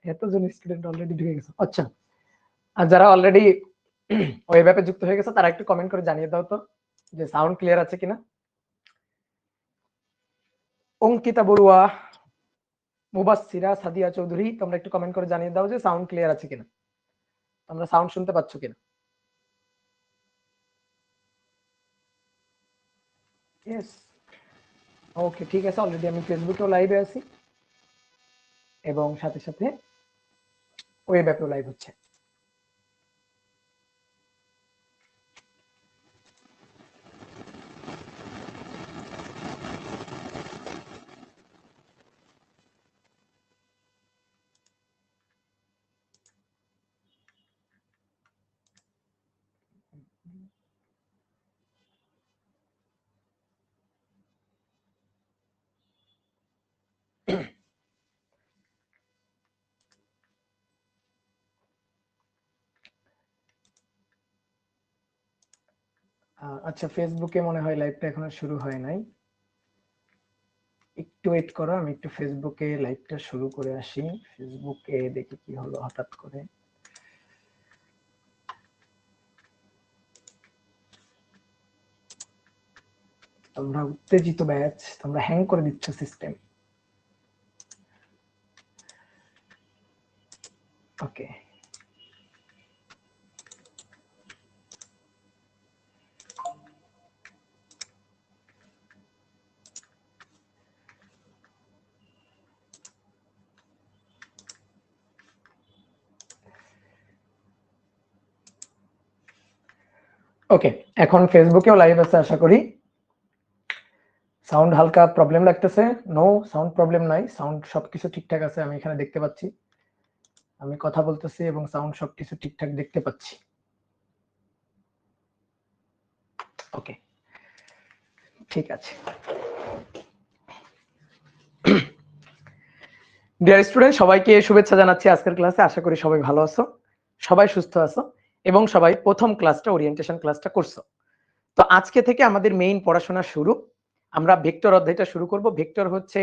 এতজন student already ঢুকে গেছে। আচ্ছা, আর যারা অলরেডি ওয়েব অ্যাপে যুক্ত হয়ে গেছে তারা একটু কমেন্ট করে জানিয়ে দাও তো যে সাউন্ড ক্লিয়ার আছে কিনা। অঙ্কিতা বড়ুয়া, মুবাসসিরা, সাদিয়া চৌধুরী, তোমরা একটু কমেন্ট করে জানিয়ে দাও যে সাউন্ড ক্লিয়ার আছে কিনা, তোমরা সাউন্ড শুনতে পাচ্ছ কিনা। ইয়েস, ওকে, ঠিক আছে। অলরেডি আমি ফেসবুকেও লাইভে আছি এবং সাথে সাথে ওয়েব অ্যাপেও লাইভ হচ্ছে। আচ্ছা, ফেসবুকে মনে হয় লাইভটা এখনো শুরু হয় নাই, একটু ওয়েট করো, আমি একটু ফেসবুকে লাইভটা শুরু করে আসি। ফেসবুকে দেখি কি হলো হঠাৎ করে। তোমরা উত্তেজিত ব্যাচ, তোমরা হ্যাং করে দিচ্ছ সিস্টেম। ওকে, ওকে, এখন ফেসবুকেও লাইভ আছে আশা করি। সাউন্ড হালকা প্রবলেম লাগতেছে? নো, সাউন্ড প্রবলেম নাই, সাউন্ড সবকিছু ঠিকঠাক আছে, আমি এখানে দেখতে পাচ্ছি, আমি কথা বলতেছি এবং সাউন্ড সবকিছু ঠিকঠাক দেখতে পাচ্ছি। ওকে, ঠিক আছে। ডিয়ার স্টুডেন্ট, সবাইকে শুভেচ্ছা জানাচ্ছি আজকের ক্লাসে। আশা করি সবাই ভালো আছো, সবাই সুস্থ আছো এবং সবাই প্রথম ক্লাসটা, ওরিয়েন্টেশন ক্লাসটা করছো। তো আজকে থেকে আমাদের মেইন পড়াশোনা শুরু। আমরা ভেক্টর অধ্যায়টা শুরু করব। ভেক্টর হচ্ছে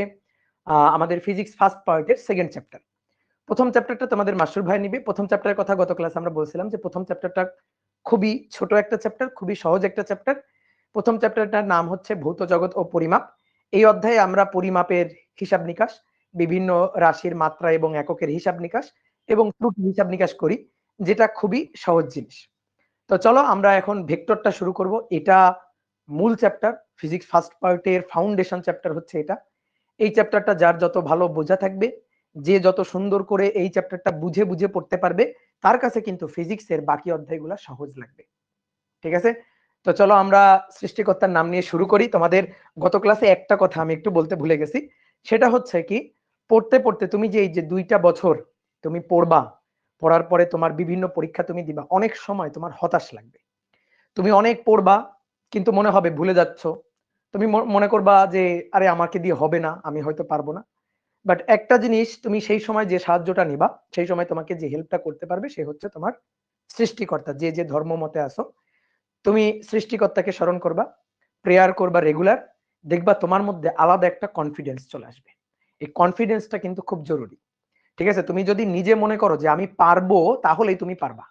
আমাদের ফিজিক্স ফার্স্ট পার্টের সেকেন্ড চ্যাপ্টার। প্রথম চ্যাপ্টারটা তোমাদের মাসুর ভাই নিবে। প্রথম চ্যাপ্টারের কথা গত ক্লাসে আমরা বলছিলাম যে প্রথম চ্যাপ্টারটা খুবই ছোট একটা চ্যাপ্টার, খুবই সহজ একটা চ্যাপ্টার। প্রথম চ্যাপ্টারটার নাম হচ্ছে ভৌত জগৎ ও পরিমাপ। এই অধ্যায়ে আমরা পরিমাপের হিসাব নিকাশ, বিভিন্ন রাশির মাত্রা এবং এককের হিসাব নিকাশ এবং ত্রুটি হিসাব নিকাশ করি, যেটা খুবই সহজ জিনিস। তো চলো আমরা এখন ভেক্টরটা শুরু করব। এটা মূল চ্যাপ্টার, ফিজিক্স ফার্স্ট পার্টের ফাউন্ডেশন চ্যাপ্টার হচ্ছে এটা। এই চ্যাপ্টারটা যার যত ভালো বোঝা থাকবে, যে যত সুন্দর করে এই চ্যাপ্টারটা বুঝে বুঝে পড়তে পারবে, তার কাছে কিন্তু ফিজিক্সের বাকি অধ্যায়গুলো সহজ লাগবে। ঠিক আছে? তো চলো আমরা সৃষ্টিকর্তার নাম নিয়ে শুরু করি। তোমাদের গত ক্লাসে একটা কথা আমি একটু বলতে ভুলে গেছি, সেটা হচ্ছে কি, পড়তে পড়তে তুমি যে এই যে 2টা বছর তুমি পড়বা, পড়ার পরে তোমার বিভিন্ন পরীক্ষা তুমি দিবা, অনেক সময় তোমার হতাশ লাগবে। তুমি অনেক পড়বা কিন্তু মনে হবে ভুলে যাচ্ছ। তুমি মনে করবা যে আরে আমাকে দিয়ে হবে না, আমি হয়তো পারবো না। বাট একটা জিনিস, তুমি সেই সময় যে সাহায্যটা নিবা, সেই সময় তোমাকে যে হেল্পটা করতে পারবে সে হচ্ছে তোমার সৃষ্টিকর্তা। যে যে ধর্ম মতে আসো, তুমি সৃষ্টিকর্তাকে স্মরণ করবা, প্রেয়ার করবা রেগুলার, দেখবা তোমার মধ্যে আলাদা একটা কনফিডেন্স চলে আসবে। এই কনফিডেন্সটা কিন্তু খুব জরুরি। ঠিক আছে? তুমি যদি নিজে মনে করো যে আমি পারবো, তাহলেই তুমি পারবা।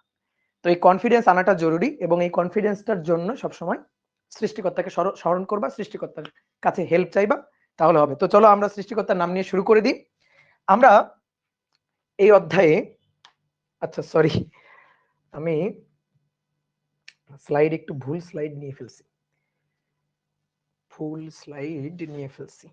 তো এই কনফিডেন্স আনাটা জরুরি এবং এই কনফিডেন্সটার জন্য সবসময় সৃষ্টিকর্তাকে স্মরণ করবা, সৃষ্টিকর্তার কাছে হেল্প চাইবা, তাহলে হবে। তো চলো আমরা সৃষ্টিকর্তার নাম নিয়ে শুরু করে দিই। আমরা এই অধ্যায়ে, আচ্ছা সরি, আমি স্লাইড একটু ভুল স্লাইড নিয়ে ফেলছি, ফুল স্লাইড নিয়ে ফেলছি।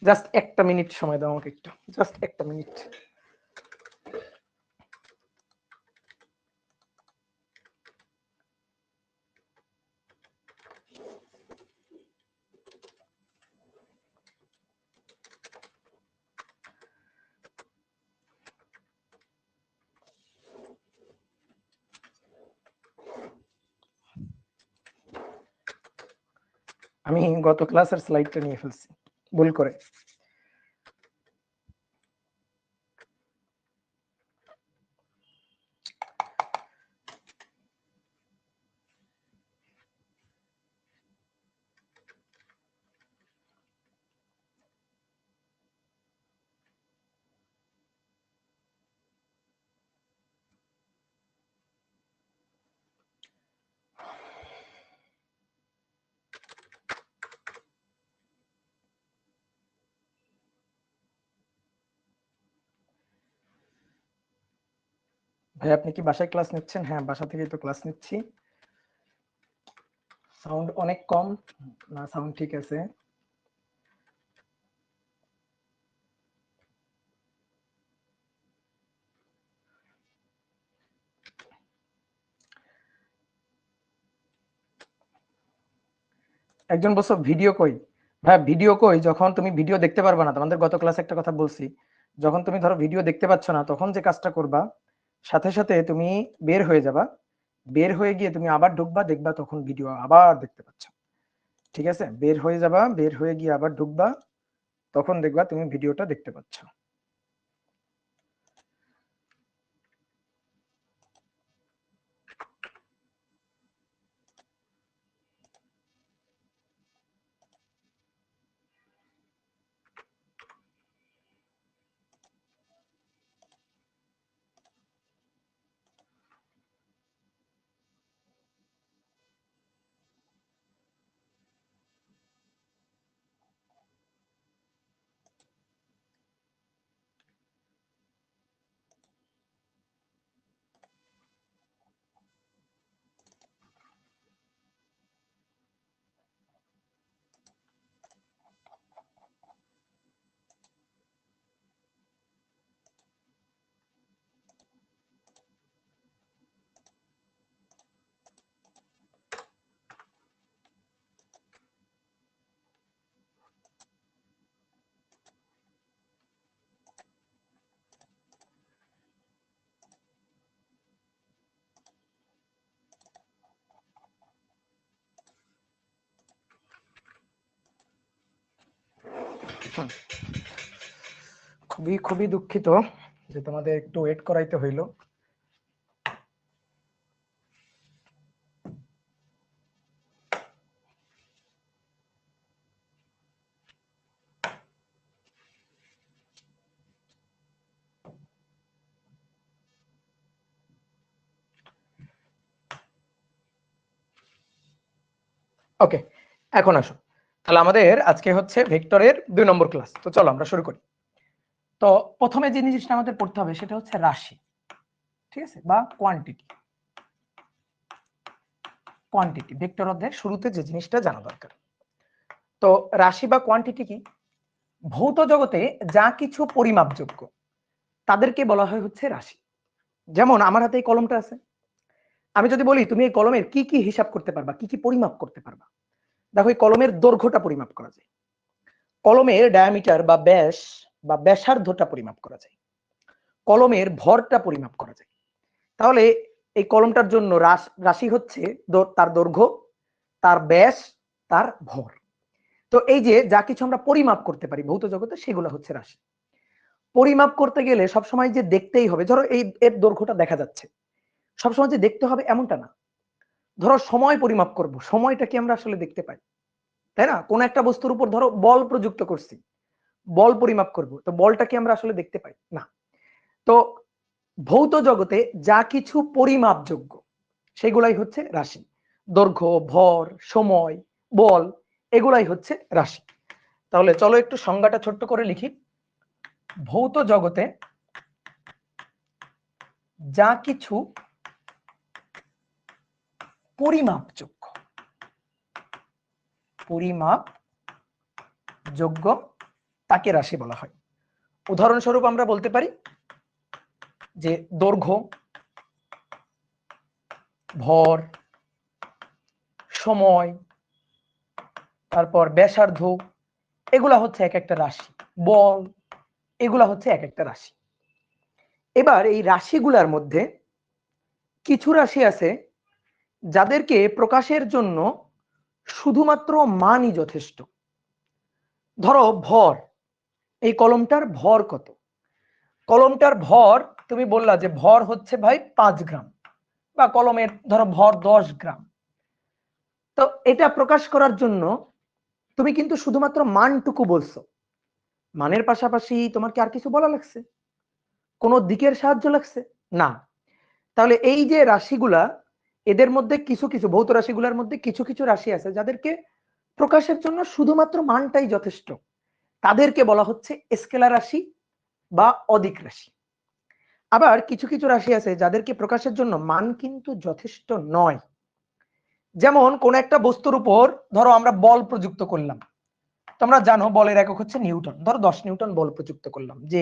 জাস্ট একটা মিনিট সময় দাও আমাকে, একটু জাস্ট একটা মিনিট। আমি গত ক্লাসের স্লাইডটা নিয়ে ফেলছি ভুল করে। ভাই আপনি কি বাসায় ক্লাস নিচ্ছেন? হ্যাঁ, বাসা থেকেই তো ক্লাস নিচ্ছি। সাউন্ড অনেক কম না? সাউন্ড ঠিক আছে? একজন বলছো ভিডিও কই? ভাই ভিডিও কই? যখন তুমি ভিডিও দেখতে পারবা না, তোমাদের গত ক্লাসে একটা কথা বলছি, যখন তুমি ধরো ভিডিও দেখতে পাচ্ছ না তখন যে কাজটা করবা, সাথে সাথে তুমি বের হয়ে যাবা, বের হয়ে গিয়ে তুমি আবার ঢুকবা, দেখবা তখন ভিডিও আবার দেখতে পাচ্ছ। ঠিক আছে? বের হয়ে যাবা, বের হয়ে গিয়ে আবার ঢুকবা, তখন দেখবা তুমি ভিডিওটা দেখতে পাচ্ছ। খুবই খুবই দুঃখিত যে তোমাদের একটু ওয়েট করাইতে হইলো। ওকে, এখন আসো। তাহলে আমাদের আজকে হচ্ছে ভেক্টরের 2 নম্বর ক্লাস। তো চলো আমরা শুরু করি। তো প্রথমে যে জিনিসটা আমাদের পড়তে হবে সেটা হচ্ছে রাশি, ঠিক আছে, বা কোয়ান্টিটি। কোয়ান্টিটি ভেক্টর অধ্যায়ের শুরুতে যে জিনিসটা জানা দরকার। তো রাশি বা কোয়ান্টিটি কি? ভৌত জগতে যা কিছু পরিমাপযোগ্য তাদেরকে বলা হয় হচ্ছে রাশি। যেমন আমার হাতে এই কলমটা আছে, আমি যদি বলি তুমি এই কলমের কি কি হিসাব করতে পারবা, কি কি পরিমাপ করতে পারবা, দেখো এই কলমের দৈর্ঘ্যটা পরিমাপ করা যায়, কলমের ডায়ামিটার বা ব্যাস বা ব্যাসার্ধটা পরিমাপ করা যায়, কলমের ভরটা পরিমাপ করা যায়। তাহলে এই কলমটার জন্য রাশি হচ্ছে তার দৈর্ঘ্য, তার ব্যাস, তার ভর। তো এই যে যা কিছু আমরা পরিমাপ করতে পারি ভৌত জগতে সেগুলো হচ্ছে রাশি। পরিমাপ করতে গেলে সবসময় যে দেখতেই হবে, ধরো এই এর দৈর্ঘ্যটা দেখা যাচ্ছে, সবসময় যে দেখতে হবে এমনটা না। ধরো সময় পরিমাপ করব, সময়টা কি আমরা আসলে দেখতে পাই? তাই না? কোন একটা বস্তুর উপর ধরো বল প্রযুক্ত করছি, বল পরিমাপ করব, তো বলটা কি আমরা আসলে দেখতে পাই না। তো ভৌত জগতে যা কিছু পরিমাপযোগ্য সেগুলাই হচ্ছে রাশি। দৈর্ঘ্য, ভর, সময়, বল, এগুলাই হচ্ছে রাশি। তাহলে চলো একটু সংজ্ঞাটা ছোট্ট করে লিখি। ভৌত জগতে যা কিছু পরিমাপযোগ্য, পরিমাপযোগ্য তাকে রাশি বলা হয়। উদাহরণস্বরূপ আমরা বলতে পারি যে দৈর্ঘ্য, ভর, সময়, তারপর ব্যাসার্ধ, এগুলা হচ্ছে এক একটা রাশি, বল, এগুলা হচ্ছে এক একটা রাশি। এবার এই রাশিগুলার মধ্যে কিছু রাশি আছে যাদেরকে প্রকাশের জন্য শুধুমাত্র মানই যথেষ্ট। ধরো ভর, এই কলমটার ভর কত? কলমটার ভর তুমি বললা যে ভর হচ্ছে ভাই 5 গ্রাম, বা কলমের ধরো ভর 10 গ্রাম। তো এটা প্রকাশ করার জন্য তুমি কিন্তু শুধুমাত্র মানটুকু বলছো, মানের পাশাপাশি তোমার কি আর কিছু বলা লাগছে? কোনো দিকের সাহায্য লাগছে না? তাহলে এই যে রাশিগুলা, এদের মধ্যে কিছু কিছু ভৌত রাশিগুলোর মধ্যে কিছু কিছু রাশি আছে যাদেরকে প্রকাশের জন্য শুধুমাত্র মানটাই যথেষ্ট, তাদেরকে বলা হচ্ছে স্কেলার রাশি বা অদিক রাশি। আবার কিছু কিছু রাশি আছে যাদেরকে প্রকাশের জন্য মান কিন্তু যথেষ্ট নয়। যেমন কোন একটা বস্তুর উপর ধরো আমরা বল প্রযুক্ত করলাম, তোমরা জানো বলের একক হচ্ছে নিউটন, ধরো 10 নিউটন বল প্রযুক্ত করলাম, যে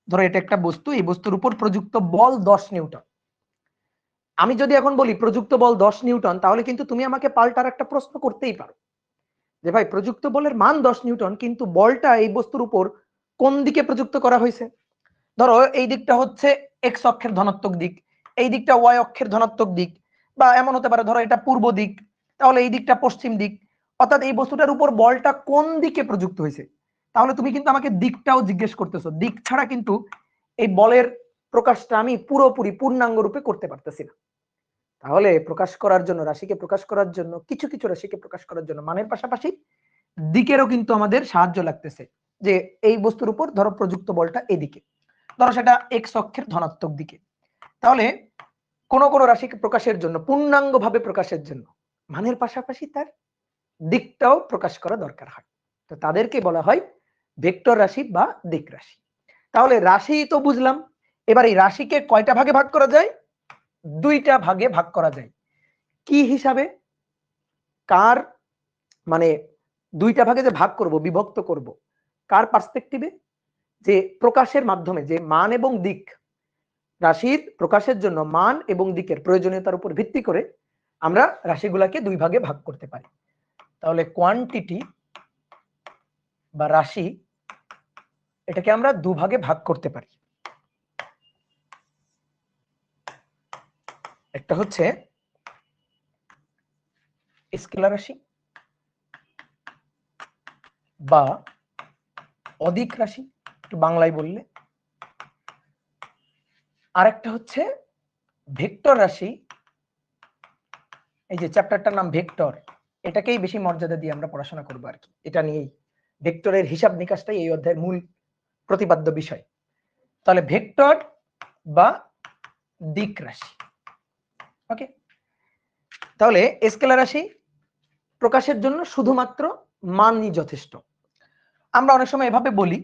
ধরো এটা একটা বস্তু, এই বস্তুর উপর প্রযুক্ত বল 10 নিউটন। আমি যদি এখন বলি প্রযুক্ত বল 10 নিউটন, তাহলে কিন্তু তুমি আমাকে পাল্টার একটা প্রশ্ন করতেই পারো যে ভাই প্রযুক্ত বলের মান 10 নিউটন, কিন্তু বলটা এই বস্তুর উপর কোন দিকে প্রযুক্ত করা হয়েছে? ধরো এই দিকটা হচ্ছে এক্স অক্ষের ধনাত্মক দিক, এই দিকটা ওয়াই অক্ষের ধনাত্মক দিক, বা এমন হতে পারে ধরো এটা পূর্ব দিক, তাহলে এই দিকটা পশ্চিম দিক, অর্থাৎ এই বস্তুটার উপর বলটা কোন দিকে প্রযুক্ত হয়েছে। তাহলে তুমি কিন্তু আমাকে দিকটাও জিজ্ঞেস করতেছো, দিক ছাড়া কিন্তু এই বলের প্রকাশটা আমি পুরোপুরি পূর্ণাঙ্গ রূপে করতে পারতেছি না। তাহলে প্রকাশ করার জন্য, রাশিকে প্রকাশ করার জন্য, কিছু কিছু রাশিকে প্রকাশ করার জন্য মানের পাশাপাশি দিকেরও কিন্তু আমাদের সাহায্য লাগতেছে, যে এই বস্তুর উপর ধরো প্রযুক্ত বলটা এদিকে, ধরো সেটা এক্স অক্ষের ধনাত্মক দিকে, তাহলে কোন কোন রাশিকে প্রকাশের জন্য, পূর্ণাঙ্গ ভাবে প্রকাশের জন্য মানের পাশাপাশি তার দিকটাও প্রকাশ করা দরকার হয়। তো তাদেরকে বলা হয় ভেক্টর রাশি বা দিক রাশি। তাহলে রাশি তো বুঝলাম, এবার এই রাশিকে কয়টা ভাগে ভাগ করা যায়? দুইটা ভাগে ভাগ করা যায়। কি হিসাবে? কার মানে দুইটা ভাগে যে ভাগ করব, বিভক্ত করব, কার পার্সপেক্টিভে? যে প্রকাশের মাধ্যমে, যে মান এবং দিক, রাশির প্রকাশের জন্য মান এবং দিকের প্রয়োজনীয়তার উপর ভিত্তি করে আমরা রাশিগুলাকে দুই ভাগে ভাগ করতে পারি। তাহলে কোয়ান্টিটি বা রাশি, এটাকে আমরা দুভাগে ভাগ করতে পারি। একটা হচ্ছে স্কেলার রাশি বা অদিক রাশি, একটু বাংলায় বললে। আরেকটা হচ্ছে ভেক্টর রাশি। এই যে চ্যাপ্টারটার নাম ভেক্টর, এটাকেই বেশি মর্যাদা দিয়ে আমরা পড়াশোনা করবো আর কি, এটা নিয়েই ভেক্টরের হিসাব নিকাশটাই এই অধ্যায়ের মূল প্রতিপাদ্য বিষয়। তাহলে ভেক্টর বা দিক রাশি, ওকে। তাহলে স্কেলার রাশি প্রকাশের জন্য শুধুমাত্র মানই যথেষ্ট। আমরা অনেক সময় এভাবে বলি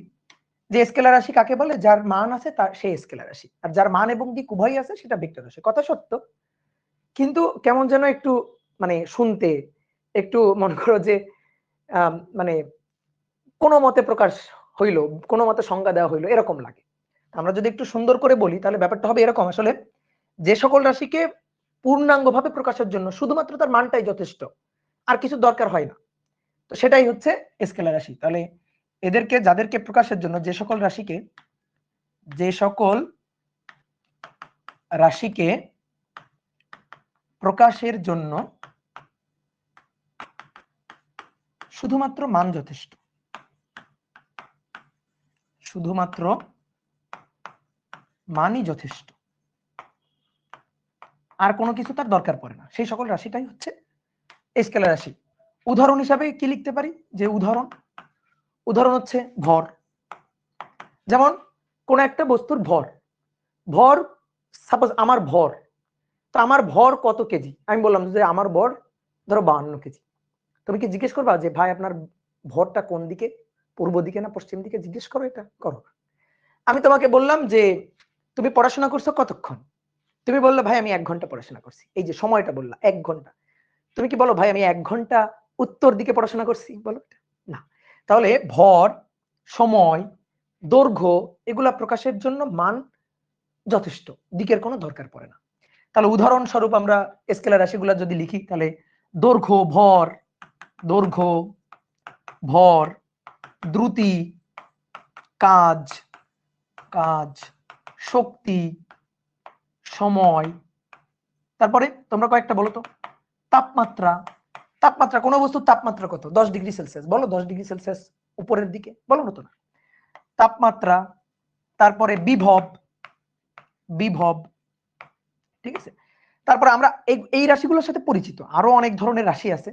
যে স্কেলার রাশি কাকে বলে? যার মান আছে তার সেই স্কেলার রাশি, আর যার মান এবং দিক উভয়ই আছে সেটা ভেক্টর রাশি। কথা সত্য, কিন্তু কেমন যেন একটু মানে শুনতে একটু মনে করো যে মানে কোনো মতে প্রকাশ হইলো, কোনো মতে সংজ্ঞা দেওয়া হইলো এরকম লাগে। আমরা যদি একটু সুন্দর করে বলি তাহলে ব্যাপারটা হবে এরকম, আসলে যে সকল রাশিকে পূর্ণাঙ্গভাবে প্রকাশের জন্য শুধুমাত্র তার মানটাই যথেষ্ট, আর কিছু দরকার হয় না, তো সেটাই হচ্ছে স্কেলার রাশি। তাহলে এদেরকে, যাদেরকে প্রকাশের জন্য, যে সকল রাশিকে প্রকাশের জন্য শুধুমাত্র মান যথেষ্ট, শুধুমাত্র মানই যথেষ্ট, আর কোনো কিছু তার দরকার পড়ে না, সেই সকল রাশিটাই হচ্ছে স্কেলার রাশি। উদাহরণ হিসাবে কি লিখতে পারি? যে উদাহরণ হচ্ছে ভর। যেমন কোন একটা বস্তুর ভর সাপোজ আমার ভর, তো আমার ভর কত কেজি? আমি বললাম যে আমার ভর ধরো 52 কেজি। তুমি কি জিজ্ঞেস করবা যে ভাই আপনার ভরটা কোন দিকে, পূর্ব দিকে না পশ্চিম দিকে? জিজ্ঞেস করো? এটা করো। আমি তোমাকে বললাম যে তুমি পড়াশোনা করছো কতক্ষণ, তুমি বললে ভাই আমি 1 ঘন্টা পড়াশোনা করছি, এই যে সময়টা বললা 1 ঘন্টা, তুমি কি বলো ভাই আমি 1 ঘন্টা উত্তর দিকে পড়াশোনা করছি? বলো না। তাহলে ভর, সময়, দৈর্ঘ্য এগুলা প্রকাশের জন্য মান যথেষ্ট, দিকের কোনো দরকার পড়ে না। তাহলে উদাহরণস্বরূপ আমরা স্কেলার রাশিগুলা যদি লিখি, তাহলে দৈর্ঘ্য, ভর, দ্রুতি, কাজ, শক্তি, সময়, তারপরে তোমরা কয়েকটা বলো তো। তাপমাত্রা, কোন বস্তুর তাপমাত্রা কত? 10 ডিগ্রি সেলসিয়াস, বলো 10 ডিগ্রি সেলসিয়াস উপরের দিকে, বলো না তো না। তাপমাত্রা, তারপরে বিভব, ঠিক আছে। তারপরে আমরা এই রাশিগুলোর সাথে পরিচিত আরো অনেক ধরনের রাশি আছে,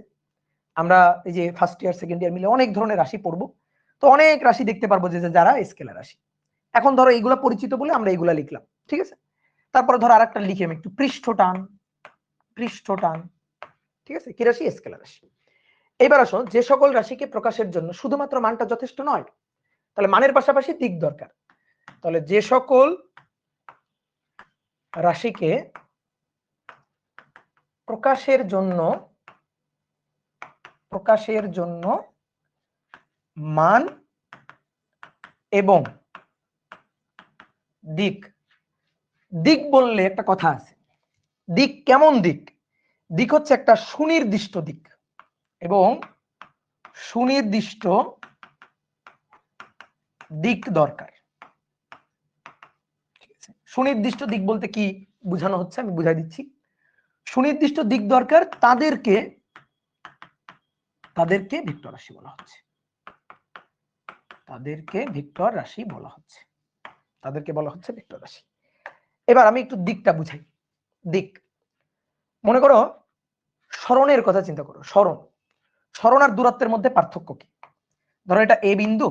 আমরা এই যে ফার্স্ট ইয়ার সেকেন্ড ইয়ার মিলে অনেক ধরনের রাশি পড়বো, তো অনেক রাশি দেখতে পারবো যে যারা স্কেলার রাশি। এখন ধরো এইগুলা পরিচিত বলে আমরা এইগুলা লিখলাম, ঠিক আছে। তারপরে ধরো আরেকটা লিখি আমি একটু, পৃষ্ঠটান, ঠিক আছে, কি রাশি? স্কেলার রাশি। এবার আসো, যে সকল রাশিকে প্রকাশের জন্য শুধুমাত্র মানটা যথেষ্ট নয়, তাহলে মানের পাশাপাশি দিক দরকার। তাহলে যে সকল রাশিকে প্রকাশের জন্য মান এবং দিক। দিক বললে একটা কথা আছে, দিক কেমন দিক? দিক হচ্ছে একটা সুনির্দিষ্ট দিক এবং সুনির্দিষ্ট দিক দরকার। ঠিক আছে, সুনির্দিষ্ট দিক বলতে কি বোঝানো হচ্ছে আমি বুঝাই দিচ্ছি। সুনির্দিষ্ট দিক দরকার, তাদেরকে ভেক্টর রাশি বলা হচ্ছে। তাদেরকে ভেক্টর রাশি বলা হচ্ছে। তাদেরকে বলা হচ্ছে ভেক্টর রাশি। এবার আমি একটু দিকটা বুঝাই। দিক, মনে করো সরণের কথা চিন্তা করো। সরণ আর দূরত্বের মধ্যে পার্থক্য কি? ধরো এটা এ বিন্দু,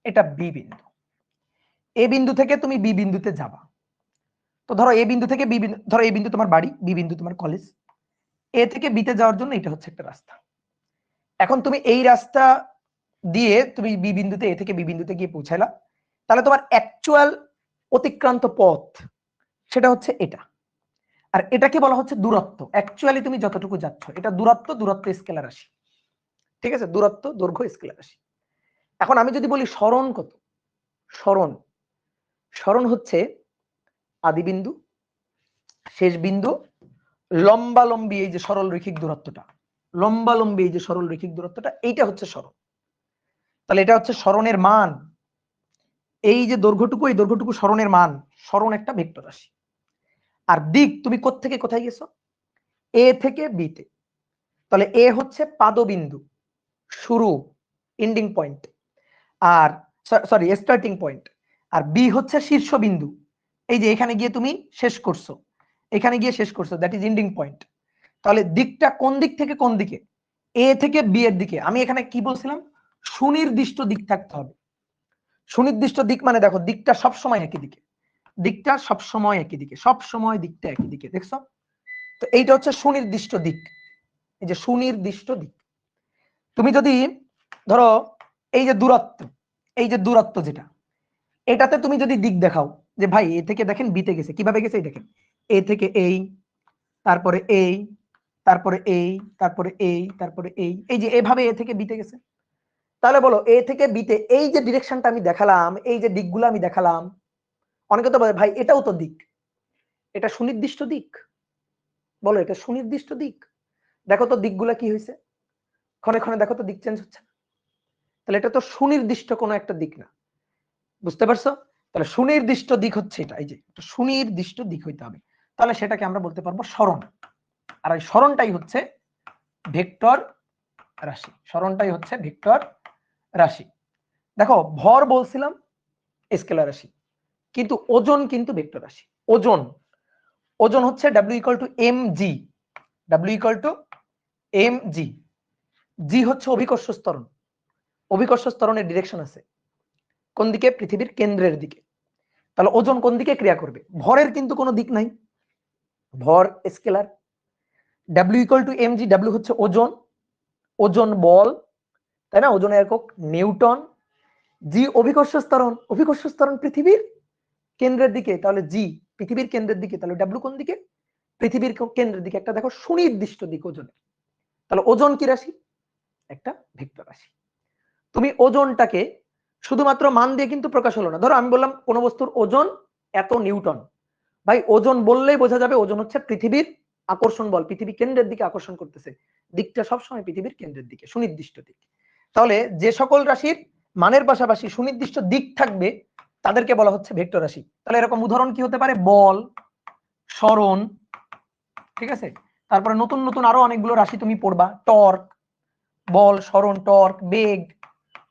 এটা বি বিন্দু। এ বিন্দু থেকে তুমি বি বিন্দুতে যাবা। তো ধরো এ বিন্দু থেকে বি বিন্দু, ধরো এ বিন্দু তোমার বাড়ি, বি বিন্দু তোমার কলেজ। এ থেকে বিতে যাওয়ার জন্য এটা হচ্ছে একটা রাস্তা। এখন তুমি এই রাস্তা দিয়ে তুমি বি বিন্দুতে, এ থেকে বি বিন্দুতে গিয়ে পৌঁছাইলা, তাহলে তোমার অ্যাকচুয়াল অতিক্রান্ত পথ সেটা হচ্ছে এটা। আর এটাকে বলা হচ্ছে দূরত্ব। অ্যাকচুয়ালি তুমি যতটুকু যাচ্ছ এটা দূরত্ব স্কেলার রাশি। ঠিক আছে, দূরত্ব দৈর্ঘ্য স্কেলার রাশি। এখন আমি যদি বলি সরণ কত? সরণ হচ্ছে আদি বিন্দু, শেষ বিন্দু, লম্বালম্বি এই যে সরল রৈখিক দূরত্বটা, লম্বালম্বি এই যে সরল রৈখিক দূরত্বটা, এইটা হচ্ছে সরণ। তাহলে এটা হচ্ছে সরণের মান। এই যে দৈর্ঘ্যটুকু, এই দৈর্ঘ্যটুকু সরণের মান। সরণ একটা ভেক্টর রাশি। আর দিক, তুমি কোত্থেকে কোথায় গেছো? এ থেকে বি তে। তাহলে এ হচ্ছে পাদবিন্দু, শুরু, এন্ডিং পয়েন্ট, আর সরি স্টার্টিং পয়েন্ট। আর বি হচ্ছে শীর্ষবিন্দু, এই যে এখানে গিয়ে তুমি শেষ করছো, এখানে গিয়ে শেষ করছো, দ্যাট ইজ এন্ডিং পয়েন্ট। তাহলে দিকটা কোন দিক থেকে কোন দিকে? এ থেকে বি এর দিকে। আমি এখানে কি বলছিলাম? সুনির্দিষ্ট দিক থাকতে হবে। সুনির্দিষ্ট দিক মানে দেখো দিকটা সবসময় একই দিকে, দিকটা সবসময় একই দিকে, সবসময় দিকটা একই দিকে, দেখছো? তো এইটা হচ্ছে সুনির্দিষ্ট দিক। এই যে সুনির্দিষ্ট দিক। তুমি যদি ধরো এই যে দূরত্ব, এই যে দূরত্ব যেটা, এটাতে তুমি যদি দিক দেখাও যে ভাই এ থেকে দেখেন বিতে গেছে, কিভাবে গেছে এই দেখেন, এ থেকে এই, তারপরে এই, তারপরে এই, তারপরে এই, তারপরে এই, এই যে এভাবে এ থেকে বিতে গেছে। তাহলে বলো এ থেকে বিতে এই যে ডিরেকশনটা আমি দেখালাম, এই যে দিকগুলো আমি দেখালাম, অনেকে তো বলে ভাই এটাও তো দিক। এটা সুনির্দিষ্ট দিক? বলো এটা সুনির্দিষ্ট দিক? দেখো তো দিকগুলা কি হয়েছে, ক্ষণে ক্ষণে দেখো তো দিক চেঞ্জ হচ্ছে। তাহলে এটা তো সুনির্দিষ্ট কোনো একটা দিক না। বুঝতে পারছো? তাহলে সুনির্দিষ্ট দিক হচ্ছে এটা, এই যে সুনির্দিষ্ট দিক হইতে হবে। তাহলে সেটাকে আমরা বলতে পারবো সরণ। আর এই সরণটাই হচ্ছে ভেক্টর রাশি। সরণটাই হচ্ছে ভেক্টর রাশি। দেখো ভর বলছিলাম স্কেলার রাশি, কিন্তু ওজন কিন্তু ভেক্টর রাশি। ওজন, ওজন হচ্ছে W = mg। W = mg। জি হচ্ছে অভিকর্ষ ত্বরণ। অভিকর্ষ ত্বরণের ডিরেকশন আছে কোন দিকে? পৃথিবীর কেন্দ্রের দিকে। তাহলে ওজন কোন দিকে ক্রিয়া করবে? ভরের কিন্তু কোনো দিক নাই, ভর স্কেলার। W = mg। W হচ্ছে ওজন, ওজন বল, তাই না? ওজনের একক নিউটন। জি অভিকর্ষ ত্বরণ, অভিকর্ষ ত্বরণ পৃথিবীর কেন্দ্রের দিকে, তাহলে জি পৃথিবীর কেন্দ্রের দিকে, তাহলে W কোন দিকে? পৃথিবীর কেন্দ্রের দিকে। একটা দেখো সুনির্দিষ্ট দিক ওজনের। তাহলে ওজন কি রাশি? একটা ভেক্টর রাশি। তুমি ওজনটাকে শুধুমাত্র মান দিয়ে কিন্তু প্রকাশ হলো না। ধরো আমি বললাম কোন বস্তুর ওজন এত নিউটন, ভাই ওজন বললেই বোঝা যাবে ওজন হচ্ছে পৃথিবীর আকর্ষণ বল, পৃথিবী কেন্দ্রের দিকে আকর্ষণ করতেছে। দিকটা সবসময় পৃথিবীর কেন্দ্রের দিকে, সুনির্দিষ্ট দিক। তাহলে যে সকল রাশির মানের পাশাপাশি সুনির্দিষ্ট দিক থাকবে তাদেরকে বলা হচ্ছে ভেক্টর রাশি। তাহলে এরকম উদাহরণ কি হতে পারে? বল, সরণ, ঠিক আছে? তারপরে নতুন নতুন আরো অনেকগুলো রাশি তুমি পড়বা, টর্ক, বল, সরণ, টর্ক, বেগ,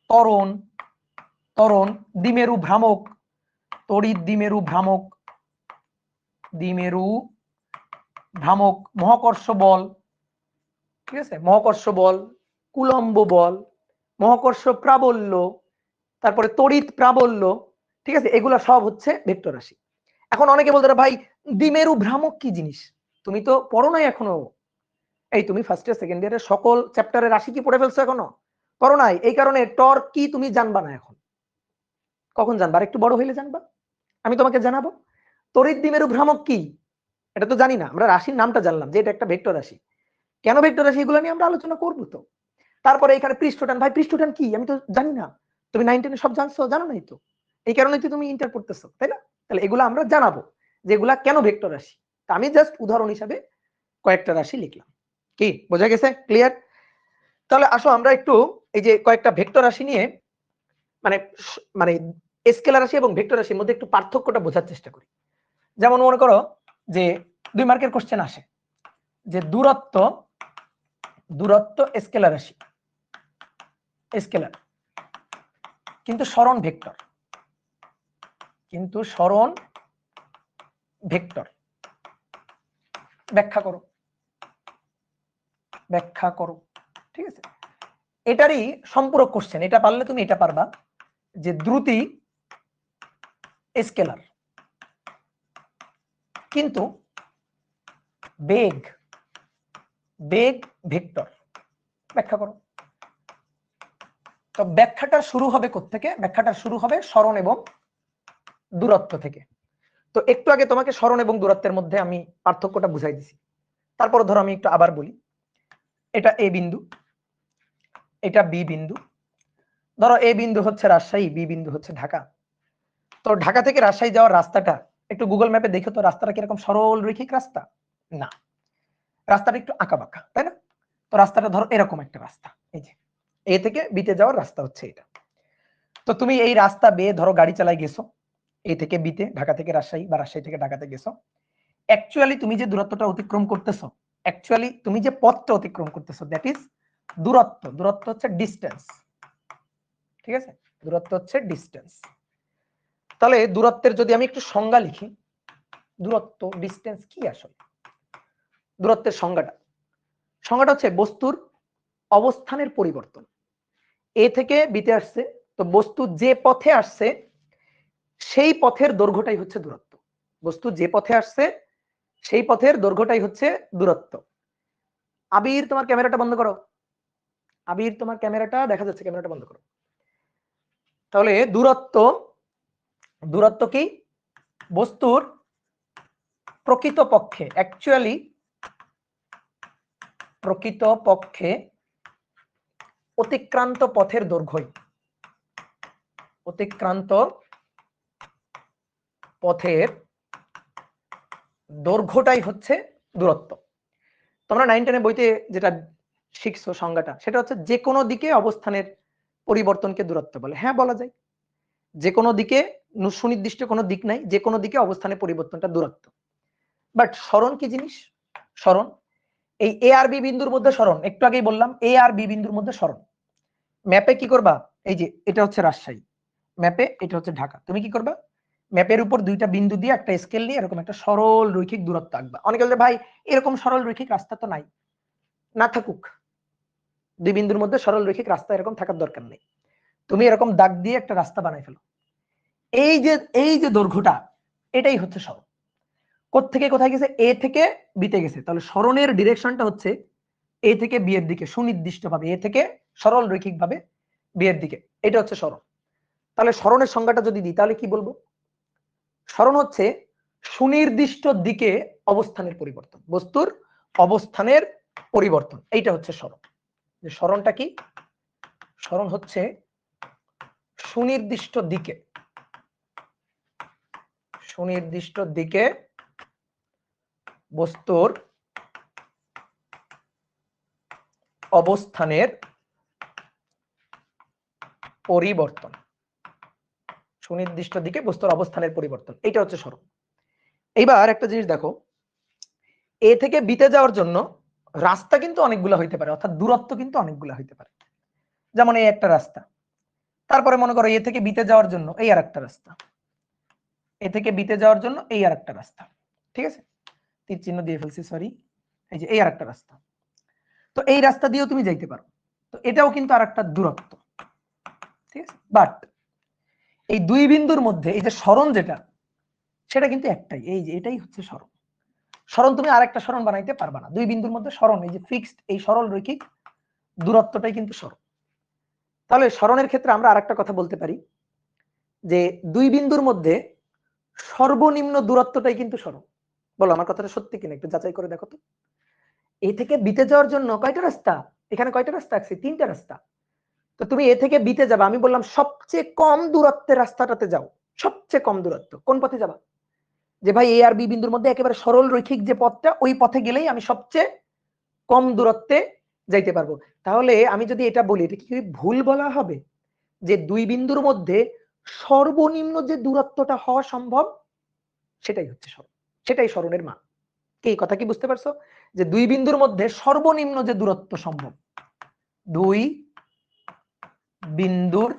ত্বরণ, ত্বরণ, দ্বিমেরু ভ্রামক, তড়িৎ দ্বিমেরু ভ্রামক, দ্বিমেরু ভ্রামক, মহাকর্ষ বল, ঠিক আছে? মহাকর্ষ বল, কুলম্ব বল, মহাকর্ষ প্রাবল্য, তারপরে তড়িৎ প্রাবল্য, ঠিক আছে? এগুলা সব হচ্ছে ভেক্টর রাশি। এখন অনেকে বলতে পারে ভাই দ্বিমেরু ভ্রামক কি জিনিস? তুমি তো পড়ো নাই এখনো। এই তুমি ফার্স্ট ইয়ার সেকেন্ড ইয়ারের সকল চ্যাপ্টারের রাশি কি পড়ে ফেলছো এখনো? পড়ো নাই, এই কারণে টর্ক কি তুমি জানবা না এখন। কখন জানবা? আর একটু বড় হইলে জানবা, আমি তোমাকে জানাবো। তড়িৎ দ্বিমেরু ভ্রামক কি এটা তো জানি না, আমরা রাশির নামটা জানলাম যে এটা একটা ভেক্টর রাশি। কেন ভেক্টর রাশি এগুলো নিয়ে আমরা আলোচনা করব। তো তারপরে এখানে পৃষ্ঠটান, ভাই পৃষ্ঠটান কি আমি তো জানি না। তুমি 9 10 সব জানছো, জানো নাই তো, এই কারণে তো তুমি ইন্টার পড়তেছো, তাই না? তাহলে এগুলো আমরা জানাবো যে এগুলা কেন ভেক্টর রাশি। তা আমি জাস্ট উদাহরণ হিসাবে কয়েকটা রাশি লিখলাম। কি বোঝা গেছে? ক্লিয়ার? তাহলে আসো আমরা একটু এই যে কয়েকটা ভেক্টর রাশি নিয়ে মানে মানে স্কেলার রাশি এবং ভেক্টর রাশির মধ্যে একটু পার্থক্যটা বোঝার চেষ্টা করি। যেমন মনে করো যে 2 মার্কের কোশ্চেন আসে যে দূরত্ব স্কেলার রাশি, স্কেলার কিন্তু সরণ ভেক্টর, ব্যাখ্যা করো। ঠিক আছে, এটারই সম্পূরক কোশ্চেন, এটা পারলে তুমি এটা পারবা যে দ্রুতি স্কেলার কিন্তু বেগ ভেক্টর, ব্যাখ্যা করো। তো ব্যাখ্যাটা শুরু হবে কোত্থেকে? ব্যাখ্যাটা শুরু হবে সরণ এবং দূরত্ব থেকে। তো একটু আগে তোমাকে সরণ এবং দূরত্বের মধ্যে আমি পার্থক্যটা বুঝাই দিছি। তারপর ধরো আমি একটু আবার বলি, এটা এ বিন্দু, এটা বি বিন্দু। ধরো এ বিন্দু হচ্ছে রাজশাহী, বি বিন্দু হচ্ছে ঢাকা। তো ঢাকা থেকে রাজশাহী যাওয়ার রাস্তাটা একটু গুগল ম্যাপে দেখো তো, রাস্তাটা কিরকম সরল রৈখিক রাস্তা? না, রাস্তাটা একটু আঁকা বাঁকা, তাই না? তো রাস্তাটা ধরো এরকম একটা রাস্তা, এই যে এ থেকে বিতে যাওয়ার রাস্তা হচ্ছে এটা। তো তুমি এই রাস্তা বেয়ে ধরো গাড়ি চালায় গেছো এ থেকে বিতে, ঢাকা থেকে রাজশাহী বা রাজশাহী থেকে ঢাকাতে গেছো। অ্যাকচুয়ালি তুমি যে দূরত্বটা অতিক্রম করতেছো, অ্যাকচুয়ালি তুমি যে পথটা অতিক্রম করতেছো, দ্যাট ইজ দূরত্ব। দূরত্ব হচ্ছে ডিসটেন্স, ঠিক আছে? দূরত্ব হচ্ছে ডিসটেন্স। তাহলে দূরত্বের যদি আমি একটু সংজ্ঞা লিখি, দূরত্ব ডিসটেন্স কি আসলে? দূরত্বের সংজ্ঞাটা হচ্ছে বস্তুর অবস্থানের পরিবর্তন। এ থেকে বিতে আসছে, তো বস্তু যে পথে আসছে সেই পথের দৈর্ঘ্যটাই হচ্ছে দূরত্ব। বস্তু যে পথে আসছে সেই পথের দৈর্ঘ্যটাই হচ্ছে দূরত্ব। আবির তোমার ক্যামেরাটা বন্ধ করো, আবির তোমার ক্যামেরাটা দেখা যাচ্ছে, ক্যামেরাটা বন্ধ করো। তাহলে দূরত্ব কি? বস্তুর প্রকৃতপক্ষে অতিক্রান্ত পথের দৈর্ঘ্যই, অতিক্রান্ত পথের দৈর্ঘ্যটাই হচ্ছে দূরত্ব। তোমরা 9 10 বইতে যেটা শিখছো সংজ্ঞাটা, সেটা হচ্ছে যে কোনো দিকে অবস্থানের পরিবর্তনকে দূরত্ব বলে। হ্যাঁ বলা যায়, যে কোনো দিকে, সুনির্দিষ্ট কোনো দিক নাই, যে কোনো দিকে অবস্থানের পরিবর্তনটা দূরত্ব। বাট সরণ কি জিনিস? সরণ এই এ আর বি বিন্দুর মধ্যে সরণ, একটু আগেই বললাম এ আর বি বিন্দুর মধ্যে সরণ। ম্যাপে কি করবা? এই যে এটা হচ্ছে রাজশাহী, ম্যাপে এটা হচ্ছে ঢাকা। তুমি কি করবা? ম্যাপের উপর দুইটা বিন্দু দিয়ে একটা স্কেল নিয়ে এরকম একটা সরল রৈখিক দূরত্ব আঁকবা। অনেকে বলে ভাই এরকম সরল রৈখিক রাস্তা তো নাই, না থাকুক, দুই বিন্দুর মধ্যে সরল রৈখিক রাস্তা এরকম থাকার দরকার নেই। তুমি এরকম দাগ দিয়ে একটা রাস্তা বানাই ফেলো। এই যে দৈর্ঘ্যটা, এটাই হচ্ছে সরণ। কোত্থেকে কোথায় গেছে? এ থেকে বিতে গেছে। তাহলে সরণের ডিরেকশনটা হচ্ছে এ থেকে বি এর দিকে, সুনির্দিষ্টভাবে এ থেকে সরল রৈখিকভাবে বি এর দিকে, এটা হচ্ছে সরণ। তাহলে সরণের সংজ্ঞাটা যদি দিই তাহলে কি বলবো? সরণ হচ্ছে সুনির্দিষ্ট দিকে অবস্থানের পরিবর্তন, বস্তুর অবস্থানের পরিবর্তন, এইটা হচ্ছে সরণ। যে সরণটা কি? সরণ হচ্ছে সুনির্দিষ্ট দিকে বস্তুর অবস্থানের পরিবর্তন, সুনির্দিষ্ট দিকে বস্তুর অবস্থানের পরিবর্তন, এটা হচ্ছে সরণ। এইবার একটা জিনিস দেখো, এ থেকে বিতে যাওয়ার জন্য রাস্তা কিন্তু অনেকগুলো হইতে পারে, অর্থাৎ দূরত্ব কিন্তু অনেকগুলো হইতে পারে। যেমন এই একটা রাস্তা, তারপরে মনে করো এ থেকে বিতে যাওয়ার জন্য এই আর একটা রাস্তা, এ থেকে বিতে যাওয়ার জন্য এই আর একটা রাস্তা, ঠিক আছে? তীর চিহ্ন দিয়ে ফেলছি, সরি। এই যে এই আর একটা রাস্তা, তো এই রাস্তা দিয়েও তুমি যাইতে পারো। তো এটাও কিন্তু আর একটা দূরত্ব, ঠিক আছে? বাট এই দুই বিন্দুর মধ্যে এই যে সরণ যেটা, সেটা কিন্তু একটাই, এই যে এটাই হচ্ছে সরণ। সরণ তুমি আরেকটা সরণ বানাইতে পারবা না। দুই বিন্দুর মধ্যে সরণ, এই যে ফিক্সড এই সরল রৈখিক দূরত্বটাই কিন্তু সরণ। তাহলে সরণের ক্ষেত্রে আমরা আরেকটা কথা বলতে পারি যে দুই বিন্দুর মধ্যে সর্বনিম্ন দূরত্বটাই কিন্তু সরণ। বলো আমার কথাটা সত্যি কিনা, একটু যাচাই করে দেখো তো। এ থেকে বিতে যাওয়ার জন্য কয়টা রাস্তা? এখানে কয়টা রাস্তা আছে? 3টা রাস্তা। তো তুমি এ থেকে বিতে যাবা, আমি বললাম সবচেয়ে কম দূরত্বের রাস্তাটাতে যাও। সবচেয়ে কম দূরত্ব কোন পথে যাবা? যে ভাই এ আর বি বিন্দুর মধ্যে একেবারে সরল রৈখিক যে পথটা, ওই পথে গেলেই আমি সবচেয়ে কম দূরত্বে যাইতে পারবো। তাহলে আমি যদি এটা বলি, এটা কি ভুল বলা হবে? যে দুই বিন্দুর মধ্যে সর্বনিম্ন যে দূরত্বটা হওয়া সম্ভব সেটাই হচ্ছে সরণ, সেটাই সরণের মান। এই কথা কি বুঝতে পারছো? যে দুই বিন্দুর মধ্যে সর্বনিম্ন যে দূরত্ব সম্ভব, দুই বিন্দুর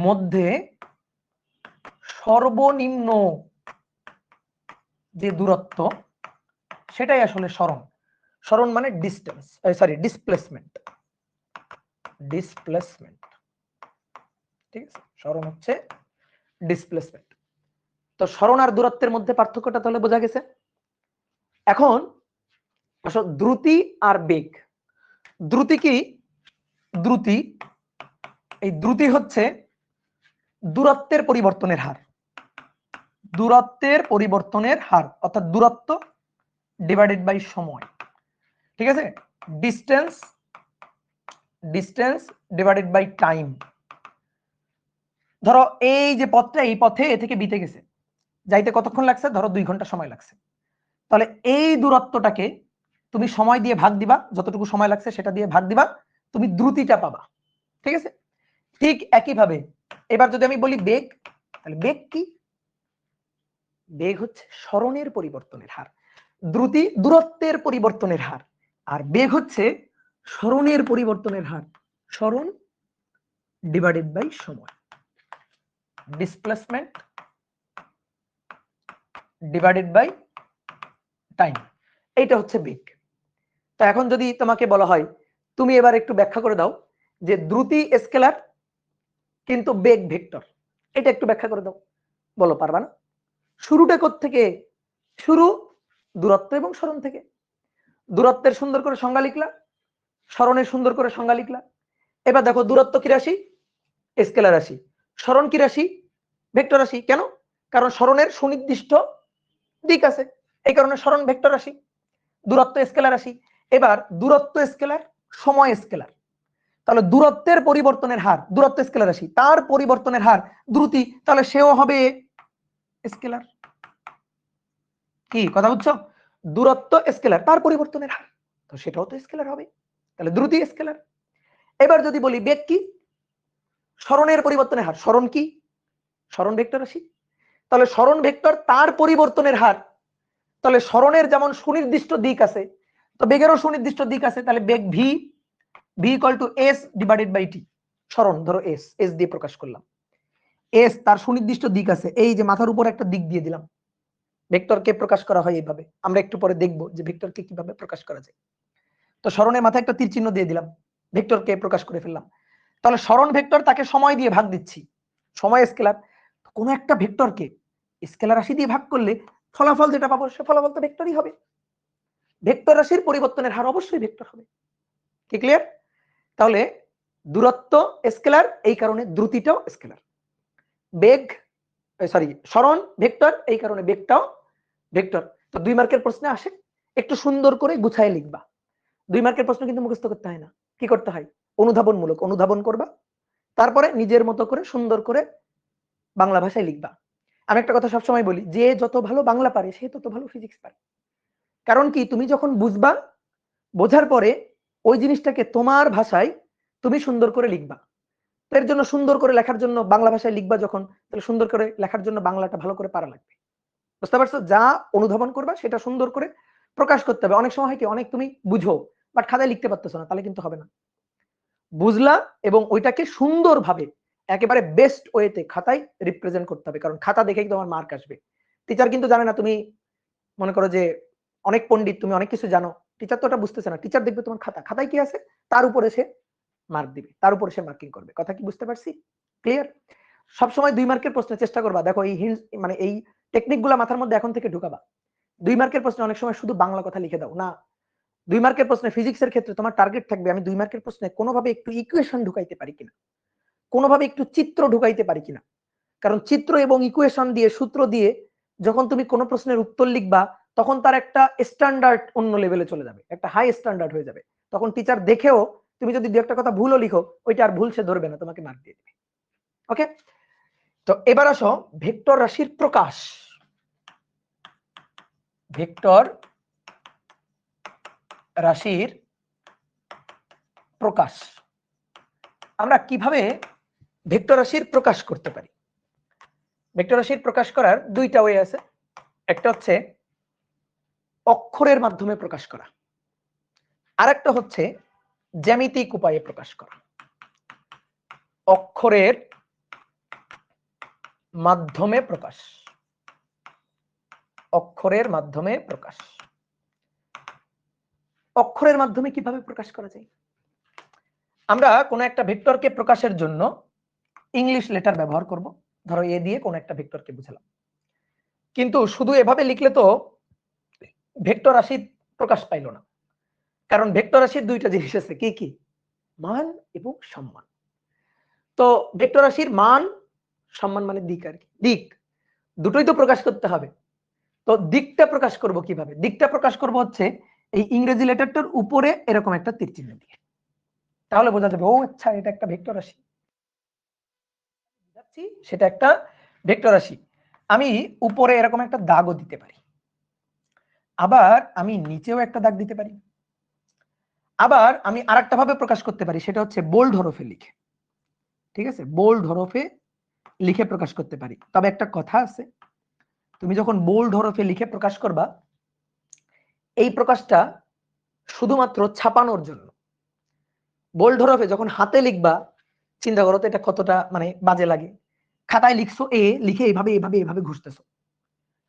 মধ্যে সর্বনিম্ন যে দূরত্ব সেটাই আসলে সরণ। সরণ মানে ডিসটেন্স, সরি ডিসপ্লেসমেন্ট। ডিসপ্লেসমেন্ট, ঠিক আছে? সরণ হচ্ছে ডিসপ্লেসমেন্ট। তো সরণ আর দূরত্বের মধ্যে পার্থক্যটা তাহলে বোঝা গেছে। এখন আসো দ্রুতি আর বেগ। দ্রুতি কি? দ্রুতি, এই দ্রুতি হচ্ছে দূরত্বের পরিবর্তনের হার। দূরত্বের পরিবর্তনের হার অর্থাৎ দূরত্ব ডিভাইডেড বাই সময়, ঠিক আছে? Distance, distance divided by time. ধরো এই যে পথটা, এই পথে এ থেকে বিতে গেছে, যাইতে কতক্ষণ লাগছে? ধরো 2 ঘন্টা সময় লাগছে। তাহলে এই দূরত্বটাকে তুমি সময় দিয়ে ভাগ দিবা, যতটুকু সময় লাগছে সেটা দিয়ে ভাগ দিবা, তুমি দ্রুতিটা পাবা, ঠিক আছে? ঠিক একইভাবে এবার যদি আমি বলি বেগ, তাহলে বেগ কি? বেগ হচ্ছে সরণের পরিবর্তনের হার। দ্রুতি দূরত্বের পরিবর্তনের হার, আর বেগ হচ্ছে সরণের পরিবর্তনের হার। সরণ ডিভাইডেড বাই সময়, ডিসপ্লেসমেন্ট ডিভাইডেড বাই টাইম, এইটা হচ্ছে বেগ। তো এখন যদি তোমাকে বলা হয় তুমি এবার একটু ব্যাখ্যা করে দাও যে দ্রুতি স্কেলার কিন্তু বেগ ভেক্টর, এটা একটু ব্যাখ্যা করে দাও। বলো, পারবা না? শুরুটা কোত্থেকে? শুরু দূরত্ব এবং সরণ থেকে। দূরত্বের সুন্দর করে সংজ্ঞা লিখলা, সরণের সুন্দর করে সংজ্ঞা লিখলা। এবার দেখো দূরত্ব কি রাশি? স্কেলার রাশি। সরণ কি রাশি? ভেক্টর রাশি। কেন? কারণ সরণের সুনির্দিষ্ট দিক আছে, এই কারণে সরণ ভেক্টর রাশি। দূরত্ব স্কেলার রাশি। এবার দূরত্ব স্কেলার, সময় স্কেলার। তাহলে দূরত্বের পরিবর্তনের হার, দূরত্ব স্কেলার রাশি, তার পরিবর্তনের হার দ্রুতি, তাহলে সেও হবে স্কেলার। কি কথা বুঝছো? দূরত্ব স্কেলার, তার পরিবর্তনের হার, তো সেটাও তো স্কেলার হবে, তাহলে দ্রুতি স্কেলার। এবার যদি বলি বেগ কি? সরণের পরিবর্তনের হার। সরণ কি? সরণ ভেক্টর রাশি। তাহলে সরণ ভেক্টর তার পরিবর্তনের হার, তাহলে সরণের যেমন সুনির্দিষ্ট দিক আছে, তো বেগেরও সুনির্দিষ্ট দিক আছে। তাহলে বেগ V, V equal to S divided by T. সরণ ধরো এস, এস দিয়ে প্রকাশ করলাম। এস তার সুনির্দিষ্ট দিক আছে, এই যে মাথার উপর একটা দিক দিয়ে দিলাম। ভেক্টরকে প্রকাশ করা হয় এইভাবে, আমরা একটু পরে দেখব যে ভেক্টরকে কিভাবে প্রকাশ করা যায়। তো সরণের মাথায় একটা তীর চিহ্ন দিয়ে দিলাম, ভেক্টরকে প্রকাশ করে ফেললাম। তাহলে সরণ ভেক্টর, তাকে সময় দিয়ে ভাগ দিচ্ছি, সময় স্কেলার। কোন একটা ভেক্টরকে স্কেলার রাশি দিয়ে ভাগ করলে ফলাফল যেটা পাবো সে ফলাফল তো ভেক্টরই হবে। ভেক্টর রাশির পরিবর্তনের হার অবশ্যই ভেক্টর হবে। কি ক্লিয়ার? তাহলে দূরত্ব স্কেলার, এই কারণে দ্রুতিটাও স্কেলার। বেগ, সরি সরণ ভেক্টর, এই কারণে বেগটাও ভেক্টর। তো 2 মার্কের প্রশ্নে আসে, একটু সুন্দর করে গুছায় লিখবা। 2 মার্কের প্রশ্ন কিন্তু মুখস্থ করতে হয় না, কি করতে হয়? অনুধাবনমূলক অনুধাবন করবা, তারপরে নিজের মতো করে সুন্দর করে বাংলা ভাষায় লিখবা। আমি একটা কথা সবসময় বলি, যে যত ভালো বাংলা পারে সে তত ভালো ফিজিক্স পারে। কারণ কি, তুমি যখন বুঝবা, বোঝার পরে ওই জিনিসটাকে তোমার ভাষায় তুমি সুন্দর করে লিখবা। তো এর জন্য সুন্দর করে লেখার জন্য বাংলা ভাষায় লিখবা যখন, তাহলে সুন্দর করে লেখার জন্য বাংলাটা ভালো করে পারা লাগবে। বুঝতে পারছো? যা অনুধাবন করবা সেটা সুন্দর করে প্রকাশ করতে হবে। অনেক সময় হয় কি, অনেক তুমি বুঝো বাট খাতায় লিখতে পারতেছো না, তাহলে কিন্তু হবে না। বুঝলা এবং ওইটাকে সুন্দরভাবে একেবারে বেস্ট ওয়েতে খাতায় রিপ্রেজেন্ট করতে হবে, কারণ খাতা দেখেই তোমার মার্ক আসবে। টিচার কিন্তু জানে না তুমি, মনে করো যে অনেক পণ্ডিত, তুমি অনেক কিছু জানো, টিচার তো ওটা বুঝতেছে না। টিচার দেখবে তোমার খাতা, খাতায় কি আছে তার উপরে সে মার্ক দিবে, তার উপরে সে মার্কিং করবে। কথা কি বুঝতে পারছি? ক্লিয়ার? সবসময় 2 মার্কের প্রশ্নের চেষ্টা করবা, দেখো এই হিন্টস মানে এই টেকনিক গুলা মাথার মধ্যে এখন থেকে ঢুকাবা। 2 মার্কের প্রশ্নে অনেক সময় শুধু বাংলা কথা লিখে দাও না। 2 মার্কের প্রশ্নে ফিজিক্সের ক্ষেত্রে তোমার টার্গেট থাকবে, আমি 2 মার্কের প্রশ্নে কোনোভাবে একটু ইকুয়েশন ঢুকাইতে পারি কিনা, কোনোভাবে একটু চিত্র ঢুকাইতে পারি কিনা। কারণ চিত্র এবং ইকুয়েশন দিয়ে, সূত্র দিয়ে যখন তুমি কোনো প্রশ্নের উত্তর লিখবা তখন তার একটা স্ট্যান্ডার্ড অন্য লেভেলে চলে যাবে, একটা হাই স্ট্যান্ডার্ড হয়ে যাবে। তখন টিচার দেখেও তুমি যদি দু একটা কথা ভুলও লিখো, ওইটা আর ভুল সে ধরবে না, তোমাকে মার্ক দিয়ে দেবে। ওকে, তো এবার আসো ভেক্টর রাশির প্রকাশ। ভেক্টর রাশির প্রকাশ, আমরা কিভাবে ভেক্টর রাশির প্রকাশ করতে পারি? ভেক্টর রাশির প্রকাশ করার দুইটা ওয়ে আছে। একটা হচ্ছে অক্ষরের মাধ্যমে প্রকাশ করা, আর একটা হচ্ছে জ্যামিতিক উপায়ে প্রকাশ করা। অক্ষরের মাধ্যমে প্রকাশ, অক্ষরের মাধ্যমে প্রকাশ। অক্ষরের মাধ্যমে কিভাবে প্রকাশ করা যায়? আমরা কোনো একটা ভেক্টরকে প্রকাশের জন্য ইংলিশ লেটার ব্যবহার করব। ধরো এ দিয়ে কোনো একটা ভেক্টরকে বুঝালাম, কিন্তু শুধু এভাবে লিখলে তো ভেক্টর রাশি প্রকাশ পাইল না। কারণ ভেক্টর রাশির দুইটা জিনিস আছে, কি কি? মান এবং সম্মান। তো ভেক্টর রাশির মান সম্মান মানে দিক আর কি, দিক দুটোই তো প্রকাশ করতে হবে। তো দিকটা প্রকাশ করব কিভাবে? দিকটা প্রকাশ করব হচ্ছে এই ইংরেজি লেটারটার উপরে এরকম একটা তীর চিহ্ন দিয়ে, তাহলে বোঝা যাবে ও আচ্ছা এটা একটা ভেক্টর রাশি, বুঝাচ্ছি সেটা একটা ভেক্টর রাশি। আমি উপরে এরকম একটা দাগও দিতে পারি, আবার আমি নিচেও একটা দাগ দিতে পারি, আবার আমি আরেকটা ভাবে প্রকাশ করতে পারি, সেটা হচ্ছে বোল্ড হরফে লিখে। ঠিক আছে, বোল্ড হরফে লিখে প্রকাশ করতে পারি। তবে একটা কথা আছে, তুমি যখন বোল্ড হরফে লিখে প্রকাশ করবা, এই প্রকাশটা শুধুমাত্র ছাপানোর জন্য। বোল্ড হরফে যখন হাতে লিখবা, চিন্তা করো তো এটা কতটা মানে বাজে লাগে। খাতায় লিখছো এ, লিখে এইভাবে এইভাবে এইভাবে ঘুষতেছো,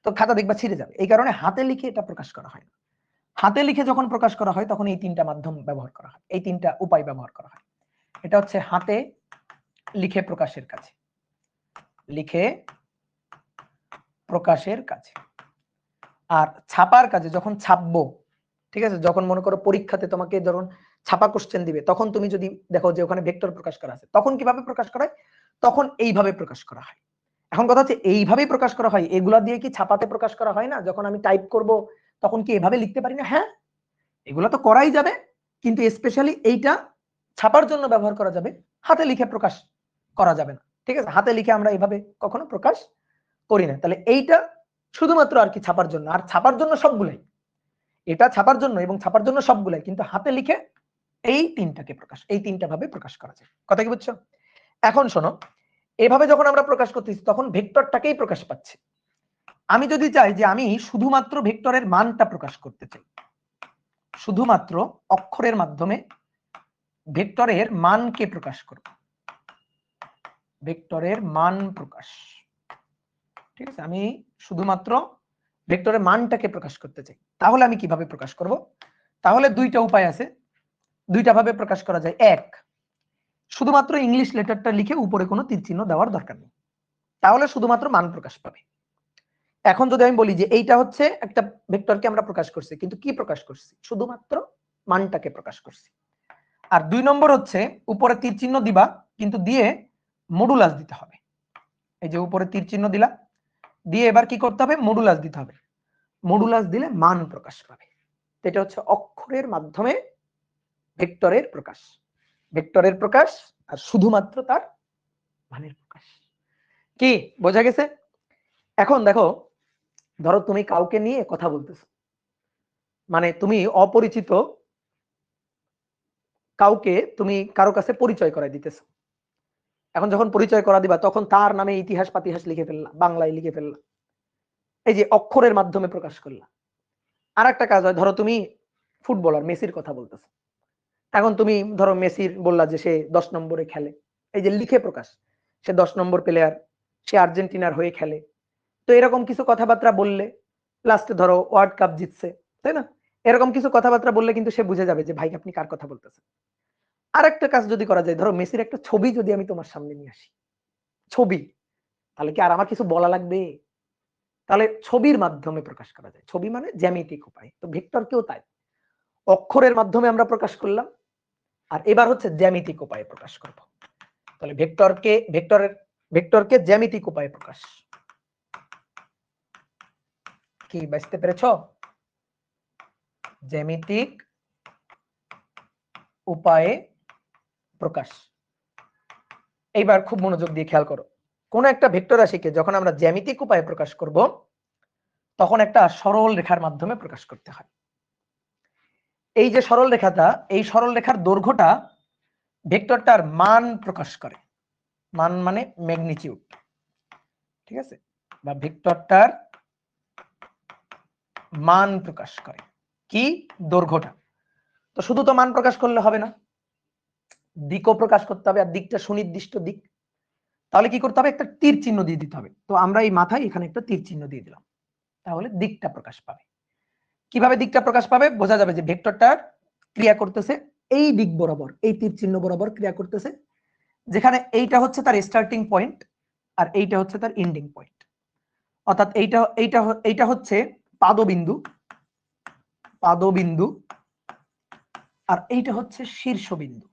তো খাতা দেখবা ছিঁড়ে যাবে। এই কারণে হাতে লিখে এটা প্রকাশ করা হয় না। হাতে লিখে যখন প্রকাশ করা হয় তখন এই তিনটা মাধ্যম ব্যবহার করা হয়, এই তিনটা উপায় ব্যবহার করা হয়। এটা হচ্ছে হাতে লিখে প্রকাশের কাজে, লিখে প্রকাশের কাজে। আর ছাপার কাজে যখন ছাপবো, ঠিক আছে, যখন মনে করো পরীক্ষাতে তোমাকে ধরুন ছাপা কোশ্চেন দিবে, তখন তুমি যদি দেখো যে ওখানে ভেক্টর প্রকাশ করা আছে, তখন কিভাবে প্রকাশ করা হয়? তখন এইভাবে প্রকাশ করা হয়। এখন কথা হচ্ছে এইভাবেই প্রকাশ করা হয়, এগুলা দিয়ে কি ছাপাতে প্রকাশ করা হয় না? যখন আমি টাইপ করব তখন কি এভাবে লিখতে পারি না? হ্যাঁ, এগুলা তো করাই যাবে, কিন্তু স্পেশালি এইটা ছাপার জন্য ব্যবহার করা যাবে, হাতে লিখে প্রকাশ করা যাবে না। ঠিক আছে, হাতে লিখে আমরা এইভাবে কখনো প্রকাশ করি না। তাহলে এইটা শুধুমাত্র আর কি ছাপার জন্য, আর ছাপার জন্য সবগুলাই, এটা ছাপার জন্য এবং ছাপার জন্য সবগুলাই, কিন্তু হাতে লিখে এই তিনটাকে প্রকাশ, এই তিনটা ভাবে প্রকাশ করা যায়। কথা কি বুঝছো? এখন শোনো, এভাবে যখন আমরা প্রকাশ করতেছি তখন ভেক্টরটাকেই প্রকাশ পাচ্ছে। আমি যদি চাই যে আমি শুধুমাত্র ভেক্টরের মানটা প্রকাশ করতে চাই, শুধুমাত্র অক্ষরের মাধ্যমে ভেক্টরের মানকে প্রকাশ করব, ভেক্টরের মান প্রকাশ। ঠিক আছে, আমি শুধুমাত্র ভেক্টরের মানটাকে প্রকাশ করতে চাই, তাহলে আমি কিভাবে প্রকাশ করব? তাহলে দুইটা উপায় আছে, দুইটা ভাবে প্রকাশ করা যায়। এক, শুধুমাত্র ইংলিশ লেটারটা লিখে উপরে কোনো তীর চিহ্ন দেওয়ার দরকার নেই, তাহলে শুধুমাত্র মান প্রকাশ পাবে। এখন যদি আমি বলি যে এইটা হচ্ছে একটা ভেক্টরকে আমরা প্রকাশ করছি, কিন্তু কি প্রকাশ করছি? শুধুমাত্র মানটাকে প্রকাশ করছি। আর দুই নম্বর হচ্ছে উপরে তীর চিহ্ন দিবা, কিন্তু দিয়ে মডুলাস দিতে হবে। এই যে উপরে তীর চিহ্ন দিলা, দিয়ে এবার কি করতে হবে? মডুলাস দিতে হবে। মডুলাস দিলে মান প্রকাশ পাবে। এটা হচ্ছে অক্ষরের মাধ্যমে ভেক্টরের প্রকাশ, ভেক্টরের প্রকাশ আর শুধুমাত্র তার মানের প্রকাশ। কি বোঝা গেছে? এখন দেখো, ধরো তুমি কাউকে নিয়ে কথা বলতেছো, মানে তুমি অপরিচিত কাউকে তুমি কারো কাছে পরিচয় করাই দিতেছো। এখন যখন পরিচয় করা দিবা তখন তার নামে ইতিহাস পাতিহাস লিখে ফেললা, বাংলায় লিখে ফেললা, এই যে অক্ষরের মাধ্যমে প্রকাশ করলা। আর একটা কাজ হয়, ধরো তুমি ফুটবলার মেসির কথা বলতেছো, এখন তুমি ধরো মেসির বললা যে সে 10 নম্বরে খেলে, এই যে লিখে প্রকাশ, সে 10 নম্বর প্লেয়ার, সে আর্জেন্টিনার হয়ে খেলে। তো এরকম কিছু কথাবার্তা বললে, লাস্টে ধরো ওয়ার্ল্ড কাপ জিতছে, তাই না? এরকম কিছু কথাবার্তা বললে কিন্তু সে বুঝে যাবে যে ভাই আপনি কার কথা বলতেছেন। আরেকটা কাজ যদি করা যায়, ধরো মেসির একটা ছবি যদি আমি তোমার সামনে নিয়ে আসি, ছবি, তাহলে কি আর আমার কিছু বলা লাগবে? তাহলে ছবির মাধ্যমে প্রকাশ করা যায়, ছবি মানে জ্যামিতিক উপায়। তো ভেক্টরকেও তাই, অক্ষরের মাধ্যমে আমরা প্রকাশ করলাম, আর এবার হচ্ছে জ্যামিতিক উপায়ে প্রকাশ করব। তাহলে ভেক্টরকে, ভেক্টরের ভেক্টরকে জ্যামিতিক উপায়ে প্রকাশ। কি বুঝতে পেরেছো? জ্যামিতিক উপায়ে প্রকাশ। এইবার খুব মনোযোগ দিয়ে খেয়াল করো, কোন একটা ভেক্টর রাশিকে যখন আমরা জ্যামিতিক উপায়ে প্রকাশ করব তখন একটা সরল রেখার মাধ্যমে প্রকাশ করতে হয়। এই যে সরল রেখাটা, এই সরল রেখার দৈর্ঘ্যটা ভেক্টরটার মান প্রকাশ করে। মান মানে ম্যাগনিটিউড, ঠিক আছে, বা ভেক্টরটার মান প্রকাশ করে কি? দৈর্ঘ্যটা। তো শুধু তো মান প্রকাশ করলে হবে না, দিকও প্রকাশ করতে হবে, আর দিকটা সুনির্দিষ্ট দিক। তাহলে কি করতে হবে? একটা তীর চিহ্ন দিয়ে দিতে হবে। তো আমরা এই মাথায় এখানে একটা তীর চিহ্ন দিয়ে দিলাম, তাহলে দিকটা প্রকাশ পাবে। কিভাবে দিকটা প্রকাশ পাবে? বোঝা যাবে যে ভেক্টরটার ক্রিয়া করতেছে এই দিক বরাবর, এই তীর চিহ্ন বরাবর ক্রিয়া করতেছে, যেখানে এইটা হচ্ছে তার স্টার্টিং পয়েন্ট আর এইটা হচ্ছে তার এন্ডিং পয়েন্ট। অর্থাৎ এইটা এইটা এইটা হচ্ছে পাদবিন্দু, পাদবিন্দু, আর এইটা হচ্ছে শীর্ষবিন্দু,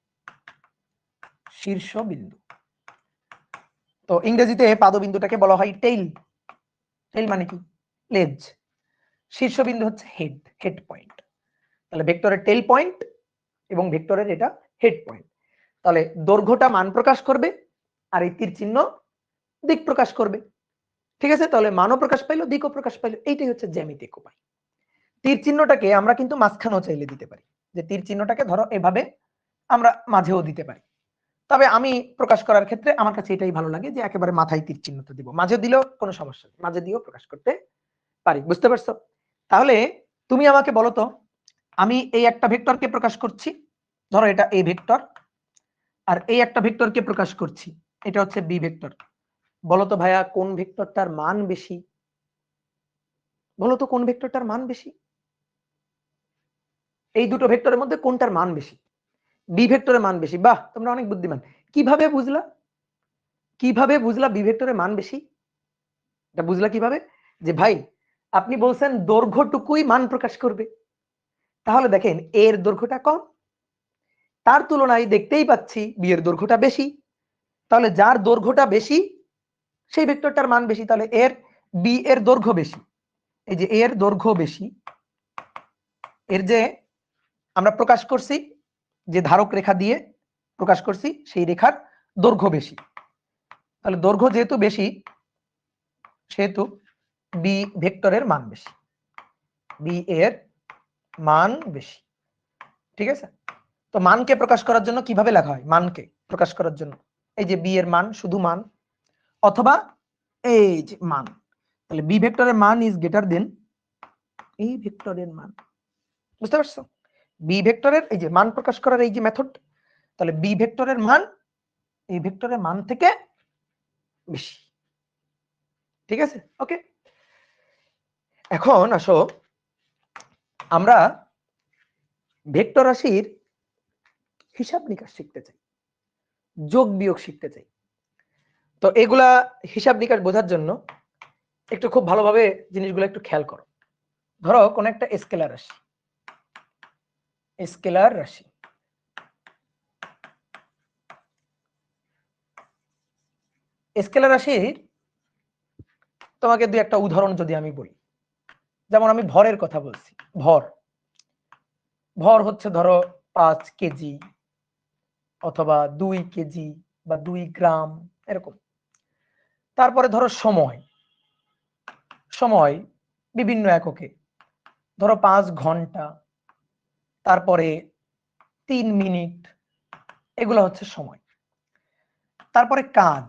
শীর্ষবিন্দু। তো ইংরেজিতে পাদবিন্দুটাকে বলা হয় টেইল। টেইল মানে কি? লেজ। শীর্ষবিন্দু হচ্ছে হেড, হেড পয়েন্ট। তাহলে ভেক্টরের টেইল পয়েন্ট এবং ভেক্টরের এটা হেড পয়েন্ট। তাহলে দৈর্ঘ্যটা মান প্রকাশ করবে আর এই তীর চিহ্ন দিক প্রকাশ করবে। ঠিক আছে, তাহলে মানও প্রকাশ পাইলো, দিকও প্রকাশ পাইলো। এইটাই হচ্ছে জ্যামিতিক উপায়। তীর চিহ্নটাকে আমরা কিন্তু মাঝখানেও চাইলে দিতে পারি, যে তীর চিহ্নটাকে ধরো এভাবে আমরা মাঝেও দিতে পারি। তবে আমি প্রকাশ করার ক্ষেত্রে আমার কাছে এটাই ভালো লাগে যে একেবারে মাথায় তীর চিহ্নটা দিব, মাঝে দিলেও কোনো সমস্যা নেই, মাঝে দিয়েও প্রকাশ করতে পারি। বুঝতে পারছো? তাহলে তুমি আমাকে বলো তো, আমি এই একটা ভেক্টরকে প্রকাশ করছি, ধরো এটা এ ভেক্টর, আর এই একটা ভেক্টরকে প্রকাশ করছি, এটা হচ্ছে বি ভেক্টর। বলো তো ভাইয়া কোন ভেক্টরটার মান বেশি? বলো তো কোন ভেক্টরটার মান বেশি? এই দুটো ভেক্টরের মধ্যে কোনটার মান বেশি? বি ভেক্টরের মান বেশি। বাহ, তোমরা অনেক বুদ্ধিমান। কিভাবে বুঝলা? কিভাবে বুঝলা বি ভেক্টরের মান বেশি? এটা বুঝলা কিভাবে? যে ভাই আপনি বলছেন দৈর্ঘ্যটুকুই মান প্রকাশ করবে, তাহলে দেখেন এর দৈর্ঘ্যটা কম, তার তুলনায় দেখতেই পাচ্ছি বি এর দৈর্ঘ্যটা বেশি। তাহলে যার দৈর্ঘ্যটা বেশি সেই ভেক্টরটার মান বেশি। তাহলে এর বি এর দৈর্ঘ্য বেশি, এই যে এর দৈর্ঘ্য বেশি, এর যে আমরা প্রকাশ করছি যে ধারক রেখা দিয়ে প্রকাশ করছি সেই রেখার দৈর্ঘ্য বেশি। তাহলে দৈর্ঘ্য যেহেতু বেশি সেহেতু বি ভেক্টরের মান বেশি, বি এর মান বেশি। ঠিক আছে, তো মানকে প্রকাশ করার জন্য কিভাবে লেখা হয়? মানকে প্রকাশ করার জন্য এই যে বি এর মান, শুধু মান, অথবা এই যে মান। তাহলে বি ভেক্টরের মান ইজ গ্রেটার দেন এই ভেক্টরের মান। বুঝতে পারছো? বি ভেক্টরের এই যে মান প্রকাশ করার এই যে মেথড, তাহলে বি ভেক্টরের মান এই ভেক্টরের মান থেকে বেশি। ঠিক আছে, ওকে। এখন আসো আমরা ভেক্টর রাশির হিসাব নিকাশ শিখতে চাই, যোগ বিয়োগ শিখতে চাই। তো এগুলা হিসাব নিকাশ বোঝার জন্য একটু খুব ভালোভাবে জিনিসগুলো একটু খেয়াল করো। ধরো কোন একটা স্কেলার রাশি, স্কেলার রাশি, স্কেলার রাশির তোমাকে দুই একটা উদাহরণ যদি আমি বলি, যেমন আমি ভরের কথা বলছি, ভর, ভর হচ্ছে ধরো 5 কেজি অথবা 2 কেজি বা 2 গ্রাম এরকম। তারপরে ধরো সময়, সময় বিভিন্ন এককে, ধরো 5 ঘন্টা, তারপরে 3 মিনিট, এগুলো হচ্ছে সময়। তারপরে কাজ,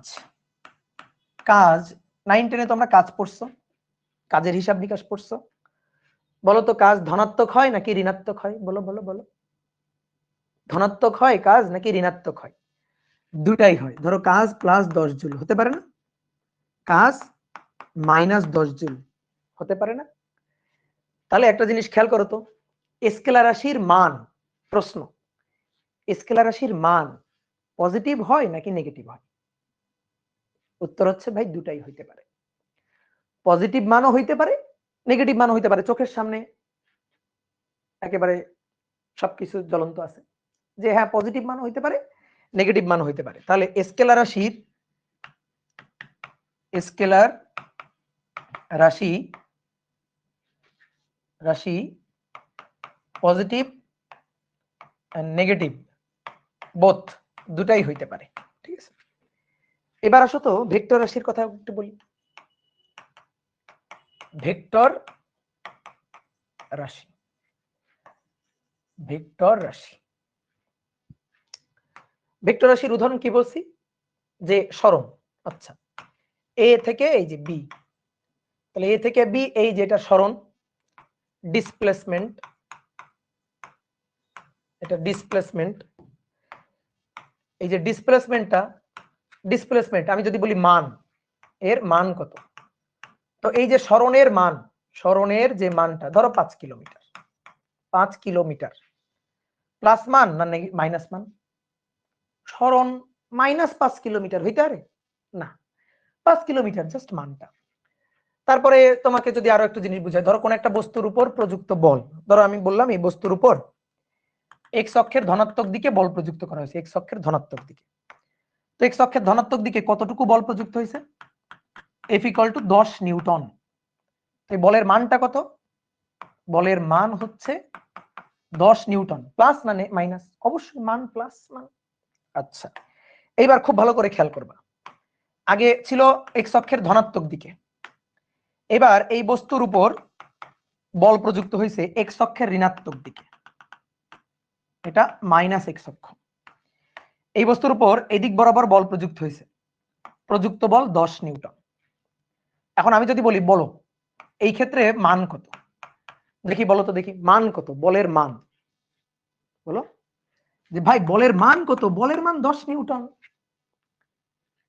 কাজ 9 10 তোমরা কাজ পড়ছো, কাজের হিসাব নিকাশ পড়ছো। বলো তো কাজ ধনাত্মক হয় নাকি ঋণাত্মক হয়? বলো বলো বলো, ধনাত্মক হয় কাজ নাকি ঋণাত্মক হয়? দুটাই হয়। ধরো কাজ প্লাস 10 জুল হতে পারে না, কাজ মাইনাস 10 জুল হতে পারে না? তাহলে একটা জিনিস খেয়াল করো তো, স্কেলার রাশির মান, প্রশ্ন, স্কেলার রাশির মান পজিটিভ হয় নাকি নেগেটিভ হয়? উত্তর হচ্ছে ভাই দুটাই হইতে পারে। পজিটিভ মানও হইতে পারে, নেগেটিভ মানও হইতে পারে। চোখের সামনে একেবারে সবকিছু জ্বলন্ত আছে যে হ্যাঁ পজিটিভ মানও হইতে পারে, নেগেটিভ মানও হইতে পারে। তাহলে স্কেলার রাশির স্কেলার রাশি পজিটিভ এন্ড নেগেটিভ বোথ দুটাই হইতে পারে। ঠিক আছে, এবার আসো তো ভেক্টর রাশির কথা একটু বলি। ভেক্টর রাশি ভেক্টর রাশির উদাহরণ কি বলছি, যে সরণ। আচ্ছা, এ থেকে এই যে বি, তাহলে এ থেকে বি এই যেটা সরণ, ডিসপ্লেসমেন্ট, এটা ডিসপ্লেসমেন্ট। এই যে ডিসপ্লেসমেন্ট আমি যদি বলি মান, এর মান কত, তো এই যে সরণের যে মানটা ধরো 5 কিলোমিটার, প্লাস মান না মাইনাস মান? সরণ -5 কিলোমিটার হইতে পারে না, 5 কিলোমিটার জাস্ট মানটা। তারপরে তোমাকে যদি আরো একটু জিনিস বুঝাই, ধরো কোন একটা বস্তুর উপর প্রযুক্ত বল, ধরো আমি বললাম এই বস্তুর উপর এক্স অক্ষের ধনাত্মক দিকে বল প্রযুক্ত করা হয়েছে, এক্স অক্ষের ধনাত্মক দিকে। তো এক্স অক্ষের ধনাত্মক দিকে কতটুকু বল প্রযুক্ত হয়েছে? F = 10 Newton. এই বলের মানটা কত? বলের মান হচ্ছে 10 নিউটন। প্লাস না মাইনাস? অবশ্যই মান প্লাস মান। আচ্ছা, এইবার খুব ভালো করে খেয়াল করবা, আগে ছিল এক্স অক্ষের ধনাত্মক দিকে, এবার এই বস্তুর উপর বল প্রযুক্ত হয়েছে এক্স অক্ষের ঋণাত্মক দিকে, এটা মাইনাস এক্স অক্ষ। এই বস্তুর উপর এদিক বরাবর বল প্রযুক্ত হয়েছে, প্রযুক্ত বল 10 নিউটন। এখন আমি যদি বলি বলো এই ক্ষেত্রে মান কত, দেখি বলো তো, দেখি মান কত, বলের মান বলো, যে ভাই বলের মান কত? বলের মান 10 নিউটন।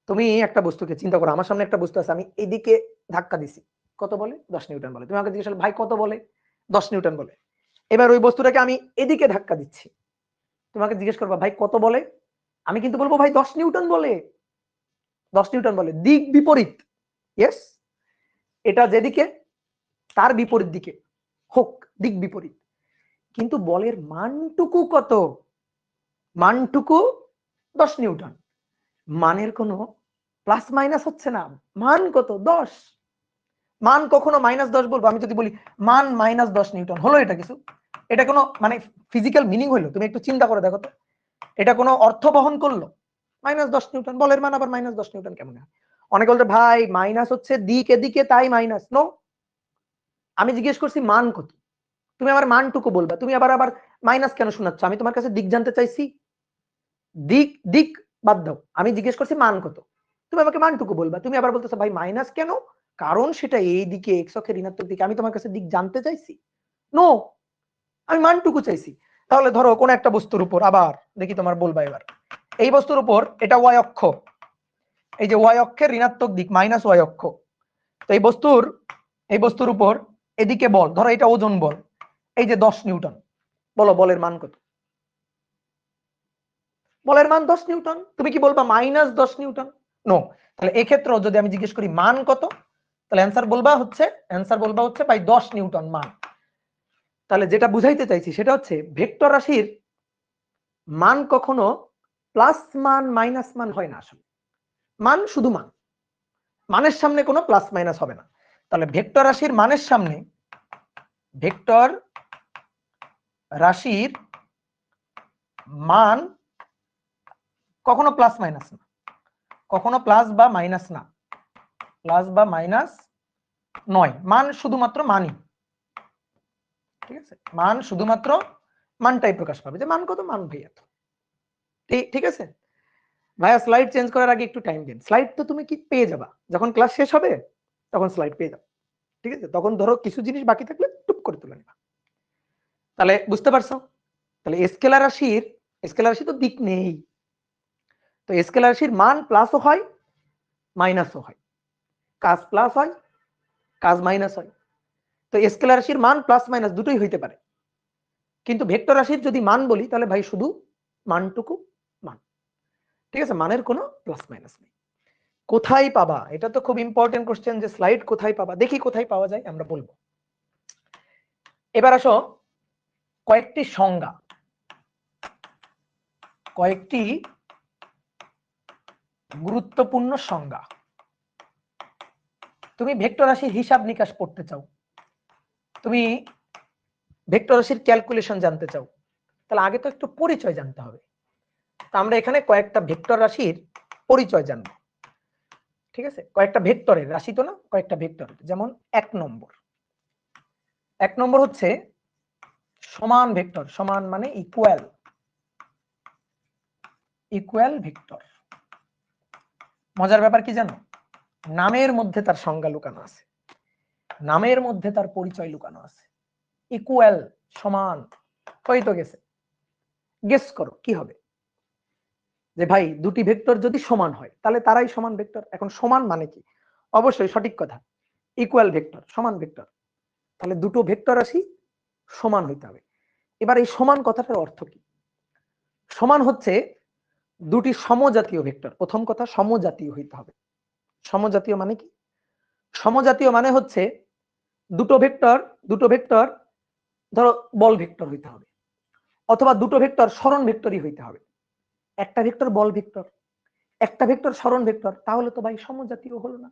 তুমি একটা বস্তুকে চিন্তা করো, আমার সামনে একটা বস্তু আছে, আমি এদিকে ধাক্কা দিছি, কত বলে? 10 নিউটন বলে। তুমি আমাকে জিজ্ঞেস করলে ভাই কত বলে? 10 নিউটন বলে। এবার ওই বস্তুটাকে আমি এদিকে ধাক্কা দিচ্ছি, তোমাকে জিজ্ঞেস করবা ভাই কত বলে? আমি কিন্তু বলবো ভাই 10 নিউটন বলে, 10 নিউটন বলে। দিক বিপরীত, ইয়েস, এটা যেদিকে তার বিপরীত দিকে হোক, দিক বিপরীত, কিন্তু বলের মানটুকু কত? মানটুকু 10 নিউটন। মানের কোনো প্লাস মাইনাস হচ্ছে না, মান কত? 10। মান কখনো -10 বলবো? আমি যদি বলি মান -10 নিউটন, হলো এটা কিছু? এটা কোনো মানে ফিজিক্যাল মিনিং হইলো? তুমি একটু চিন্তা করে দেখো তো, এটা কোনো অর্থ বহন করলো? -10 নিউটন, বলের মান আবার -10 নিউটন কেমন হয়? অনেকে বলতে ভাই মাইনাস হচ্ছে দিক এদিকে তাই মাইনাস। নো, আমি জিজ্ঞেস করছি মান কত, তুমি আমার মানটুকু বলবা, তুমি আবার মাইনাস কেন শোনাচ্ছ? আমি তোমার কাছে দিক জানতে চাইছি, দিক বাদ দাও, আমি জিজ্ঞেস করছি মান কত, তুমি আমাকে মানটুকু বলবা। তুমি আবার বলতেছো ভাই মাইনাস কেন? কারণ সেটা এই দিকে এক্স অক্ষের ঋণাত্মক দিকে, আমি তোমার কাছে দিক জানতে চাইছি? নো, আমি মানটুকু চাইছি। তাহলে ধরো কোন একটা বস্তুর উপর, আবার দেখি তোমার বলবা এবার, এই বস্তুর উপর এটা ওয়াই অক্ষ, এই যে ওয়াই অক্ষের ঋণাত্মক দিক মাইনাস ওয়াই অক্ষ, তো এই বস্তুর উপর এদিকে বল, ধরো এটা ওজন বল, এই যে 10 নিউটন, বলো বলের মান কত? বলের মান 10 নিউটন। তুমি কি বলবা -10 নিউটন? নো। তাহলে এই ক্ষেত্রেও যদি আমি জিজ্ঞেস করি মান কত, তাহলে অ্যান্সার বলবা হচ্ছে ভাই 10 নিউটন মান। তাহলে যেটা বুঝাইতে চাইছি সেটা হচ্ছে ভেক্টর রাশির মান কখনো প্লাস মান মাইনাস মান হয় না। আসলে মান শুধু মান, মানের সামনে কোনো প্লাস মাইনাস হবে না। তাহলে ভেক্টর রাশির মানের সামনে, ভেক্টর রাশির মান কখনো প্লাস মাইনাস না, কখনো প্লাস বা মাইনাস না, প্লাস বা মাইনাস নয়, মান শুধুমাত্র মানই। ঠিক আছে, মান শুধুমাত্র মানটাই প্রকাশ পাবে, যে মান কত, মান ভাইয়া। ঠিক আছে ভাইয়া, স্লাইড চেঞ্জ করার আগে একটু টাইম দিন। স্লাইড তো তুমি কি পেয়ে যাবা, যখন ক্লাস শেষ হবে তখন স্লাইড পেয়ে যাবে। ঠিক আছে, তখন ধরো কিছু জিনিস বাকি থাকলে টুপ করে তুলে নিবা। তাহলে বুঝতে পারছো? তাহলে স্কেলার রাশি তো দিক নেই, তো স্কেলার রাশির মান প্লাসও হয় মাইনাসও হয়, কাজ প্লাস হয় কাজ মাইনাস হয়। তো স্কেলার রাশির মান প্লাস মাইনাস দুটোই হইতে পারে, কিন্তু ভেক্টর রাশির যদি মান বলি তাহলে ভাই শুধু মানটুকু মান। ঠিক আছে, মানের কোনো প্লাস মাইনাস নেই। কোথায় পাবা, এটা তো খুব ইম্পর্টেন্ট কোশ্চেন, যে স্লাইড কোথায় পাবা। দেখি কোথায় পাওয়া যায়, আমরা বলবো। এবার আসো কয়েকটি সংজ্ঞা, কয়েকটি গুরুত্বপূর্ণ সংজ্ঞা। তুমি ভেক্টর রাশির হিসাব নিকাশ পড়তে চাও, তুমি ভেক্টর রাশির ক্যালকুলেশন জানতে চাও, তাহলে আগে তো একটু পরিচয় জানতে হবে। তা আমরা এখানে কয়েকটা ভেক্টর রাশির পরিচয় জানবো, ঠিক আছে? কয়েকটা ভেক্টরের, রাশি তো না, কয়েকটা ভেক্টর। যেমন এক নম্বর হচ্ছে সমান ভেক্টর। সমান মানে ইকুয়াল, ইকুয়াল ভেক্টর। মজার ব্যাপার কি জানো, নামের মধ্যে তার সংজ্ঞা লুকানো আছে, নামের মধ্যে তার পরিচয় লুকানো আছে। ইকুয়াল, সমান, হয়তো গেছে, গেস করো কি হবে? যে ভাই দুটি ভেক্টর যদি সমান হয় তাহলে তারাই সমান ভেক্টর। এখন সমান মানে কি? অবশ্যই সঠিক কথা, ইকুয়াল ভেক্টর, সমান ভেক্টর, তাহলে দুটো ভেক্টর রাশি সমান হইতে হবে। এবার এই সমান কথাটার অর্থ কি? সমান হচ্ছে দুটি সমজাতীয় ভেক্টর। প্রথম কথা, সমজাতীয় হইতে হবে। সমজাতীয় মানে কি? সমজাতীয় মানে হচ্ছে দুটো ভেক্টর ধরো বল ভেক্টর হইতে হবে, অথবা দুটো ভেক্টর সরণ ভেক্টরই হইতে হবে। একটা ভেক্টর বল ভেক্টর, একটা ভেক্টর সরণ ভেক্টর, তাহলে তো ভাই সমজাতীয় হলো না।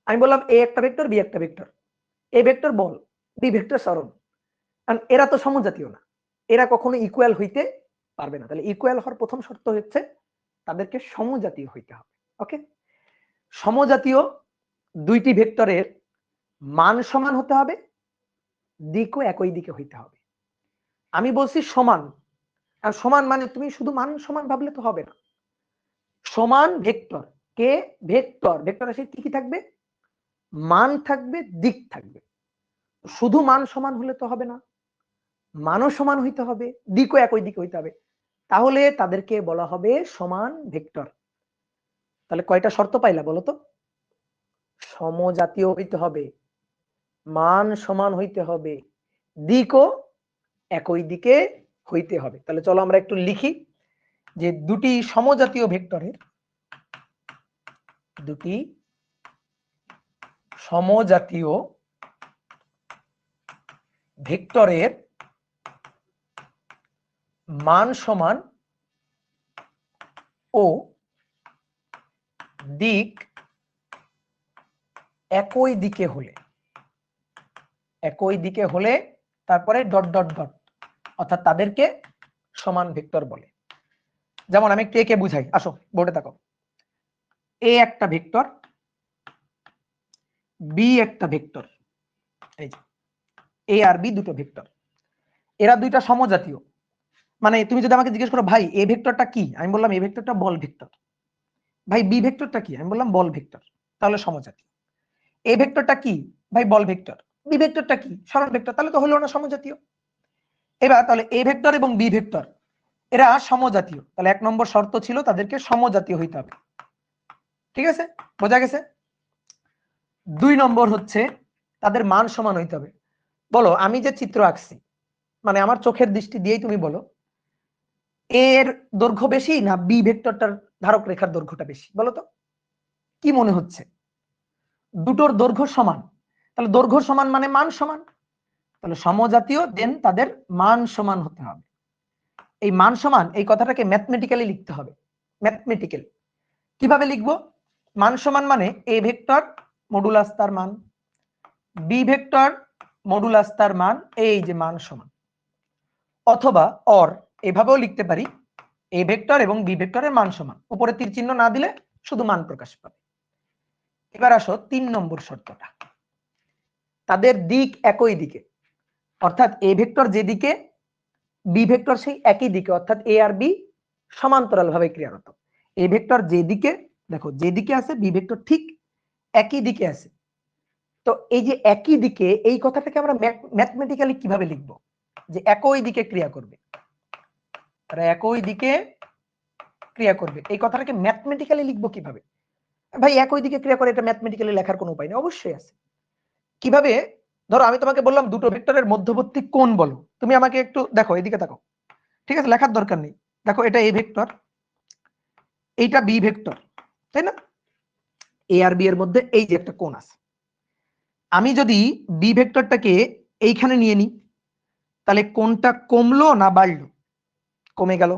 আমি বললাম এ একটা ভেক্টর, বি একটা ভেক্টর, এ ভেক্টর বল, বি ভেক্টর সরণ, কারণ এরা তো সমজাতীয় না, এরা কখনো ইকুয়াল হইতে পারবে না। তাহলে ইকুয়াল হওয়ার প্রথম শর্ত হচ্ছে তাদেরকে সমজাতীয় হইতে হবে। ওকে, সমজাতীয় দুইটি ভেক্টরের মান সমান হতে হবে, দিকও একই দিকে হইতে হবে। আমি বলছি সমান, আর সমান মানে তুমি শুধু মান সমান ভাবলে তো হবে না। সমান ভেক্টর, কে ভেক্টর, ভেক্টর রাশির কি কি থাকবে? মান থাকবে, দিক থাকবে। শুধু মান সমান হলে তো হবে না, মানও সমান হইতে হবে, দিকও একই দিকে হইতে হবে, তাহলে তাদেরকে বলা হবে সমান ভেক্টর। তাহলে কয়টা শর্ত পাইলা বলো তো? সমজাতীয় হইতে হবে, মান সমান হইতে হবে, দিকও একই দিকে হইতে হবে। তাহলে চলো আমরা একটু লিখি যে দুটি সমজাতীয় ভেক্টরের, দুটি সমজাতীয় ভেক্টরের মান সমান ও দিক একই দিকে হলে, একই দিকে হলে তারপরে ডট ডট ডট, অর্থাৎ তাদেরকে সমান ভেক্টর বলে। যেমন আমি কে কে বুঝাই, আসো বোর্ডে তাকাও। এ একটা ভেক্টর, বি একটা ভেক্টর, এই যে এ আর বি দুটো ভেক্টর, এরা দুইটা সমজাতীয়। মানে তুমি যদি আমাকে জিজ্ঞেস করো ভাই এ ভেক্টরটা কি, আমি বললাম এ ভেক্টরটা বল ভেক্টর। ভাই বি ভেক্টরটা কি, আমি বললাম বল ভেক্টর, তাহলে সমজাতীয়। এ ভেক্টরটা কি, ভাই বল ভেক্টর। বি ভেক্টরটা কি, সরল ভেক্টর, তাহলে তো হলো না সমজাতীয়। এবার তাহলে এ ভেক্টর এবং বি ভেক্টর এরা সমজাতীয়, তাহলে এক নম্বর শর্ত ছিল তাদেরকে সমজাতীয় হইতে হবে। ঠিক আছে, বোঝা গেছে? দুই নম্বর হচ্ছে তাদের মান সমান হইতে হবে। বলো আমি যে চিত্র আঁকছি, মানে আমার চোখের দৃষ্টি দিয়েই তুমি বলো এর দৈর্ঘ্য বেশি না বি ভেক্টরটার ধারক রেখার দৈর্ঘ্যটা বেশি, বলো তো কি মনে হচ্ছে? দুটোর দৈর্ঘ্য সমান, তাহলে দৈর্ঘ্য সমান মানে মান সমান, তাহলে সমজাতীয়, দেন তাদের মান সমান হতে হবে। এই মান সমান এই কথাটাকে ম্যাথমেটিক্যালি লিখতে হবে। ম্যাথমেটিক্যাল কিভাবে লিখবো? মান সমান মানে এ ভেক্টর মডুলাস তার মান, বি ভেক্টর মডুলাস তার মান, এই যে মান সমান। অথবা অর এভাবেও লিখতে পারি, এ ভেক্টর এবং বি ভেক্টরের মান সমান, উপরে তীর চিহ্ন না দিলে শুধু মান প্রকাশ পাবে। এবার আসো 3 নম্বর শর্তটা, তাদের দিক একই দিকে, অর্থাৎ এ ভেক্টর যেদিকে বি ভেক্টর সেই একই দিকে, অর্থাৎ এ আর বি সমান্তরাল ভাবে ক্রিয়ারত। এ ভেক্টর যেদিকে, দেখো যেদিকে আছে বি ভেক্টর ঠিক একই দিকে আছে। তো এই যে একই দিকে, এই কথাটাকে আমরা ম্যাথমেটিক্যালি কিভাবে লিখবো? যে একই দিকে ক্রিয়া করবে, তারা একই দিকে ক্রিয়া করবে, এই কথাটাকে ম্যাথমেটিক্যালি লিখবো কিভাবে? ভাই একই দিকে ক্রিয়া করে, এটা ম্যাথমেটিক্যালি লেখার কোনো উপায় নেই? অবশ্যই আছে। কিভাবে? ধরো আমি তোমাকে বললাম দুটো ভেক্টরের মধ্যবর্তী কোণ বলো, তুমি আমাকে একটু দেখো, এদিকে তাকাও, ঠিক আছে, লেখার দরকার নেই। দেখো এটা এ ভেক্টর, এইটা বি ভেক্টর, তাই না? এ আর বি এর মধ্যে এই যে একটা কোণ আছে, আমি যদি বি ভেক্টরটাকে এইখানে নিয়ে নিই, তাহলে কোণটা কমলো না বাড়লো? কমে গেল।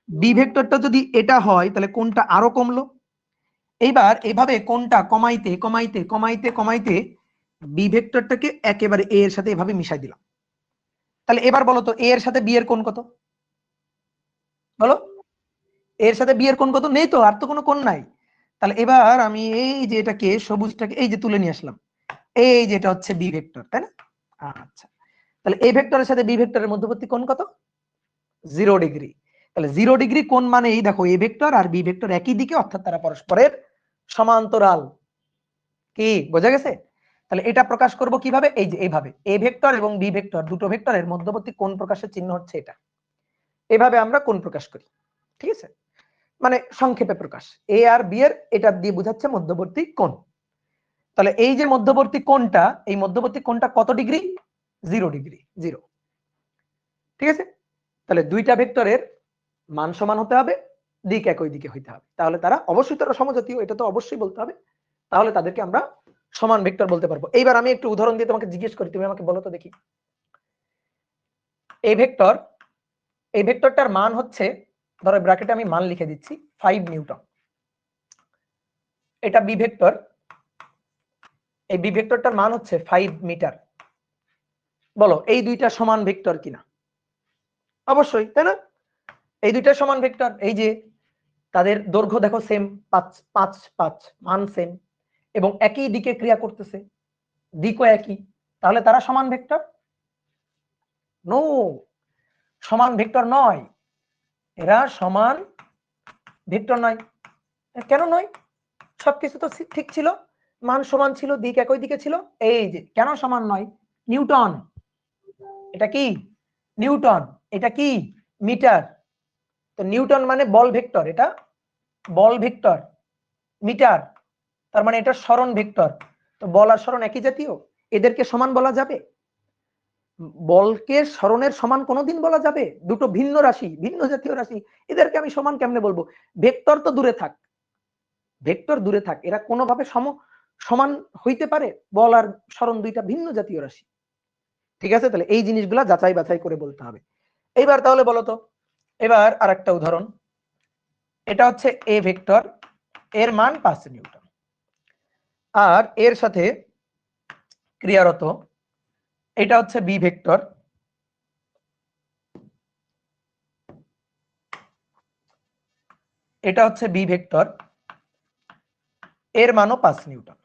বি ভেক্টরটা যদি এটা হয় তাহলে কোণটা আরো কমলো। এইবার এভাবে কোনটা কমাইতে কমাইতে কমাইতে কমাইতে বি ভেক্টরটাকে একেবারে এ এর সাথে এভাবে মিশাই দিলাম। তাহলে এবার বলো তো এ এর সাথে বি এর কোণ কত? বলো, এর সাথে বি এর কোণ কত? নেই তো, আর তো কোনো কোণ নাই। তাহলে এবার আমি এই যে এটাকে সবুজটাকে এই যে তুলে নিয়ে আসলাম, এই যে এটা হচ্ছে বি ভেক্টর, তাই না? আচ্ছা, তাহলে এই ভেক্টরের সাথে বি ভেক্টরের মধ্যবর্তী কোণ কত? 0 ডিগ্রি। তাহলে 0 ডিগ্রি কোণ মানে এই দেখো এ ভেক্টর আর বি ভেক্টর একই দিকে, অর্থাৎ তারা পরস্পরের সমান্তরাল। কি বোঝা গেছে? তাহলে এটা প্রকাশ করব কিভাবে? এই যে এইভাবে, এ ভেক্টর এবং বি ভেক্টর দুটো ভেক্টরের মধ্যবর্তী কোণ প্রকাশের চিহ্ন হচ্ছে এটা। এভাবে আমরা কোণ প্রকাশ করি, ঠিক আছে? মানে সংক্ষেপে প্রকাশ, এ আর বি এর এটা দিয়ে বোঝাচ্ছে মধ্যবর্তী কোণ। তাহলে এই যে মধ্যবর্তী কোণটা, এই মধ্যবর্তী কোণটা কত ডিগ্রি? 0 ডিগ্রি, 0। ঠিক আছে? তাহলে দুইটা ভেক্টরের মান সমান হতে হবে, দিক একই দিকে হইতে হবে, তাহলে তারা অবশ্যই তারা সমজাতীয়, এটা তো অবশ্যই বলতে হবে। তাহলে তাদেরকে আমরা সমান ভেক্টর বলতে পারবো। এইবার আমি একটু উদাহরণ দিয়ে তোমাকে জিজ্ঞেস করি, তুমি আমাকে বলো তো দেখি। এই ভেক্টর, এই ভেক্টরটার মান হচ্ছে, ধরো ব্র্যাকেটে আমি মান লিখে দিচ্ছি 5 নিউটন। এটা বি ভেক্টর, এই বি ভেক্টরটার মান হচ্ছে 5 মিটার। বলো এই দুইটা সমান ভেক্টর কিনা? অবশ্যই, তাই না? এই দুইটা সমান ভেক্টর, এই যে তাদের দৈর্ঘ্য দেখো সেম, 5 5 5, মান সেম এবং একই দিকে ক্রিয়া করতেছে, দিকও একই, তাহলে তারা সমান ভেক্টর? নো, সমান ভেক্টর নয়, এরা সমান ভেক্টর নয়। কেন নয়? সবকিছু তো ঠিক ছিল, মান সমান ছিল, দিক একই দিকে ছিল। এই যে কেন সমান নয়? নিউটন। এটা কি? নিউটন। এটা কি? মিটার। তো নিউটন মানে বল ভেক্টর, এটা বল ভেক্টর। মিটার তার মানে এটা সরণ ভেক্টর। তো বল আর সরণ একই জাতীয়, এদেরকে সমান বলা যাবে? বলকে সরণের সমান কোনোদিন বলা যাবে? দুটো ভিন্ন রাশি, ভিন্ন জাতীয় রাশি, এদেরকে আমি সমান কেমনে বলবো? ভেক্টর তো দূরে থাক, ভেক্টর দূরে থাক, এরা কোনোভাবে সমান হইতে পারে? বল আর সরণ দুইটা ভিন্ন জাতীয় রাশি। ঠিক আছে, তাহলে এই জিনিসগুলা যাচাই বাছাই করে বলতে হবে। এইবার তাহলে বলো তো, এবার আরেকটা উদাহরণ। এটা হচ্ছে এ ভেক্টর, এর মান 5 নিউটন, আর এর সাথে ক্রিয়ারত এটা হচ্ছে বি ভেক্টর, এটা হচ্ছে বি ভেক্টর, এর মানও 5 নিউটন।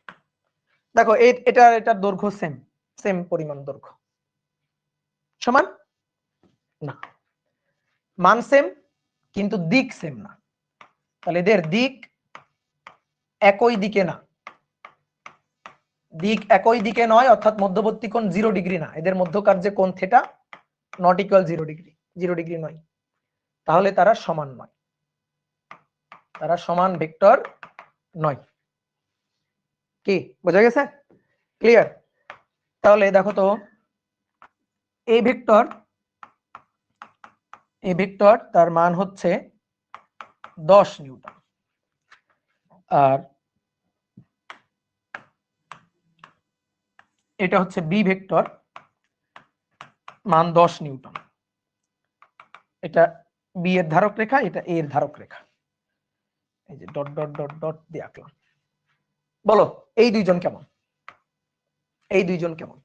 দেখো এটার দৈর্ঘ্য সেম, সেম পরিমাণ দৈর্ঘ্য, সমান না, মান সেম কিন্তু দিক সেম না। তাহলে এদের দিক একই দিকে না, দিক একই দিকে নয়, অর্থাৎ মধ্যবর্তী কোণ 0 ডিগ্রি না, এদের মধ্যকার যে কোণ theta not equal 0 degree, 0 degree নয়, তাহলে তারা সমান নয়, তারা সমান ভেক্টর নয়। কি বোঝা গেছে? ক্লিয়ার? তাহলে দেখো তো, এই ভেক্টর, এই ভেক্টর তার মান হচ্ছে 10 নিউটন, আর এটা হচ্ছে বি ভেক্টর, মান 10 নিউটন। এটা বি এর ধারক রেখা, এটা এ এর ধারক রেখা, এই যে ডট ডট ডট ডট দিয়ে আঁকলাম। বলো এই দুইজন কেমন? এই দুইজন কেমন?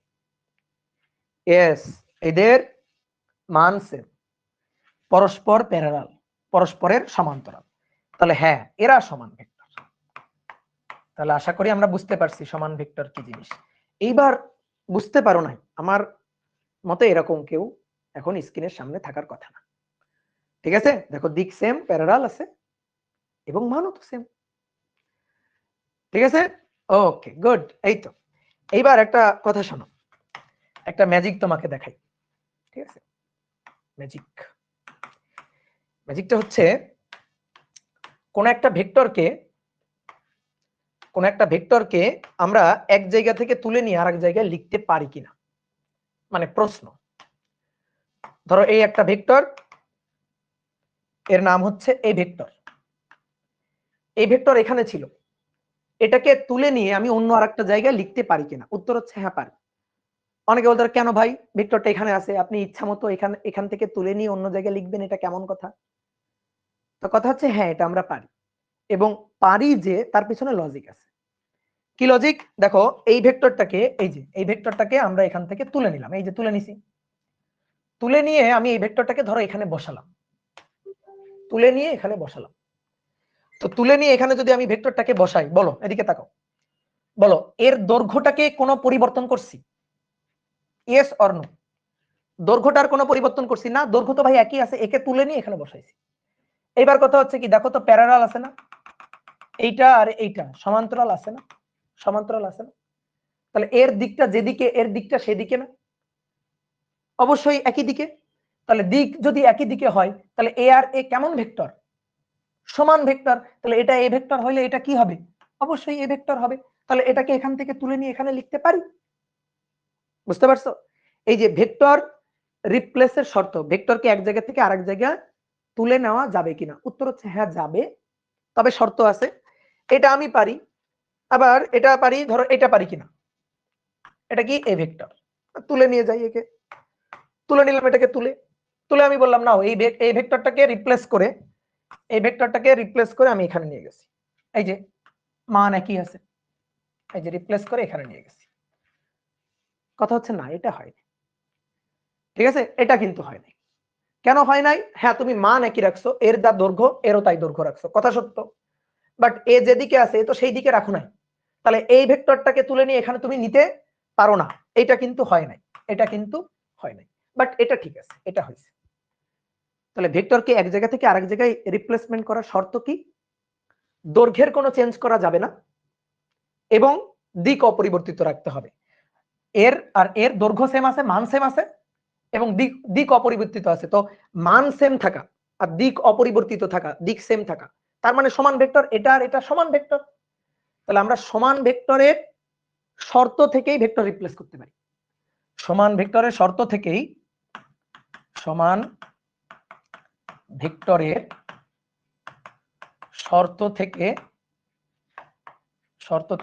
ইয়েস, এদের মান সেম, পরস্পর প্যারালাল, পরস্পরের সমান্তরাল, তাহলে হ্যাঁ এরা সমান ভেক্টর। তাহলে আশা করি আমরা বুঝতে পারছি সমান ভেক্টর কি জিনিস। এইবার বুঝতে পারো নাই আমার মতে এরকম কেউ এখন স্ক্রিনের সামনে থাকার কথা না। ঠিক আছে, দেখো দিক সেম, প্যারালাল আছে এবং মানও তো সেম। ঠিক আছে, ওকে গুড। এই তো, এইবার একটা কথা শোনো, একটা ম্যাজিক তোমাকে দেখাই। ঠিক আছে, ম্যাজিক, ম্যাজিকটা হচ্ছে কোন একটা ভেক্টরকে, কোন একটা ভেক্টরকে আমরা এক জায়গা থেকে তুলে নিয়ে আরেক জায়গায় লিখতে পারি কিনা, মানে প্রশ্ন। ধরো এই একটা ভেক্টর, এর নাম হচ্ছে এই ভেক্টর, এই ভেক্টর এখানে ছিল, এটাকে তুলে নিয়ে আমি অন্য আরেকটা জায়গায় লিখতে পারি কিনা? উত্তর হচ্ছে হ্যাঁ পারি। অনেকে বলতে কেন ভাই, ভেক্টরটা এখানে আছে, আপনি ইচ্ছা মতো এখান থেকে তুলে নিয়ে অন্য জায়গায় লিখবেন, এটা কেমন কথা? তো কথা হচ্ছে হ্যাঁ এটা আমরা পারি। এবং পারি যে তার পিছনে লজিক আছে। কি লজিক? দেখো এই ভেক্টরটাকে, এই যে এই ভেক্টরটাকে আমরা এখান থেকে তুলে নিলাম, এই যে তুলে নিছি, তুলে নিয়ে আমি এই ভেক্টরটাকে ধরো এখানে বসালাম, তুলে নিয়ে এখানে বসালাম। তো তুলে নিয়ে এখানে যদি আমি ভেক্টরটাকে বসাই, বলো এদিকে তাকাও, বলো এর দৈর্ঘ্যটাকে কোনো পরিবর্তন করছি? Yes or no? দৈর্ঘ্যটার কোনো পরিবর্তন করছি না, দৈর্ঘ্য তো ভাই একই আছে, একে তুলে নিয়ে এখানে বসাইছি। এইবার কথা হচ্ছে কি, দেখো তো প্যারালাল আছে না, এইটা আর এইটা সমান্তরাল আছে না, সমান্তরাল আছে না? তাহলে এর দিকটা যেদিকে, এর দিকটা সেদিকে না, অবশ্যই একই দিকে। তাহলে দিক যদি একই দিকে হয়, তাহলে এ আর এ কেমন ভেক্টর? সমান ভেক্টর। তাহলে এটা এ ভেক্টর হইলে এটা কি হবে? অবশ্যই এ ভেক্টর হবে। তাহলে এটাকে এখান থেকে তুলে নিয়ে এখানে লিখতে পারি। বুঝতে পারছো? এই যে ভেক্টর রিপ্লেসের শর্ত, ভেক্টরকে এক জায়গা থেকে আরেক জায়গায় তুলে নেওয়া যাবে কিনা? উত্তর হচ্ছে হ্যাঁ যাবে, তবে শর্ত আছে। এটা আমি পারি, আবার এটা পারি, ধরো এটা পারি কিনা, এটা কি এ ভেক্টর, তুলে নিয়ে যাই, একে তুলে নিলাম, এটাকে তুলে তুলে আমি বললাম না এই ভেক্টরটাকে রিপ্লেস করে, এই ভেক্টরটাকে রিপ্লেস করে আমি এখানে নিয়ে গেছি, এই যে মান একই আছে, এই যে রিপ্লেস করে এখানে নিয়ে গেছি। কথা হচ্ছে না, এটা হয়নি, ঠিক আছে, এটা কিন্তু হয় নাই। কেন হয় নাই? হ্যাঁ তুমি মান একই রাখছো, এর যা দৈর্ঘ্য এরও তাই দৈর্ঘ্য রাখছো, কথা সত্য, বাট এ যেদিকে আছে তো সেই দিকে রাখো নাই। তাহলে এই ভেক্টরটাকে তুলে নিয়ে এখানে তুমি নিতে পারো না, এটা কিন্তু হয় নাই, এটা কিন্তু হয় নাই, বাট এটা ঠিক আছে, এটা হয়েছে। তাহলে ভেক্টরকে এক জায়গা থেকে আরেক জায়গায় রিপ্লেসমেন্ট করার শর্ত কি? দৈর্ঘ্যের কোনো চেঞ্জ করা যাবে না এবং দিক অপরিবর্তিত রাখতে হবে। এর আর এর দৈর্ঘ্য সেম আছে, মান সেম আছে এবং দিক দিক অপরিবর্তিত আছে। তো মান সেম থাকা আর দিক অপরিবর্তিত থাকা, দিক সেম থাকা, তার মানে সমান ভেক্টর, এটা আর এটা সমান ভেক্টর। তাহলে আমরা সমান ভেক্টরের শর্ত থেকেই ভেক্টর রিপ্লেস করতে পারি। সমান ভেক্টরের শর্ত থেকেই, সমান ভেক্টরের শর্ত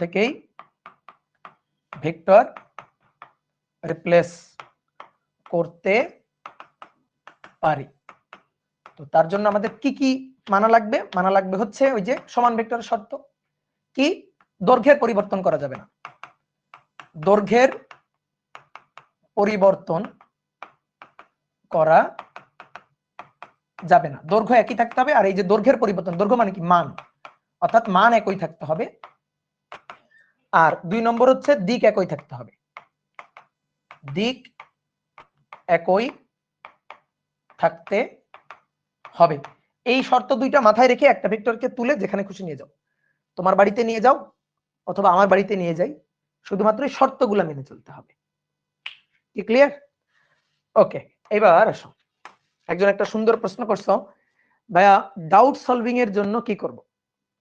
থেকেই ভেক্টর রিপ্লেস করতে পারি। তো তার জন্য আমাদের কি কি মানা লাগবে? মানা লাগবে হচ্ছে ওই যে সমান ভেক্টরের শর্ত কি, দৈর্ঘ্যের পরিবর্তন করা যাবে না, দৈর্ঘ্যের পরিবর্তন করা যাবে না, দৈর্ঘ্য একই থাকতে হবে। আর এই যে দৈর্ঘ্যের পরিবর্তন, দৈর্ঘ্য মানে কি? মান, অর্থাৎ মান একই থাকতে হবে। আর 2 নম্বর হচ্ছে দিক একই থাকতে হবে, দিক একই থাকতে হবে। এই শর্ত দুইটা মাথায় রেখে একটা ভেক্টরকে তুলে যেখানে খুশি নিয়ে যাও, তোমার বাড়িতে নিয়ে যাও অথবা আমার বাড়িতে নিয়ে যাই, শুধুমাত্র এই শর্তগুলো মেনে চলতে হবে। কি ক্লিয়ার? ওকে, এবার আসো, একজন একটা সুন্দর প্রশ্ন করছো, ভাইয়া ডাউট সলভিং এর জন্য কি করব?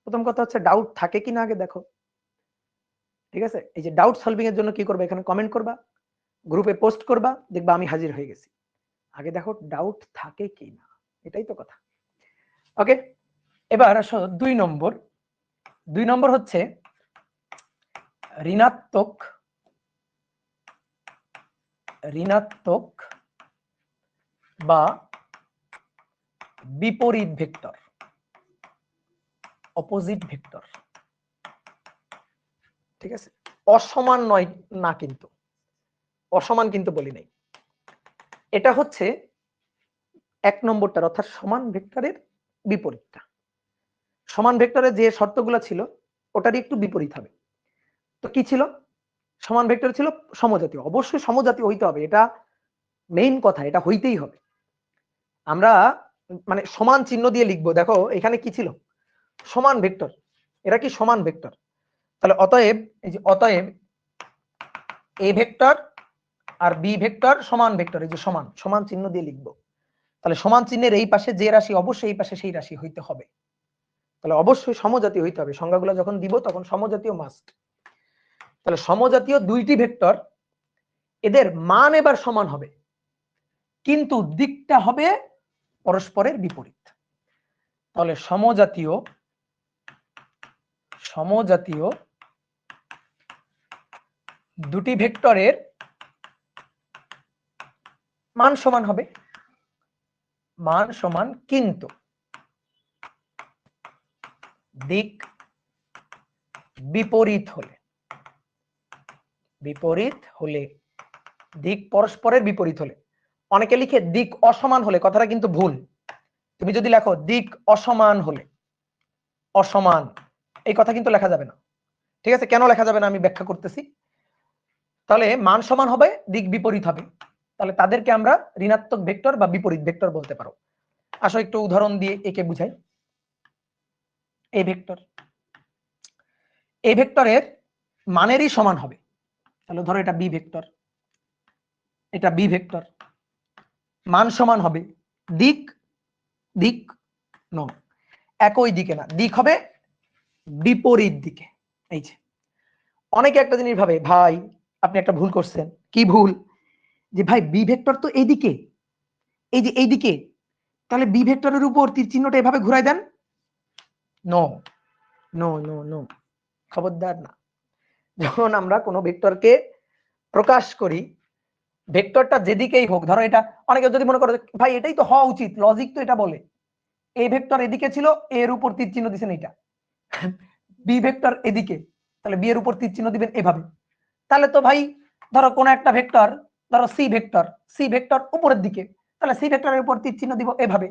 প্রথম কথা হচ্ছে ডাউট থাকে কিনা আগে দেখো, ঠিক আছে? এই যে ডাউট সলভিং এর জন্য কি করবে, এখানে কমেন্ট করবা, গ্রুপে পোস্ট করবা, দেখবা আমি হাজির হয়ে গেছি। আগে দেখো ডাউট থাকে কিনা, এটাই তো কথা। ওকে, এবার আসো 2 নম্বর। 2 নম্বর হচ্ছে ঋণাত্মক বা বিপরীত ভেক্টর, অপোজিট ভেক্টর, ঠিক আছে? অসমান নয় না, কিন্তু অসমান কিন্তু বলি নাই, এটা হচ্ছে 1 নম্বরটার, অর্থাৎ সমান ভেক্টরের বিপরীতটা। সমান ভেক্টরে যে শর্তগুলো ছিল ওটারই একটু বিপরীত হবে। তো কি ছিল? সমান ভেক্টরে ছিল সমজাতীয়, অবশ্যই সমজাতীয় হইতে হবে, এটা মেইন কথা, এটা হইতেই হবে। আমরা মানে সমান চিহ্ন দিয়ে লিখবো, দেখো এখানে কি ছিল? সমান ভেক্টর, এরা কি সমান ভেক্টর। তাহলে অতএব, এই যে অতএব এ ভেক্টর আর বি ভেক্টর সমান ভেক্টর, এই যে সমান, সমান চিহ্ন দিয়ে লিখবো। তাহলে সমান চিহ্নের এই পাশে যে রাশি, অবশ্যই এই পাশে সেই রাশি হইতে হবে। তাহলে অবশ্যই সমজাতীয় হইতে হবে, সংজ্ঞাগুলো যখন দিব তখন সমজাতীয় মাস্ট। তাহলে সমজাতীয় দুইটি ভেক্টর, এদের মান এবার সমান হবে কিন্তু দিকটা হবে পরস্পরের বিপরীত। তাহলে সমজাতীয় দুটি ভেক্টরের মান সমান হবে, মান সমান, কিন্তু দিক বিপরীত হলে, বিপরীত হলে, দিক পরস্পরের বিপরীত হলে। অনেকে লিখে দিক অসমান হলে, কথাটা কিন্তু ভুল। তুমি যদি লেখো দিক অসমান হলে, অসমান, এই কথা কিন্তু লেখা যাবে না। ঠিক আছে, কেন লেখা যাবে না আমি ব্যাখ্যা করতেছি। তাহলে মান সমান হবে, দিক বিপরীত হবে, তাহলে তাদেরকে আমরা ঋণাত্মক ভেক্টর বা বিপরীত ভেক্টর বলতে পারো। আসো একটু উদাহরণ দিয়ে একে বুঝাই। এই ভেক্টর, এই ভেক্টরের মানেরই সমান হবে। তাহলে ধরো এটা বি ভেক্টর, এটা বি ভেক্টর, মান সমান হবে, দিক, দিক নো, একই দিকে না, দিক হবে বিপরীত দিকে। এই যে অনেকে একটা জিনিস ভাবে, ভাই আপনি একটা ভুল করছেন। কি ভুল? যে ভাই বি ভেক্টর তো এইদিকে, এই যে এইদিকে, তাহলে বি ভেক্টরের উপর তীর চিহ্নটা এভাবে ঘুরাই দেন। নো নো নো নো, খবরদার না। যখন আমরা কোনো ভেক্টরকে প্রকাশ করি, ভেক্টরটা যেদিকেই হোক, ধরো এটা, অনেকে যদি মনে করে ভাই এটাই তো হওয়া উচিত, লজিক তো এটা বলে, এই ভেক্টর এদিকে ছিল, এর উপর তীর চিহ্ন দিবেন এটা, বি ভেক্টর এদিকে, তাহলে বি এর উপর তীর চিহ্ন দিবেন এভাবে। তাহলে তো ভাই ধরো কোন একটা ভেক্টর, ধরো সি ভেক্টর, সি ভেক্টর উপরের দিকে, তাহলে সি ভেক্টরের উপর তীর চিহ্ন দিব এভাবে।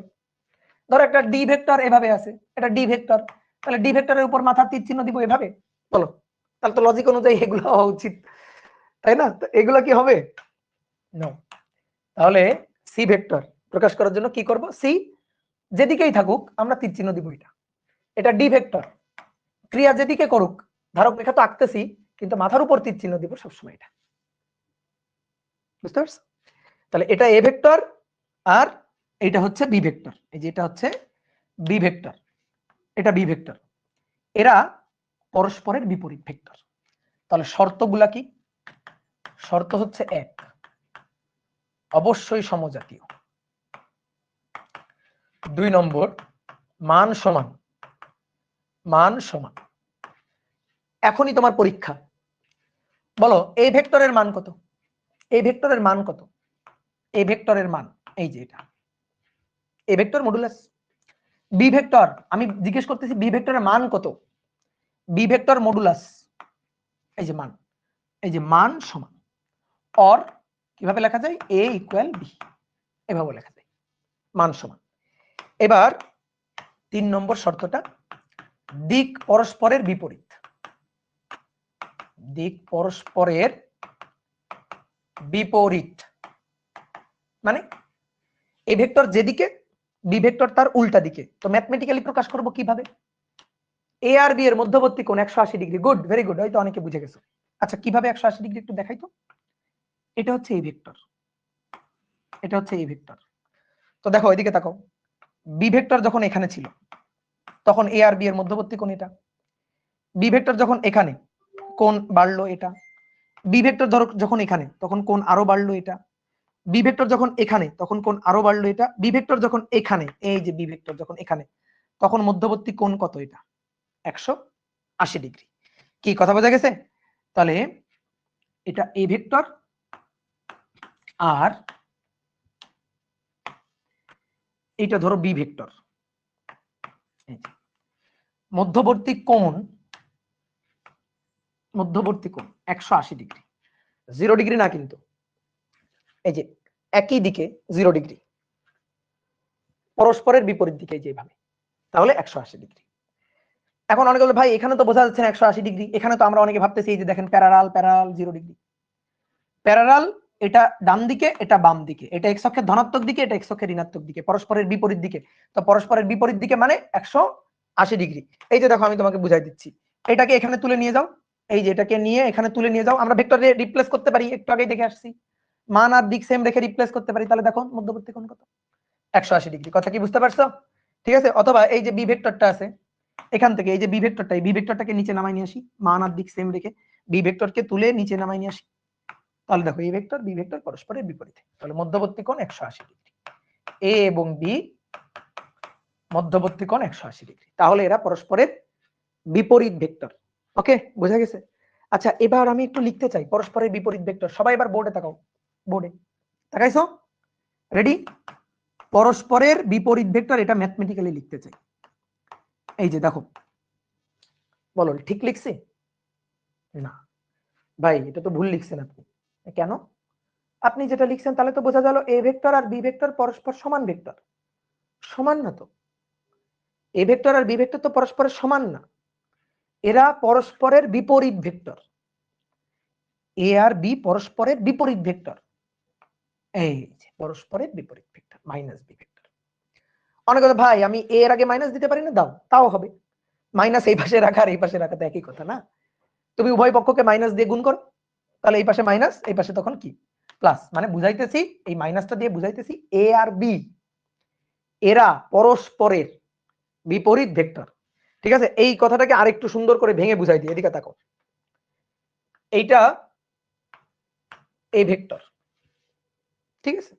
ধরো একটা ডি ভেক্টর এভাবে আছে, এটা ডি ভেক্টর, তাহলে ডি ভেক্টরের উপর মাথার তীর চিহ্ন দিব এভাবে। বলো, তাহলে তো লজিক অনুযায়ী এগুলো হওয়া উচিত, তাই না? তো এগুলো কি হবে? নো। তাহলে সি ভেক্টর প্রকাশ করার জন্য কি করব? সি যেদিকেই থাকুক আমরা তীর চিহ্ন দিব এটা। এটা ডি ভেক্টর, ক্রিয়া যেদিকে করুক, ধারক রেখা তো আঁকতেছি, কিন্তু মাথার উপর তীর চিহ্ন দিব সবসময় এটা। বুঝতে পারছো? তাহলে এটা এ ভেক্টর আর এটা হচ্ছে বি ভেক্টর। এই যে এটা হচ্ছে বি ভেক্টর, এটা বি ভেক্টর, এরা পরস্পরের বিপরীত ভেক্টর। তাহলে শর্তগুলা কি? শর্ত হচ্ছে এক, অবশ্যই সমজাতীয়। 2 নম্বর, মান সমান, মান সমান। এখনই তোমার পরীক্ষা, বলো এই ভেক্টরের মান কত? এই ভেক্টরের মান কত? এই ভেক্টরের মান এই যে এটা, এই ভেক্টর মডুলাস। বি ভেক্টর, আমি জিজ্ঞেস করতেছি বি ভেক্টরের মান কত? বি ভেক্টর মডুলাস, এই যে মান, এই যে মান সমান। অর কিভাবে লেখা যায়? এ ইকুয়াল বি, এভাবে লেখা যায়, মান সমান। এবার 3 নম্বর শর্তটা, দিক পরস্পরের বিপরীত, দিক পরস্পরের বিপরীত মানে এই ভেক্টর যেদিকে, বি ভেক্টর তার উল্টা দিকে। তো ম্যাথমেটিক্যালি প্রকাশ করব কিভাবে? এ আর বি এর মধ্যবর্তী কোণ 180 ডিগ্রি। গুড, ভেরি গুড, হয়তো অনেকে বুঝে গেছো। আচ্ছা কিভাবে 180 ডিগ্রি একটু দেখাই তো। এটা হচ্ছে এই ভেক্টর, এটা হচ্ছে এই ভেক্টর। তো দেখো এদিকে তাকাও, বি ভেক্টর যখন এখানে ছিল তখন এ আর বি এর মধ্যবর্তী কোণ এটা। বি ভেক্টর যখন এখানে, কোণ বাড়লো এটা। বি ভেক্টর ধরো যখন এখানে, তখন কোণ আরো বাড়লো এটা। বি ভেক্টর যখন এখানে, তখন কোণ আরো বাড়লো এটা। বি ভেক্টর যখন এখানে, এই যে বি ভেক্টর যখন এখানে, তখন মধ্যবর্তী কোণ কত? এটা 180 ডিগ্রি। কি কথা বোঝা গেছে? তাহলে এটা এ ভেক্টর আর এটা ধরো বি ভেক্টর, মধ্যবর্তী কোণ, মধ্যবর্তী কোণ 180 ডিগ্রি, 0 ডিগ্রি না কিন্তু, এই যে একই দিকে 0 ডিগ্রি, পরস্পরের বিপরীত দিকে যেভাবে, তাহলে 180 ডিগ্রি। এখন অনেকে বলে ভাই এখানে তো বোঝা যাচ্ছে না 180 ডিগ্রি, এখানে তো আমরা অনেকে ভাবতেছি এই যে দেখেন প্যারালাল, প্যারালাল 0 ডিগ্রি। প্যারালাল এটা ডান দিকে, এটা বাম দিকে, এটা এক্স অক্ষের ধনাত্মক দিকে, এটা এক্স অক্ষের ঋণাত্মক দিকে, পরস্পরের বিপরীত দিকে। তো পরস্পরের বিপরীত দিকে মানে 180 ডিগ্রি। এই যে দেখো আমি তোমাকে বুঝাই দিচ্ছি, এটাকে এখানে তুলে নিয়ে যাও, এই যে এটাকে নিয়ে এখানে তুলে নিয়ে যাও, আমরা ভেক্টরে রিপ্লেস করতে পারি, একটু আগে দেখে আসছি, মান আর দিক সেম রেখে রিপ্লেস করতে পারি। তাহলে দেখো মধ্যবর্তী কোণ কত? 180 ডিগ্রি। কথা কি বুঝতে পারছো? ঠিক আছে। অথবা এই যে বি ভেক্টরটা আছে, এখান থেকে এই যে বি ভেক্টরটা, এই বি ভেক্টরটাকে নিচে নামাই নিয়ে আসি, মান আর দিক সেম রেখে বি ভেক্টরকে তুলে নিচে নামাই নিয়ে আসি। তাহলে দেখো এই ভেক্টর বি ভেক্টর পরস্পরের বিপরীতে, তাহলে মধ্যবর্তী কোণ 180 ডিগ্রি। এ এবং বি মধ্যবর্তী কোণ 180 ডিগ্রি, তাহলে এরা পরস্পরের বিপরীত ভেক্টর। ওকে, বোঝা গেছে? আচ্ছা এবার আমি একটু লিখতে চাই পরস্পরের বিপরীত ভেক্টর। সবাই এবার বোর্ডে তাকাও, বোর্ডে তাকাইছো? রেডি? পরস্পরের বিপরীত ভেক্টর এটা ম্যাথমেটিক্যালি লিখতে চাই। এই যে দেখো বলো ঠিক লিখছি? না ভাই, এটা তো ভুল লিখছেন আপনি। কেন? আপনি যেটা লিখছেন তাহলে তো বোঝা গেল এ ভেক্টর আর বি ভেক্টর পরস্পর সমান ভেক্টর। সমান না তো, এ ভেক্টর আর বি ভেক্টর তো পরস্পরের সমান না, এরা পরস্পরের বিপরীত ভেক্টর। এ আর বি পরস্পরের বিপরীত ভেক্টর, এই যে পরস্পরের বিপরীত ভেক্টর, মাইনাস বি ভেক্টর। অনেক কথা, ভাই আমি এ এর আগে মাইনাস দিতে পারি না, দাও, তাও হবে। মাইনাস এই পাশে রাখা আর এই পাশে রাখা তো একই কথা না? তুমি উভয় পক্ষকে মাইনাস দিয়ে গুণ করো, তাহলে এই পাশে মাইনাস, এই পাশে তখন কি প্লাস। মানে বুঝাইতেছি, এই মাইনাসটা দিয়ে বুঝাইতেছি এ আর বি এরা পরস্পরের বিপরীত ভেক্টর। ঠিক আছে, এই কথাটাকে আরেকটু সুন্দর করে ভেঙে বুঝাই দিই, এদিকে তাকো। এইটা এ ভেক্টর, ঠিক আছে,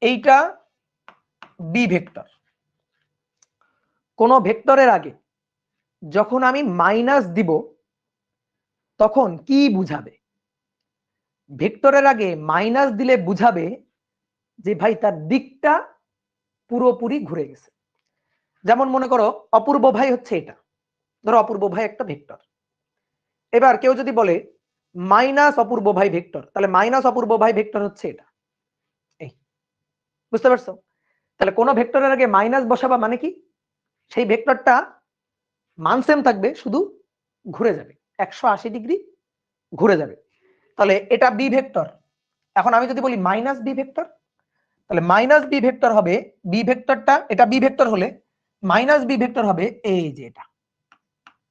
এইটা বি ভেক্টর। কোন ভেক্টরের আগে যখন আমি মাইনাস দিব তখন কি বুঝাবে? ভেক্টরের আগে মাইনাস দিলে বুঝাবে যে ভাই তার দিকটা পুরোপুরি ঘুরে গেছে। যেমন মনে করো অপূর্ব ভাই হচ্ছে এটা, ধরো অপূর্ব ভাই একটা ভেক্টর। এবার কেউ যদি বলে মাইনাস অপূর্ব ভাই ভেক্টর, তাহলে মাইনাস অপূর্ব ভাই ভেক্টর হচ্ছে এটা। এই বুঝতে পারছো? তাহলে কোন ভেক্টরের আগে মাইনাস বসাবা মানে কি, সেই ভেক্টরটা মান সেম থাকবে, শুধু ঘুরে যাবে 180 ডিগ্রি ঘুরে যাবে। তাহলে এটা বি ভেক্টর। এখন আমি যদি বলি মাইনাস বি ভেক্টর, তাহলে মাইনাস বি ভেক্টর হবে, বি ভেক্টরটা, এটা বি ভেক্টর হলে মাইনাস বি ভেক্টর হবে এই যে এটা,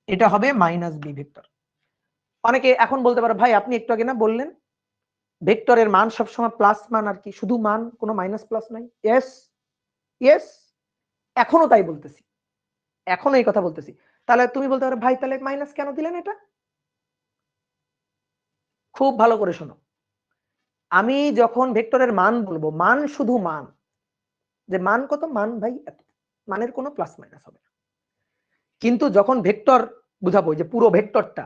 এটা হবে মাইনাস বি ভেক্টর। অনেকে এখন বলতে পারে ভাই আপনি একটু আগে না বললেন ভেক্টরের মান সবসময় প্লাস মান, আর কি শুধু মান, কোনো মাইনাস প্লাস নাই। ইয়েস ইয়েস, এখনো তাই বলতেছি, এখনো এই কথা বলতেছি। তাহলে তুমি বলতে পারো ভাই তাহলে মাইনাস কেন দিলেন? এটা খুব ভালো করে শোনো, আমি যখন ভেক্টরের মান বলবো, মান শুধু মান, যে মান কত, মান ভাই এত, মানের কোনো প্লাস মাইনাস হবে না। কিন্তু যখন ভেক্টর বুঝাবো যে পুরো ভেক্টরটা,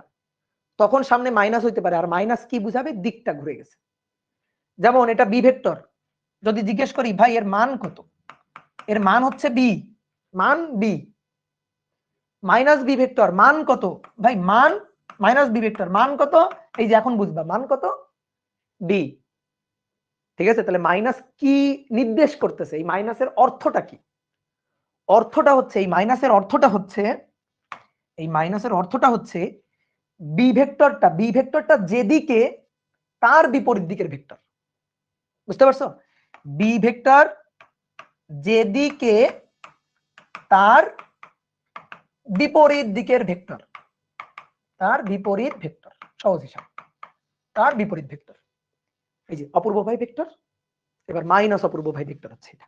তখন সামনে মাইনাস হইতে পারে, আর মাইনাস কি বুঝাবে, দিকটা ঘুরে গেছে। যেমন এটা বি ভেক্টর, যদি জিজ্ঞেস করি ভাই এর মান কত, এর মান হচ্ছে বি, মান বি। মাইনাস বি ভেক্টর মান কত, ভাই মান মাইনাস বি ভেক্টর মান কত, এই যে এখন বুঝবা মান কত, বি। ঠিক আছে, তাহলে মাইনাস কি নির্দেশ করতেছে, এই মাইনাসের অর্থটা কি? অর্থটা হচ্ছে, এই মাইনাসের অর্থটা হচ্ছে, এই মাইনাসের অর্থটা হচ্ছে বি ভেক্টরটা যেদিকে তার বিপরীত দিকের ভেক্টর। বুঝতে পারছো? বি ভেক্টর যেদিকে তার বিপরীত দিকের ভেক্টর, তার বিপরীত ভেক্টর, সহজ হিসাব, তার বিপরীত ভেক্টর। এই যে অপূর্ব ভাই ভেক্টর, এবার মাইনাস অপূর্ব ভাই ভেক্টর হচ্ছে এটা।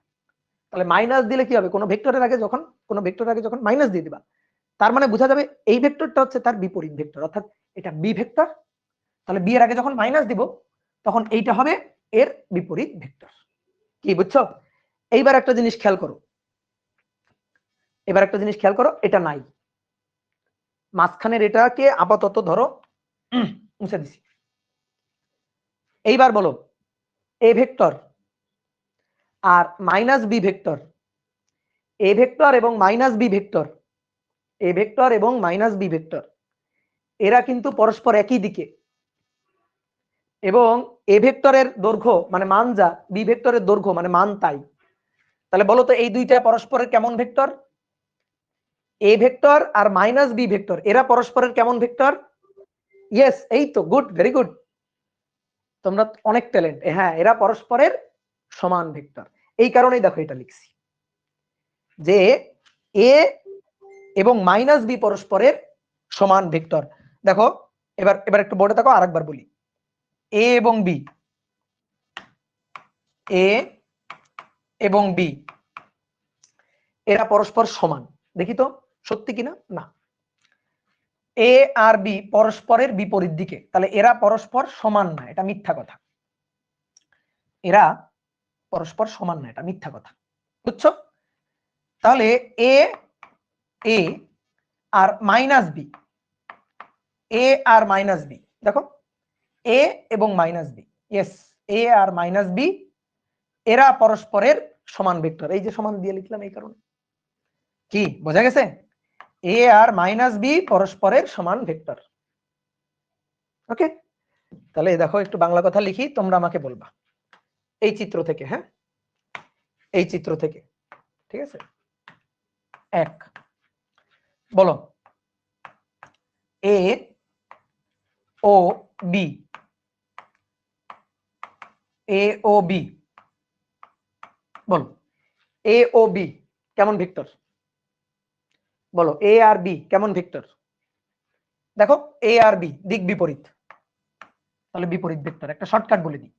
তাহলে মাইনাস দিলে কি হবে, কোনো ভেক্টরের আগে যখন, কোনো ভেক্টরের আগে যখন মাইনাস দিয়ে দিবা, তার মানে বোঝা যাবে এই ভেক্টরটা হচ্ছে তার বিপরীত ভেক্টর, অর্থাৎ এটা বি ভেক্টর। তাহলে বি এর আগে যখন মাইনাস দিব তখন এইটা হবে এর বিপরীত ভেক্টর। কি বুঝছো? এইবার একটা জিনিস খেয়াল করো, এবার একটা জিনিস খেয়াল করো, এটা নাই, মাঝখানের এটাকে আপাতত ধরো মুছে দিছি। এইবার বলো এ ভেক্টর আর minus B vector, A vector এবং minus B vector, A vector এবং মাইনাস বি ভেক্টর, এরা কিন্তু পরস্পর একই দিকে, এবং এ ভেক্টরের দৈর্ঘ্য মানে মান যা, বি ভেক্টরের দৈর্ঘ্য মানে মান তাই। তাহলে বলো তো এই দুইটা পরস্পরের কেমন ভেক্টর? এ ভেক্টর আর মাইনাস বি ভেক্টর এরা পরস্পরের কেমন ভেক্টর? ইয়েস, এই তো, গুড, ভেরি গুড, তোমরা অনেক ট্যালেন্ট। হ্যাঁ, এরা পরস্পরের সমান ভেক্টর। এই কারণেই দেখো এটা লিখছি যে এ এবং মাইনাস বি পরস্পরের সমান ভেক্টর। দেখো এবার এবার একটু বোর্ডে দেখো, আরেকবার বলি, এ এবং বি, এ এবং বি এরা পরস্পর সমান। দেখি তো সত্যি কিনা, না, এ আর বি পরস্পরের বিপরীত দিকে, তাহলে এরা পরস্পর সমান না, এটা মিথ্যা কথা। এরা পরস্পর সমান না, এটা মিথ্যা কথা, বুঝছো? তাহলে এ এ আর মাইনাস বি, এ আর মাইনাস বি, দেখো এ এবং মাইনাস বি, ইয়েস, এ আর মাইনাস বি এরা পরস্পরের সমান ভেক্টর। এই যে সমান দিয়ে লিখলাম এই কারণে। কি বোঝা গেছে? এ আর মাইনাস বি পরস্পরের সমান ভেক্টর। ওকে, তাহলে দেখো একটু বাংলা কথা লিখি, তোমরা আমাকে বলবা এই চিত্র থেকে। হ্যাঁ, এই চিত্র থেকে, ঠিক আছে। এক, বলো এ ও বি, এ ও বি, বলো এ ও বি কেমন ভেক্টর? বলো এ আর বি কেমন ভেক্টর? দেখো এ আর বি দিক বিপরীত, তাহলে বিপরীত ভেক্টর। একটা শর্টকাট বলে দিই,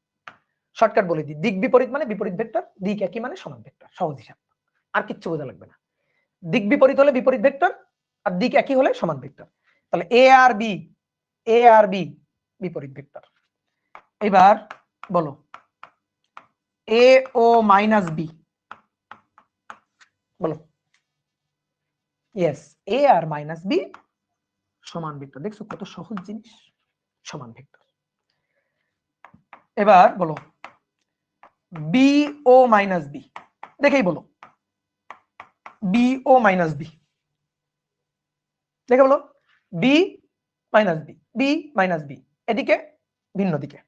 শর্টকাট বলে দিই, দিক বিপরীত মানে বিপরীত ভেক্টর, দিক একই মানে সমান ভেক্টর। সহজ হিসাব, আর কিচ্ছু বোঝা লাগবে না। দিক বিপরীত হলে বিপরীত ভেক্টর, আর দিক একই হলে সমান ভেক্টর। তাহলে এ আর বি, এ আর বি বিপরীত ভেক্টর। এবার বলো এ ও মাইনাস বি, বলো ইয়েস, এ আর মাইনাস বি সমান ভেক্টর। দেখছো কত সহজ জিনিস, সমান ভেক্টর। এবার বলো বি ও মাইনাস বি, দেখেই বলো বি ও মাইনাস বি, দেখে বলো B minus B, B minus B, এদিকে ভিন্ন দিকে।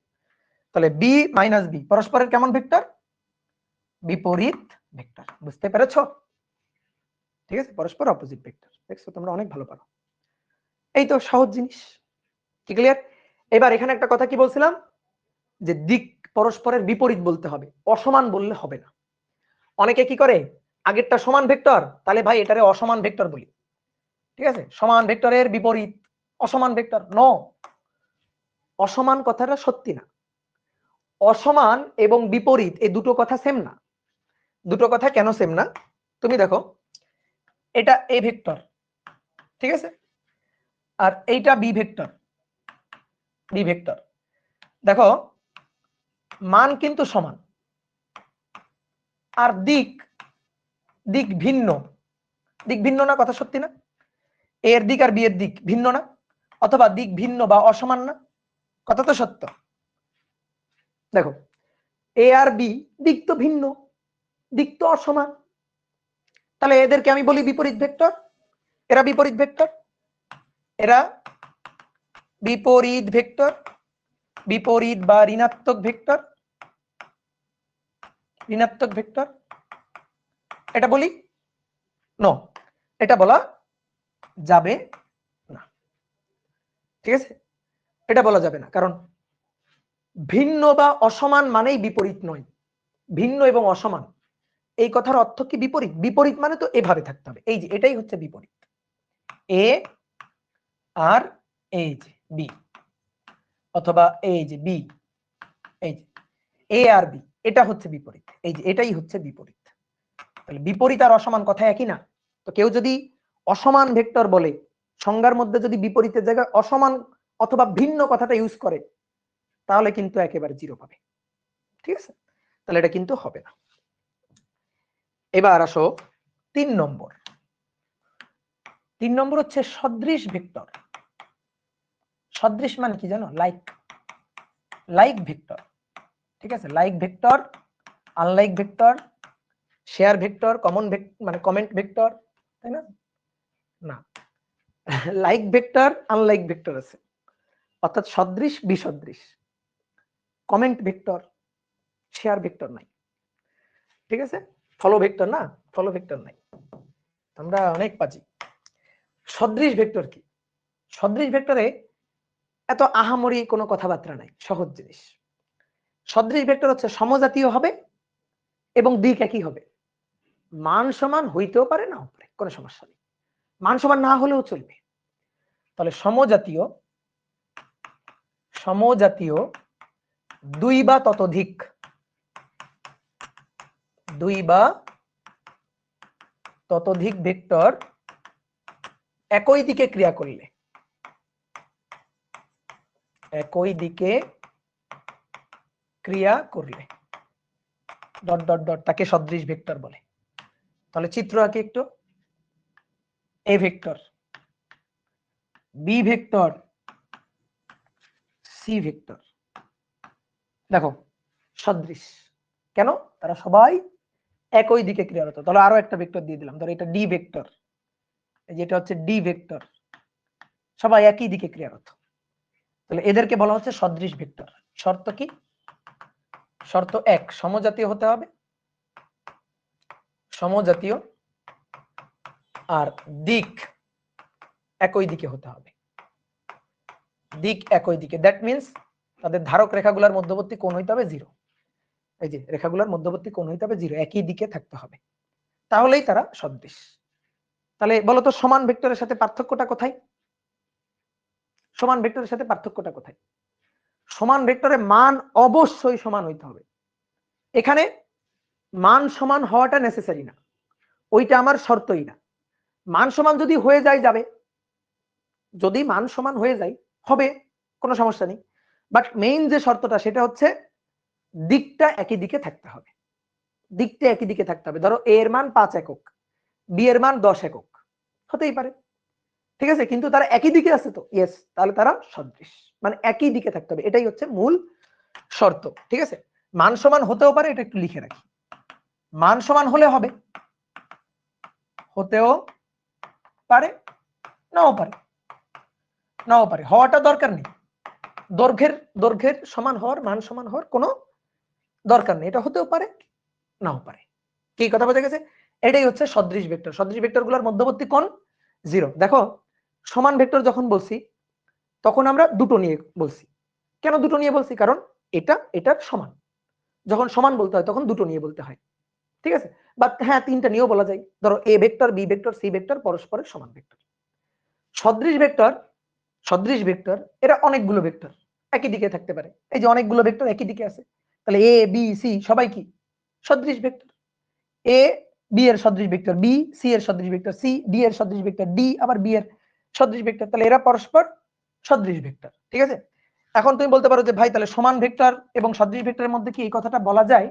তাহলে বি মাইনাস বি পরস্পরের কেমন ভেক্টর? বিপরীত ভেক্টর। বুঝতে পেরেছো? ঠিক আছে, পরস্পর অপোজিট ভেক্টর। দেখছো তোমরা অনেক ভালো পারো, এই তো সহজ জিনিস। কি ক্লিয়ার? এবার এখানে একটা কথা কি বলছিলাম, যে দিক পরস্পরের বিপরীত বলতে হবে, অসমান বললে হবে না। অনেকে কি করে, আগেরটা সমান ভেক্টর, তাহলে ভাই এটারে অসমান ভেক্টর বলি। ঠিক আছে, সমান ভেক্টরের বিপরীত অসমান ভেক্টর। নো, অসমান কথাটা সত্যি না। অসমান এবং বিপরীত এই দুটো কথা সেম না। দুটো কথা কেন সেম না? তুমি দেখো, এটা এ ভেক্টর, ঠিক আছে, আর এইটা বি ভেক্টর, বি ভেক্টর। দেখো মান কিন্তু সমান, আর দিক, দিক ভিন্ন। দিক ভিন্ন না, কথা সত্যি না? এর দিক আর বি এর দিক ভিন্ন না, অথবা দিক ভিন্ন বা অসমান না, কথা তো সত্য। দেখো এ আর বি দিক তো ভিন্ন, দিক তো অসমান, তাহলে এদেরকে আমি বলি বিপরীত ভেক্টর। এরা বিপরীত ভেক্টর, এরা বিপরীত ভেক্টর, বিপরীত বা ঋণাত্মক ভেক্টর, ঋণাত্মক ভেক্টর। এটা বলি? নো, এটা বলা যাবে না। ঠিক আছে, এটা বলা যাবে না, কারণ ভিন্ন বা অসমান মানেই বিপরীত নয়। ভিন্ন এবং অসমান এই কথার অর্থ কি বিপরীত? বিপরীত মানে তো এভাবে থাকতে হবে, এই যে এটাই হচ্ছে বিপরীত। এ আর এই যে বি, অথবা এই যে বি, এই যে এ আর বি, এটা হচ্ছে বিপরীত। এই যে এটাই হচ্ছে বিপরীত। তাহলে বিপরীত আর অসমান কথা একই না। তো কেউ যদি অসমান ভেক্টর বলে, সংজ্ঞার মধ্যে যদি বিপরীতের জায়গায় অসমান অথবা ভিন্ন কথাটা ইউজ করে, তাহলে কিন্তু একেবারে জিরো পাবে। ঠিক আছে, তাহলে এটা কিন্তু হবে না। এবার আসো 3 নম্বর। 3 নম্বর হচ্ছে সদৃশ ভেক্টর। সদৃশ মানে কি জানো? Like, like vector. ঠিক আছে, like vector, unlike vector, share vector, common মানে কমেন্ট ভেক্টর, তাই না? না, লাইক ভেক্টর আনলাইক ভেক্টর আছে, অর্থাৎ সদৃশ বিসদৃশ। কমেন্ট ভেক্টর, শেয়ার ভেক্টর নাই। ঠিক আছে, ফলো ভেক্টর না, ফলো ভেক্টর নাই। আমরা অনেক পাচ্ছি। সদৃশ ভেক্টর কি? সদৃশ ভেক্টরে এত আহামরি কোনো কথাবার্তা নাই, সহজ জিনিস। সদৃশ ভেক্টর হচ্ছে সমজাতীয় হবে এবং দিক একই হবে। মান সমান হইতেও পারে, নাও পারে, কোনো সমস্যা নেই। মান সমান না হলেও চলবে। তাহলে সমজাতীয়, সমজাতীয় দুই বা ততোধিক, দুই বা ততোধিক ভেক্টর একই দিকে ক্রিয়া করলে, একই দিকে ক্রিয়া করলে ডট ডট ডট তাকে সদৃশ ভেক্টর বলে। তাহলে চিত্র আঁকি একটু। A vector, B vector, C vector, দেখো সদৃশ। কেন? তারা সবাই একই দিকে ক্রিয়ারত। তাহলে আরো একটা ভেক্টর দিয়ে দিলাম, ধরো এটা ডি ভেক্টর, যেটা হচ্ছে ডি ভেক্টর, সবাই একই দিকে ক্রিয়ারত, তাহলে এদেরকে বলা হচ্ছে সদৃশ ভেক্টর। শর্ত কি? শর্ত 1, সমজাতীয় হতে হবে, সমজাতীয়, আর দিক একই দিকে হতে হবে, দিক একই দিকে। দ্যাট মিন্স তাদের ধারক রেখাগুলোর মধ্যবর্তী কোণ হইতে হবে 0। এই যে রেখাগুলোর মধ্যবর্তী কোণ হইতে হবে 0, একই দিকে থাকতে হবে, তাহলেই তারা সদৃশ। তাহলে বলতো সমান ভেক্টরের সাথে পার্থক্যটা কোথায়? সমান ভেক্টরের সাথে পার্থক্যটা কোথায়? সমান ভেক্টরের মান অবশ্যই সমান হইতে হবে। এখানে মান সমান হওয়াটা নেসেসারি না, ওইটা আমার শর্তই না। মান সমান যদি হয়ে যায় যাবে, যদি মান সমান হয়ে যায় হবে, কোনো সমস্যা নেই। বাট মেইন যে শর্তটা সেটা হচ্ছে দিকটা একই দিকে থাকতে হবে, দিকটা একই দিকে থাকতে হবে। ধরো এ এর মান 5 একক, বি এর মান 10 একক, হতেই পারে, ঠিক আছে, কিন্তু তারা একই দিকে আছে তো, ইয়েস, তাহলে তারা সদৃশ, মানে একই দিকে থাকতে হবে, এটাই হচ্ছে মূল শর্ত। ঠিক আছে, মান সমান হতেও পারে, এটা একটু লিখে রাখি, মান সমান হলে হবে, হতেও পারে, নাও পারে, নাও পারে, হওয়াটা দরকার নেই। দৈর্ঘ্যের সমান হওয়ার, মান সমান হওয়ার কোনো দরকার নেই, এটা হতেও পারে, নাও পারে। কি কথা বোঝা গেছে? এটাই হচ্ছে সদৃশ ভেক্টর। সদৃশ ভেক্টরগুলোর মধ্যবর্তী কোণ 0। দেখো সমান ভেক্টর যখন বলছি তখন আমরা দুটো নিয়ে বলছি। কেন দুটো নিয়ে বলছি? কারণ এটা এটার সমান, যখন সমান বলতে হয় তখন দুটো নিয়ে বলতে হয়, ঠিক আছে। বাট হ্যাঁ, তিনটা নিয়েও বলা যায়, ধরো A vector, B vector, C vector পরস্পরের সমান ভেক্টর। সদৃশ ভেক্টর, সদৃশ ভেক্টর এরা অনেকগুলো ভেক্টর একই দিকে থাকতে পারে। এই যে অনেকগুলো ভেক্টর একই দিকে আছে, তাহলে এ বি সি সবাই কি সদৃশ ভেক্টর। এ বি এর সদৃশ ভেক্টর, বি সি এর সদৃশ ভেক্টর, সি ডি এর সদৃশ ভেক্টর, ডি আবার বি এর সদৃশ ভেক্টর, তাহলে এরা পরস্পর সদৃশ ভেক্টর, ঠিক আছে। এখন তুমি বলতে পারো যে ভাই তাহলে সমান ভেক্টর এবং সদৃশ ভেক্টরের মধ্যে কি এই কথাটা বলা যায়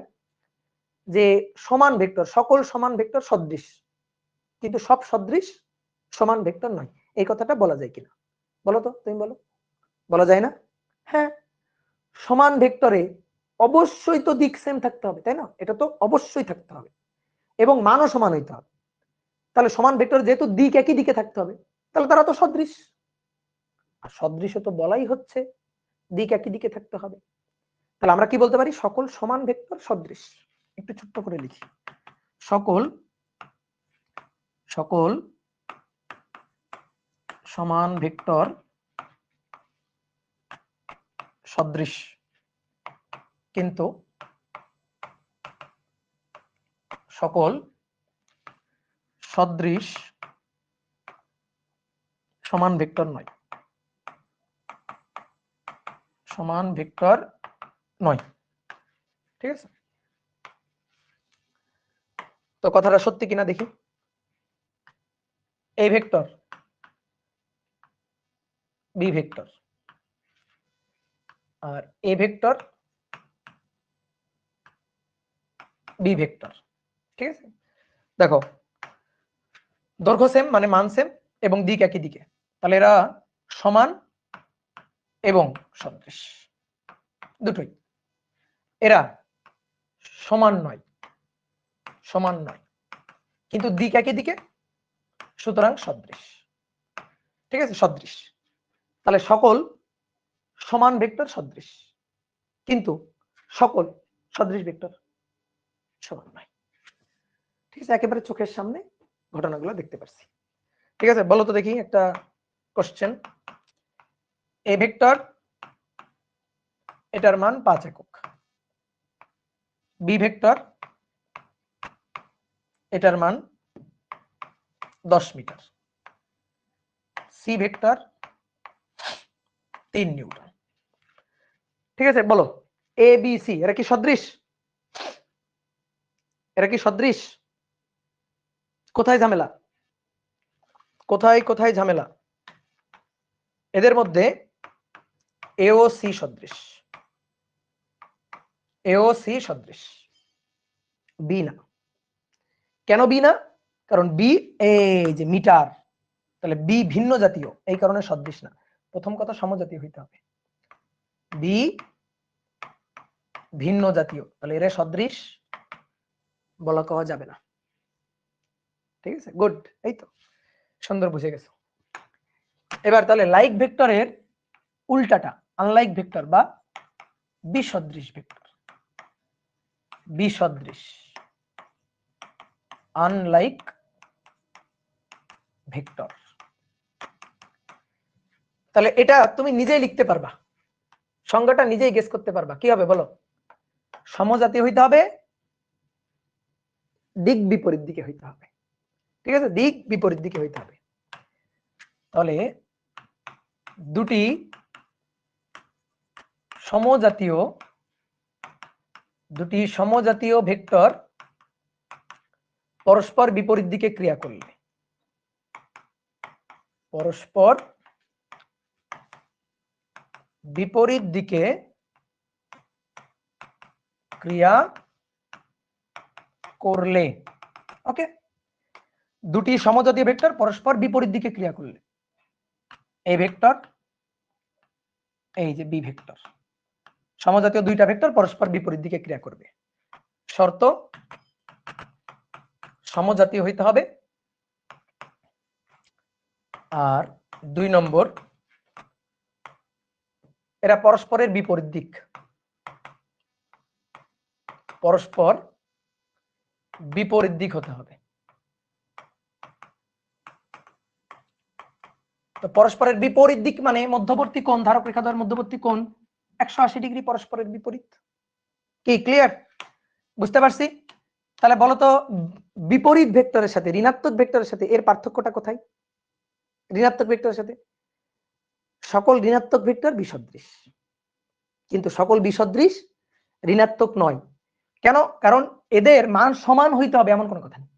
যে সমান ভেক্টর, সকল সমান ভেক্টর সদৃশ, কিন্তু সব সদৃশ সমান ভেক্টর নয়, এই কথাটা বলা যায় কিনা? বলো তো, তুমি বলো, বলা যায় না? হ্যাঁ, সমান ভেক্টরে অবশ্যই তো দিক সেম থাকতে হবে, তাই না? এটা তো অবশ্যই থাকতে হবে এবং মানও সমান হইতে হবে। তাহলে সমান ভেক্টর যেহেতু দিক একই দিকে থাকতে হবে, তাহলে তারা তো সদৃশ। আর সদৃশ তো বলাই হচ্ছে দিক একই দিকে থাকতে হবে। তাহলে আমরা কি বলতে পারি? সকল সমান ভেক্টর সদৃশ। একটু ছোট্ট করে লিখি, সকল সকল সমান ভেক্টর সদৃশ, কিন্তু সকল সদৃশ সমান ভেক্টর নয়, সমান ভেক্টর নয়, ঠিক আছে। তো কথাটা সত্যি কিনা দেখি। এ ভেক্টর, বি ভেক্টর, আর এ ভেক্টর, বি ভেক্টর, ঠিক আছে। দেখো দৈর্ঘ্য সেম মানে মান সেম এবং দিক একই দিকে, তাহলে এরা সমান এবং সদৃশ দুটোই। এরা সমান নয়, সমান নয়, কিন্তু দিক একই দিকে, সুতরাং সদৃশ, ঠিক আছে, সদৃশ। তাহলে সকল সমান ভেক্টর সদৃশ, কিন্তু সকল সদৃশ ভেক্টর সমান নয়, ঠিক আছে। একেবারে চোখের সামনে ঘটনাগুলো দেখতে পাচ্ছি, ঠিক আছে। বলো তো দেখি একটা কোশ্চেন, এ ভেক্টর এটার মান 5 একক, বি ভেক্টর এটার মান 10 মিটার, সি ভেক্টর 3 নিউটন, ঠিক আছে। বলো এ বি সি এরা কি সদৃশ? এরা কি সদৃশ? কোথায় ঝামেলা? কোথায় কোথায় ঝামেলা? এদের মধ্যে এ ও সি সদৃশ, এ ও সি সদৃশ, বি না। কেন বি না? কারণ বি এই যে মিটার, তাহলে বি ভিন্ন জাতীয়, এই কারণে সদৃশ না। প্রথম কথা সমজাতীয় হইতে হবে, বি ভিন্ন জাতীয়, তাহলে এরা সদৃশ বলা কওয়া যাবে না, ঠিক আছে। গুড, এই তো। সুন্দর বুঝে গেছো। এবার তাহলে লাইক ভেক্টরের উল্টাটা আনলাইক ভেক্টর বা বিসদৃশ ভেক্টর। বিসদৃশ, আনলাইক ভেক্টর। তাহলে এটা তুমি নিজেই লিখতে পারবা, সংজ্ঞাটা নিজেই গেস করতে পারবা। কি হবে বলো? সমজাতীয় হইতে হবে, দিক বিপরীত দিকে হইতে হবে। ঠিক আছে, দিক বিপরীত দিকে হইতে হবে। তাহলে দুটি সমজাতীয় ভেক্টর পরস্পর বিপরীত দিকে ক্রিয়া করলে, পরস্পর বিপরীত দিকে ক্রিয়া করলে, ওকে, দুটি সমজাতীয় ভেক্টর পরস্পর বিপরীত দিকে ক্রিয়া করলে, এই ভেক্টর, এই যে বি ভেক্টর, সমজাতীয় দুইটা ভেক্টর পরস্পর বিপরীত দিকে ক্রিয়া করবে। শর্ত, সমজাতীয় হইতে হবে, আর 2 নম্বর, এরা পরস্পরের বিপরীত দিক, পরস্পর বিপরীত দিক হতে হবে। তো পরস্পরের বিপরীত দিক মানে মধ্যবর্তী কোণ, ধারক রেখাদ্বয়ের মধ্যবর্তী কোণ 180 ডিগ্রি পরস্পরের বিপরীত। কি ক্লিয়ার? বুঝতে পারছি? তাহলে বলো তো বিপরীত ভেক্টরের সাথে ঋণাত্মক ভেক্টরের সাথে এর পার্থক্যটা কোথায়? ঋণাত্মক ভেক্টরের সাথে সকল ঋণাত্মক ভেক্টর বিসদৃশ, কিন্তু সকল বিসদৃশ ঋণাত্মক নয়। কেন? কারণ এদের মান সমান হইতে হবে এমন কোনো কথা নেই,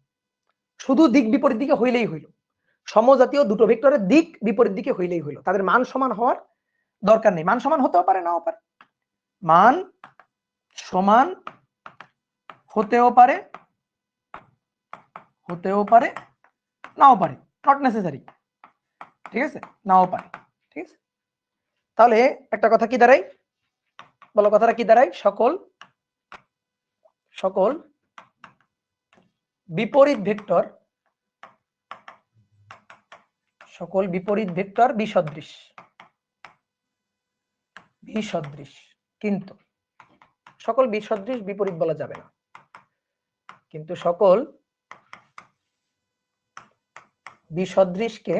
শুধু দিক বিপরীত দিকে হইলেই হইল। সমজাতীয় দুটো ভেক্টরের দিক বিপরীত দিকে হইলেই হইল, তাদের মান সমান হওয়ার দরকার নেই। মান সমান হতেও পারে, নাও পারে, মান সমান হতেও পারে, নাও পারে, নট নেসেসারি। ঠিক আছে, নাও পারে। ঠিক আছে, তাহলে একটা কথা কি দাঁড়ায় বলো? কথাটা কি দাঁড়ায়? সকল বিপরীত ভেক্টর, সকল বিপরীত ভেক্টর বিসদৃশ, কিন্তু সকল বিসদৃশ বিপরীত বলা যাবে না, কিন্তু সকল বিসদৃশকে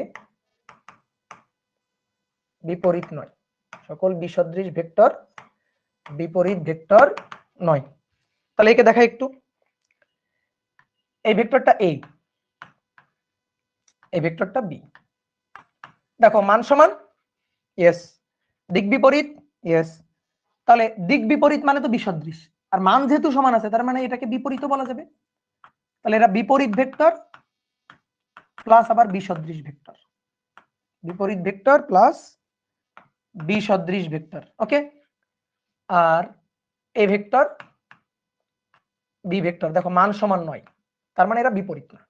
বিপরীত নয়, সকল বিসদৃশ ভেক্টর বিপরীত ভেক্টর নয়। তাহলে একে দেখা একটু, এই ভেক্টরটা এ, এই ভেক্টরটা বি। দেখো মান সমান, ইয়েস। দিক বিপরীত, ইয়েস। তাহলে দিক বিপরীত মানে তো বিসদৃশ, আর মান যেহেতু সমান আছে তার মানে এটাকে বিপরীতও বলা যাবে। তাহলে এরা বিপরীত ভেক্টর প্লাস আবার বিসদৃশ ভেক্টর, বিপরীত ভেক্টর প্লাস বিসদৃশ ভেক্টর, ওকে। আর এ ভেক্টর বি ভেক্টর, দেখো মান সমান নয়, তার মানে এরা বিপরীত না।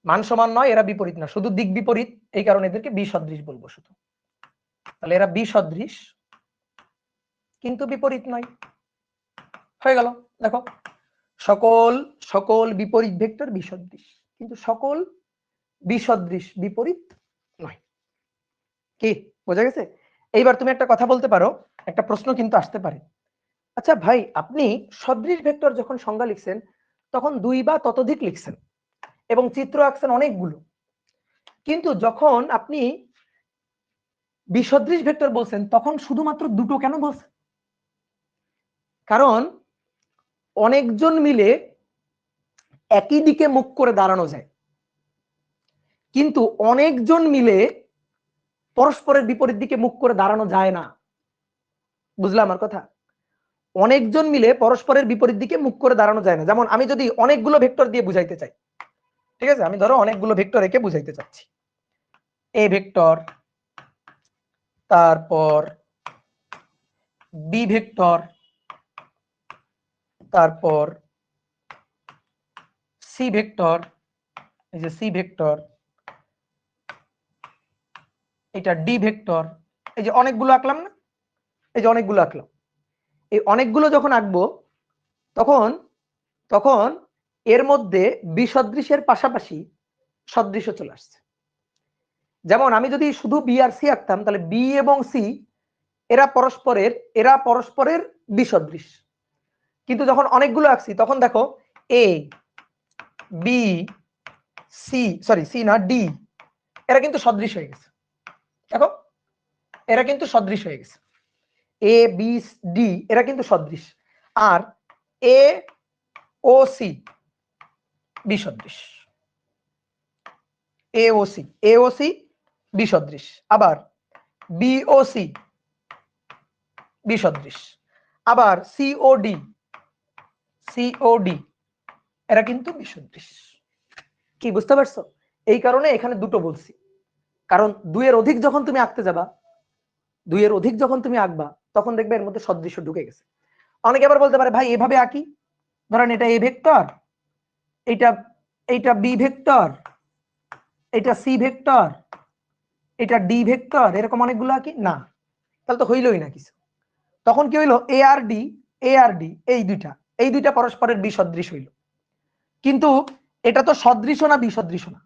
মান সমান নয়, এরা বিপরীত না, শুধু দিক বিপরীত, এই কারণে এদেরকে বিসদৃশ বলবো শুধু। তাহলে এরা বিসদৃশ কিন্তু বিপরীত নয়, হয়ে গেল। দেখো সকল বিপরীত ভেক্টর বিসদৃশ, কিন্তু সকল বিসদৃশ বিপরীত নয়। কি বোঝা গেছে? এইবার তুমি একটা কথা বলতে পারো, একটা প্রশ্ন কিন্তু আসতে পারে, আচ্ছা ভাই আপনি সদৃশ ভেক্টর যখন সংজ্ঞা লিখছেন তখন 2 বা ততোধিক লিখছেন এবং চিত্র আঁকছেন অনেকগুলো, কিন্তু যখন আপনি বিসদৃশ ভেক্টর বলছেন তখন শুধুমাত্র 2টো কেন বলছেন? কারণ অনেকজন মিলে একই দিকে মুখ করে দাঁড়ানো যায়, কিন্তু অনেকজন মিলে পরস্পরের বিপরীত দিকে মুখ করে দাঁড়ানো যায় না। বুঝলে আমার কথা? অনেকজন মিলে পরস্পরের বিপরীত দিকে মুখ করে দাঁড়ানো যায় না। যেমন আমি যদি অনেকগুলো ভেক্টর দিয়ে বুঝাইতে চাই, ঠিক আছে, আমি ধরো অনেকগুলো ভেক্টর এঁকে বুঝাইতে চাচ্ছি, এ ভেক্টর, তারপর বি ভেক্টর, তারপর সি ভেক্টর, এই যে সি ভেক্টর, এটা ডি ভেক্টর, এই যে অনেকগুলো আঁকলাম না, এই যে অনেকগুলো আঁকলাম, এই অনেকগুলো যখন আঁকবো তখন তখন এর মধ্যে বিসদৃশের পাশাপাশি সদৃশ্য চলে আসছে। যেমন আমি যদি শুধু বি আর সি আঁকতাম তাহলে বি এবং সি এরা পরস্পরের বিসদৃশ, কিন্তু যখন অনেকগুলো আঁকছি তখন দেখো A B C, sorry C না ডি, এরা কিন্তু সদৃশ হয়ে গেছে। দেখো এরা কিন্তু সদৃশ হয়ে গেছে, এ বি ডি এরা কিন্তু সদৃশ, আর এ ও সি বিসদৃশ, এ ও সি বিসদৃশ, আবার বি ও সি বিসদৃশ, আবার সি ও ডি এরা কিন্তু বিসদৃশ। কি বুঝতে পারছো? এই কারণে এখানে দুটো বলছি, কারণ দুইয়ের অধিক যখন তুমি আঁকতে যাবা, দুইয়ের অধিক যখন তুমি আঁকবা তখন দেখবে এর মধ্যে সদৃশ্য ঢুকে গেছে। অনেকে আবার বলতে পারে ভাই এভাবে আঁকি, ধরেন এটা এ ভেক্টর, এইটা বি ভেক্টর, এটা সি ভেক্টর, এটা ডি ভেক্টর, এরকম অনেকগুলো আঁকি না, তাহলে তো হইলই না কিছু। তখন কি হইলো, এ আর ডি এই দুইটা পরস্পরের বিসদৃশ হইল, কিন্তু এটা তো সদৃশ না বিসদৃশ না।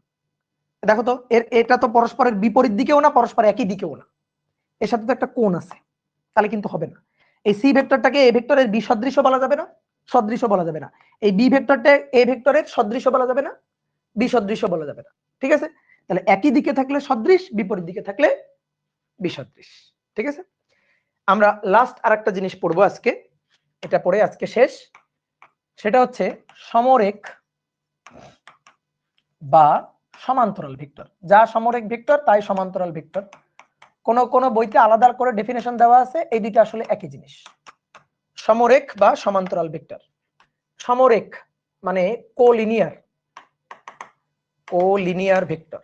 দেখো তো এটা তো পরস্পরের বিপরীত দিকেও না, পরস্পর একই দিকেও না, এর সাথে তো একটা কোণ আছে, তাহলে কিন্তু হবে না। এই সি ভেক্টরটাকে এ ভেক্টরের বিসদৃশ বলা যাবে না, সদৃশ বলা যাবে না। এই বি ভেক্টরটা এ ভেক্টরের সদৃশ বলা যাবে না, বিসদৃশ বলা যাবে না। ঠিক আছে? তাহলে একই দিকে থাকলে সদৃশ, বিপরীত দিকে থাকলে বিসদৃশ। ঠিক আছে? আমরা লাস্ট আরেকটা জিনিস পড়বো আজকে, এটা পড়ে আজকে শেষ। সেটা হচ্ছে সমরেখ বা সমান্তরাল ভেক্টর। যা সমরেখ ভেক্টর তাই সমান্তরাল ভেক্টর। কোন কোন বইতে আলাদা করে ডেফিনেশন দেওয়া আছে, এই দুইটা আসলে একই জিনিস। সমরেখ বা সমান্তরাল ভেক্টর। সমরেখ মানে কোলিনিয়ার ভেক্টর,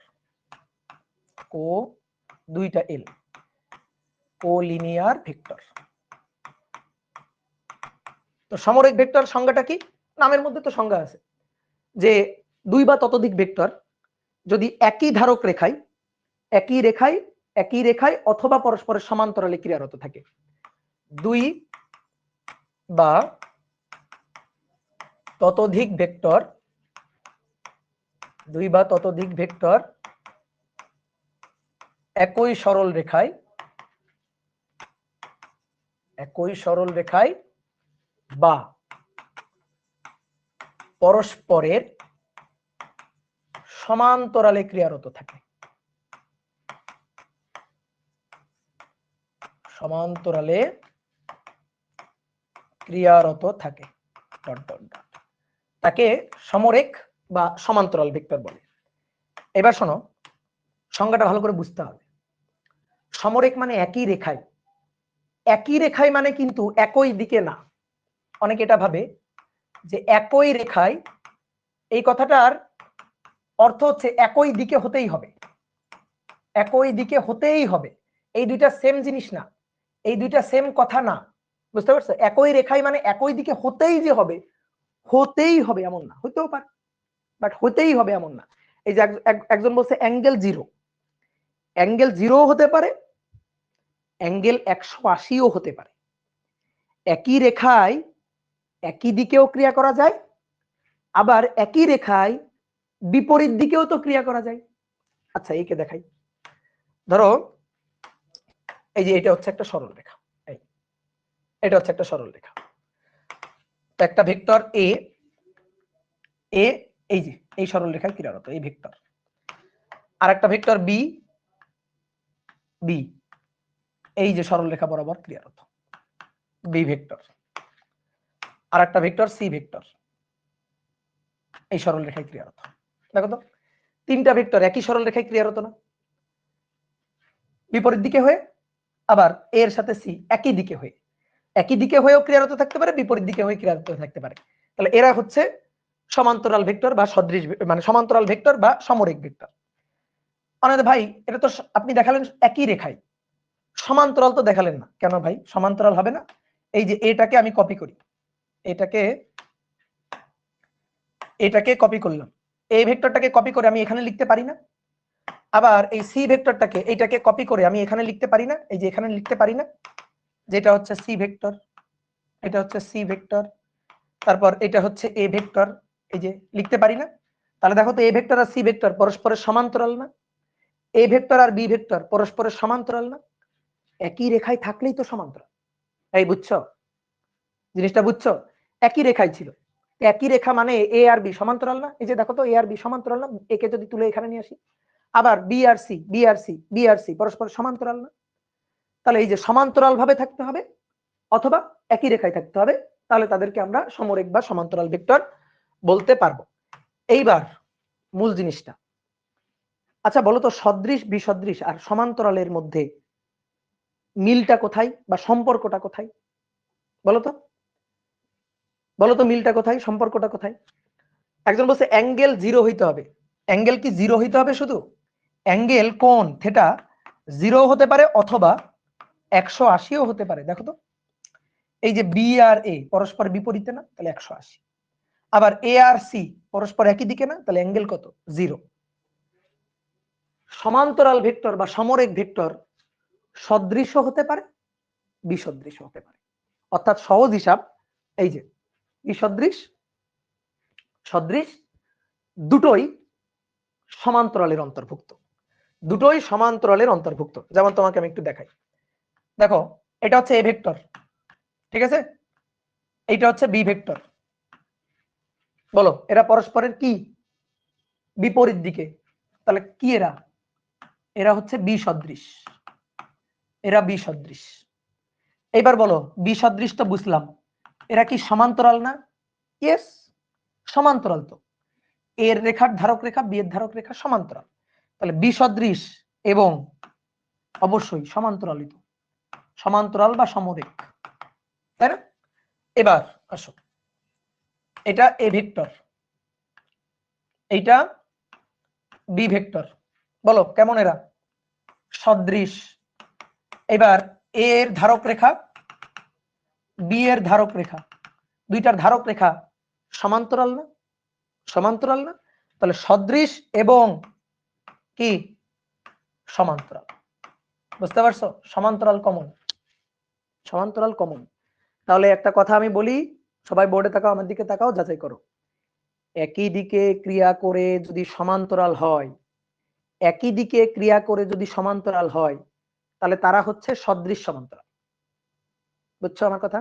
কো দুইটা এল, কোলিনিয়ার ভেক্টর। তো সমরেখ ভেক্টর সংজ্ঞাটা কি? নামের মধ্যে তো সংজ্ঞা আছে যে দুই বা ততোধিক ভেক্টর যদি একই ধারক রেখায় একই রেখায় অথবা পরস্পরের সমান্তরালে ক্রিয়ারত থাকে, দুই বা ততোধিক ভেক্টর একই সরল রেখায় বা পরস্পরের সমান্তরালে ক্রিয়ারত থাকে, তাকে সমরেখ বা সমান্তরাল ভেক্টর বলে। এবার শোনো, সংজ্ঞাটা ভালো করে বুঝতে হবে। সমরেখ মানে একই রেখায় মানে কিন্তু একই দিকে না। অনেকে এটা ভাবে যে একই রেখায়, এই কথাটার অর্থ হচ্ছে একই দিকে হতেই হবে। এই দুইটা সেম জিনিস না, এই দুইটা সেম কথা না, বুঝতে পারছো? একই রেখায় মানে একই দিকে হতেই হবে এমন না, হইতেও পারে, বাট হতেই হবে এমন না। এই যে একজন বলছে অ্যাঙ্গেল জিরো হতে পারে, অ্যাঙ্গেল 180ও হতে পারে। একই রেখায় একই দিকেও ক্রিয়া করা যায়, আবার একই রেখায় বিপরীত দিকেও তো ক্রিয়া করা যায়। আচ্ছা এইকে দেখাই, ধরো এই যে এটা হচ্ছে একটা সরল রেখা, এটা হচ্ছে একটা সরল রেখা, একটা ভেক্টর এ এই যে এই সরল রেখায় ক্রিয়ারত এই ভেক্টর, আর একটা ভেক্টর বি এই যে সরল রেখা বরাবর ক্রিয়ারত বি ভেক্টর, আর একটা ভেক্টর সি ভেক্টর এই সরল রেখায় ক্রিয়ারত। দেখো তো তিনটা ভেক্টর একই সরল রেখায় ক্রিয়ারত না, বিপরীত দিকে হয়ে, আবার এর সাথে সি একই দিকে হয়েও ক্রিয়ারত থাকতে পারে, বিপরীত দিকে হয়ে ক্রিয়ারত থাকতে পারে। তাহলে এরা হচ্ছে সমান্তরাল ভেক্টর বা সদৃশ, মানে সমান্তরাল ভেক্টর বা সমরেখ ভেক্টর। অনেকে ভাই এটা তো আপনি দেখালেন একই রেখায়, সমান্তরাল তো দেখালেন না কেন ভাই? সমান্তরাল হবে না? এই যে এটাকে আমি কপি করি, এটাকে কপি করলাম, এই ভেক্টরটাকে কপি করে আমি এখানে লিখতে পারি না? আবার এই সি ভেক্টরটাকে এইটাকে কপি করে আমি এখানে লিখতে পারি না? এই যে এখানে লিখতে পারি না, যেটা হচ্ছে সি ভেক্টর, এটা হচ্ছে সি ভেক্টর, তারপর এটা হচ্ছে এ ভেক্টর, এই যে লিখতে পারি না? তাহলে দেখো তো এ ভেক্টর আর সি ভেক্টর পরস্পরের সমান্তরাল না? এ ভেক্টর আর বি ভেক্টর পরস্পরের সমান্তরাল না? একই রেখায় থাকলেই তো সমান্তরাল। এই বুঝছো জিনিসটা, বুঝছো? একই রেখায় ছিল, একই রেখা মানে এ আর বি সমান্তরাল না? এই যে দেখো তো এ আর বি সমান্তরাল না? একে যদি তুলে এখানে নিয়ে আসি, আবার বি আর সি, বি আর সি, বি আর সি পরস্পর সমান্তরাল না? তাহলে এই যে সমান্তরাল ভাবে থাকতে হবে অথবা একই রেখায় থাকতে হবে, তাহলে তাদেরকে আমরা সমরেখ বা সমান্তরাল ভেক্টর বলতে পারবো। এইবার মূল জিনিসটা, আচ্ছা বলো তো সদৃশ বিসদৃশ আর সমান্তরালের মধ্যে মিলটা কোথায় বা সম্পর্কটা কোথায়? বলো তো, বলো তো মিলটা কোথায়, সম্পর্কটা কোথায়? একজন বলছে অ্যাঙ্গেল জিরো হইতে হবে। অ্যাঙ্গেল কি জিরো হইতে হবে শুধু? অ্যাঙ্গেল কোণ থেটা জিরো হতে পারে অথবা 180ও হতে পারে। দেখো তো, এই যে বি আর এ পরস্পর বিপরীতে না, তাহলে 180। আবার এ আর সি পরস্পর একই দিকে না, তাহলে অ্যাঙ্গেল কত? জিরো। সমান্তরাল ভেক্টর বা সমরেখ ভেক্টর সদৃশ হতে পারে, বিসদৃশ হতে পারে। অর্থাৎ সহজ হিসাব, এই যে বিসদৃশ সদৃশ দুটোই সমান্তরালের অন্তর্ভুক্ত, দুটোই সমান্তরালের অন্তর্ভুক্ত। যেমন তোমাকে আমি একটু দেখাই, দেখো এটা হচ্ছে এ ভেক্টর, ঠিক আছে, এইটা হচ্ছে বি ভেক্টর। বলো এরা পরস্পরের কি বিপরীত দিকে, তাহলে কি এরা? এরা হচ্ছে বিসদৃশ, এরা বিসদৃশ। এবার বলো বিসদৃশ তো বুঝলাম, এরা কি সমান্তরাল না? ইয়েস, সমান্তরাল তো। এর রেখার ধারক রেখা বি এর ধারক রেখা সমান্তরাল, তাহলে বিসদৃশ এবং অবশ্যই সমান্তরালিত, সমান্তরাল বা সমরেখ, তাই না? এবার আসো, এটা এ ভেক্টর, এইটা বি ভেক্টর। বলো কেমন এরা? সদৃশ। এবার এ এর ধারক রেখা বি এর ধারক রেখা, দুইটার ধারক রেখা সমান্তরাল না? সমান্তরাল না? তাহলে সদৃশ এবং কি সমান্তরাল। বুঝতে পারছো? সমান্তরাল কমন, সমান্তরাল কমন। তাহলে একটা কথা আমি বলি, সবাই বোর্ডে তাকাও, আমার দিকে তাকাও, যাচাই করো। একই দিকে ক্রিয়া করে যদি সমান্তরাল হয়, একই দিকে ক্রিয়া করে যদি সমান্তরাল হয়, তাহলে তারা হচ্ছে সদৃশ সমান্তরাল। বুঝছো আমার কথা?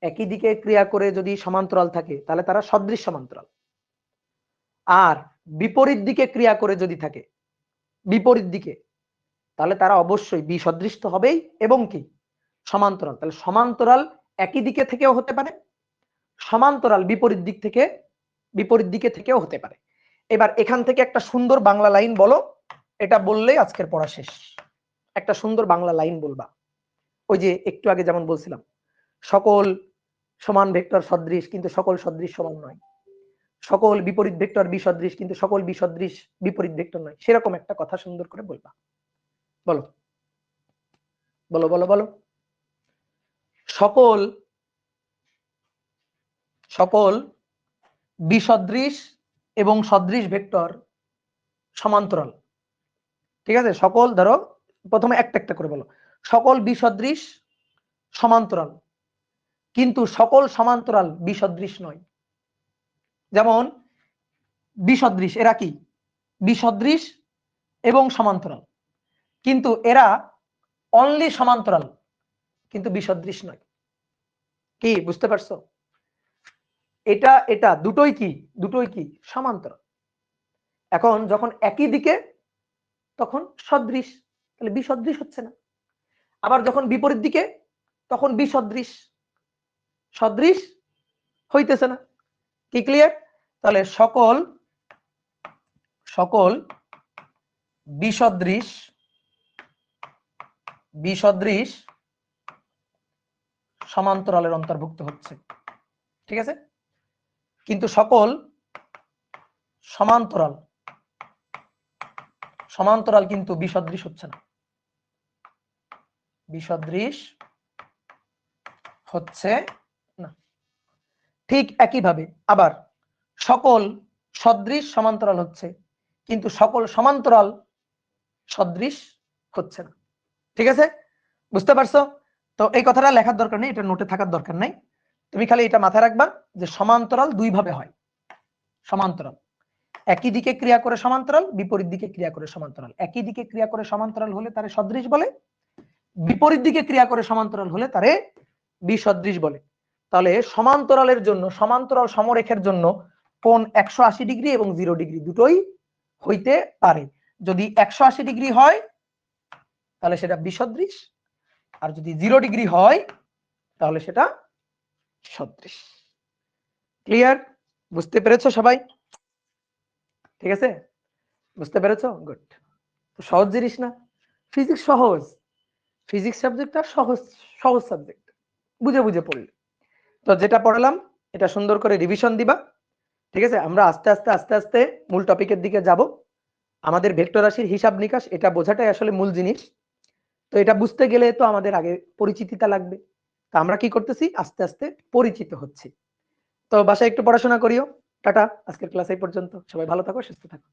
একই দিকে ক্রিয়া করে যদি সমান্তরাল থাকে তাহলে তারা সদৃশ সমান্তরাল, আর বিপরীত দিকে ক্রিয়া করে যদি থাকে, বিপরীত দিকে, তাহলে তারা অবশ্যই বিসদৃশ তো হবেই এবং কি সমান্তরাল। তাহলে সমান্তরাল একই দিকে থেকেও হতে পারে, সমান্তরাল বিপরীত দিক থেকে, বিপরীত দিকে থেকেও হতে পারে। এবার এখান থেকে একটা সুন্দর বাংলা লাইন বলো, এটা বললেই আজকের পড়া শেষ। একটা সুন্দর বাংলা লাইন বলবা, ওই যে একটু আগে যেমন বলছিলাম, সকল সমান ভেক্টর সদৃশ কিন্তু সকল সদৃশ সমান নয়, সকল বিপরীত ভেক্টর বিসদৃশ কিন্তু সকল বিসদৃশ বিপরীত ভেক্টর নয়, সেরকম একটা কথা সুন্দর করে বলবা। বলো বলো বলো বলো। সকল সকল বিসদৃশ এবং সদৃশ ভেক্টর সমান্তরাল, ঠিক আছে? সকল, ধরো প্রথমে একটা একটা করে বলো। সকল বিসদৃশ সমান্তরাল কিন্তু সকল সমান্তরাল বিসদৃশ নয়। যেমন বিসদৃশ, এরা কি বিসদৃশ এবং সমান্তরাল, কিন্তু এরা অনলি সমান্তরাল কিন্তু বিসদৃশ নয়। কি বুঝতে পারছো? এটা এটা দুটোই কি, দুটোই কি সমান্তরাল। এখন যখন একই দিকে তখন সদৃশ, তাহলে বিসদৃশ হচ্ছে না। আবার যখন বিপরীত দিকে তখন বিসদৃশ, সদৃশ হইতেছে না। কি ক্লিয়ার? তাহলে সকল সকল বিসদৃশ বিসদৃশ সমান্তরালের অন্তর্ভুক্ত হচ্ছে, ঠিক আছে? কিন্তু সকল সমান্তরাল সমান্তরাল কিন্তু বিসদৃশ হচ্ছে না, বিসদৃশ হচ্ছে না। ঠিক একইভাবে আবার সকল সদৃশ সমান্তরাল হচ্ছে, কিন্তু সকল সমান্তরাল সদৃশ হচ্ছে না। ঠিক আছে? বুঝতে পারছো? তো এই কথাটা লেখার দরকার নেই, এটা নোটে থাকার দরকার নাই। তুমি খালি এটা মাথায় রাখবা যে সমান্তরাল দুই ভাবে হয়। সমান্তরাল একই দিকে ক্রিয়া করে সমান্তরাল, বিপরীত দিকে ক্রিয়া করে সমান্তরাল। একই দিকে ক্রিয়া করে সমান্তরাল হলে তারে সদৃশ বলে, বিপরীত দিকে ক্রিয়া করে সমান্তরাল হলে তারে বিসদৃশ বলে। তাহলে সমান্তরালের জন্য, সমান্তরাল সমরেখার জন্য কোণ 180 ডিগ্রি এবং 0 ডিগ্রি দুটোই হইতে পারে। যদি 180 ডিগ্রি হয় তাহলে সেটা বিসদৃশ, আর যদি 0 ডিগ্রি হয় তাহলে সেটা সদৃশ। ক্লিয়ার? বুঝতে পেরেছো সবাই? ঠিক আছে, বুঝতে পেরেছো? গুড। তো সহজ জিনিস না? ফিজিক্স সহজ, ফিজিক্স সাবজেক্টটা সহজ, সহজ সাবজেক্ট, বুঝে বুঝে পড়লে। তো যেটা পড়ালাম এটা সুন্দর করে রিভিশন দিবা। ঠিক আছে, আমরা আস্তে আস্তে আস্তে আস্তে মূল টপিকের দিকে যাব। আমাদের ভেক্টর রাশির হিসাব নিকাশ এটা বোঝাটাই আসলে মূল জিনিস। তো এটা বুঝতে গেলে তো আমাদের আগে পরিচিতিটা লাগবে। তো আমরা কি করতেছি, আস্তে আস্তে পরিচিত হচ্ছি। তো বাসায় একটু পড়াশোনা করিও। টাটা, আজকের ক্লাস এই পর্যন্ত। সবাই ভালো থাকো, সুস্থ থাকো।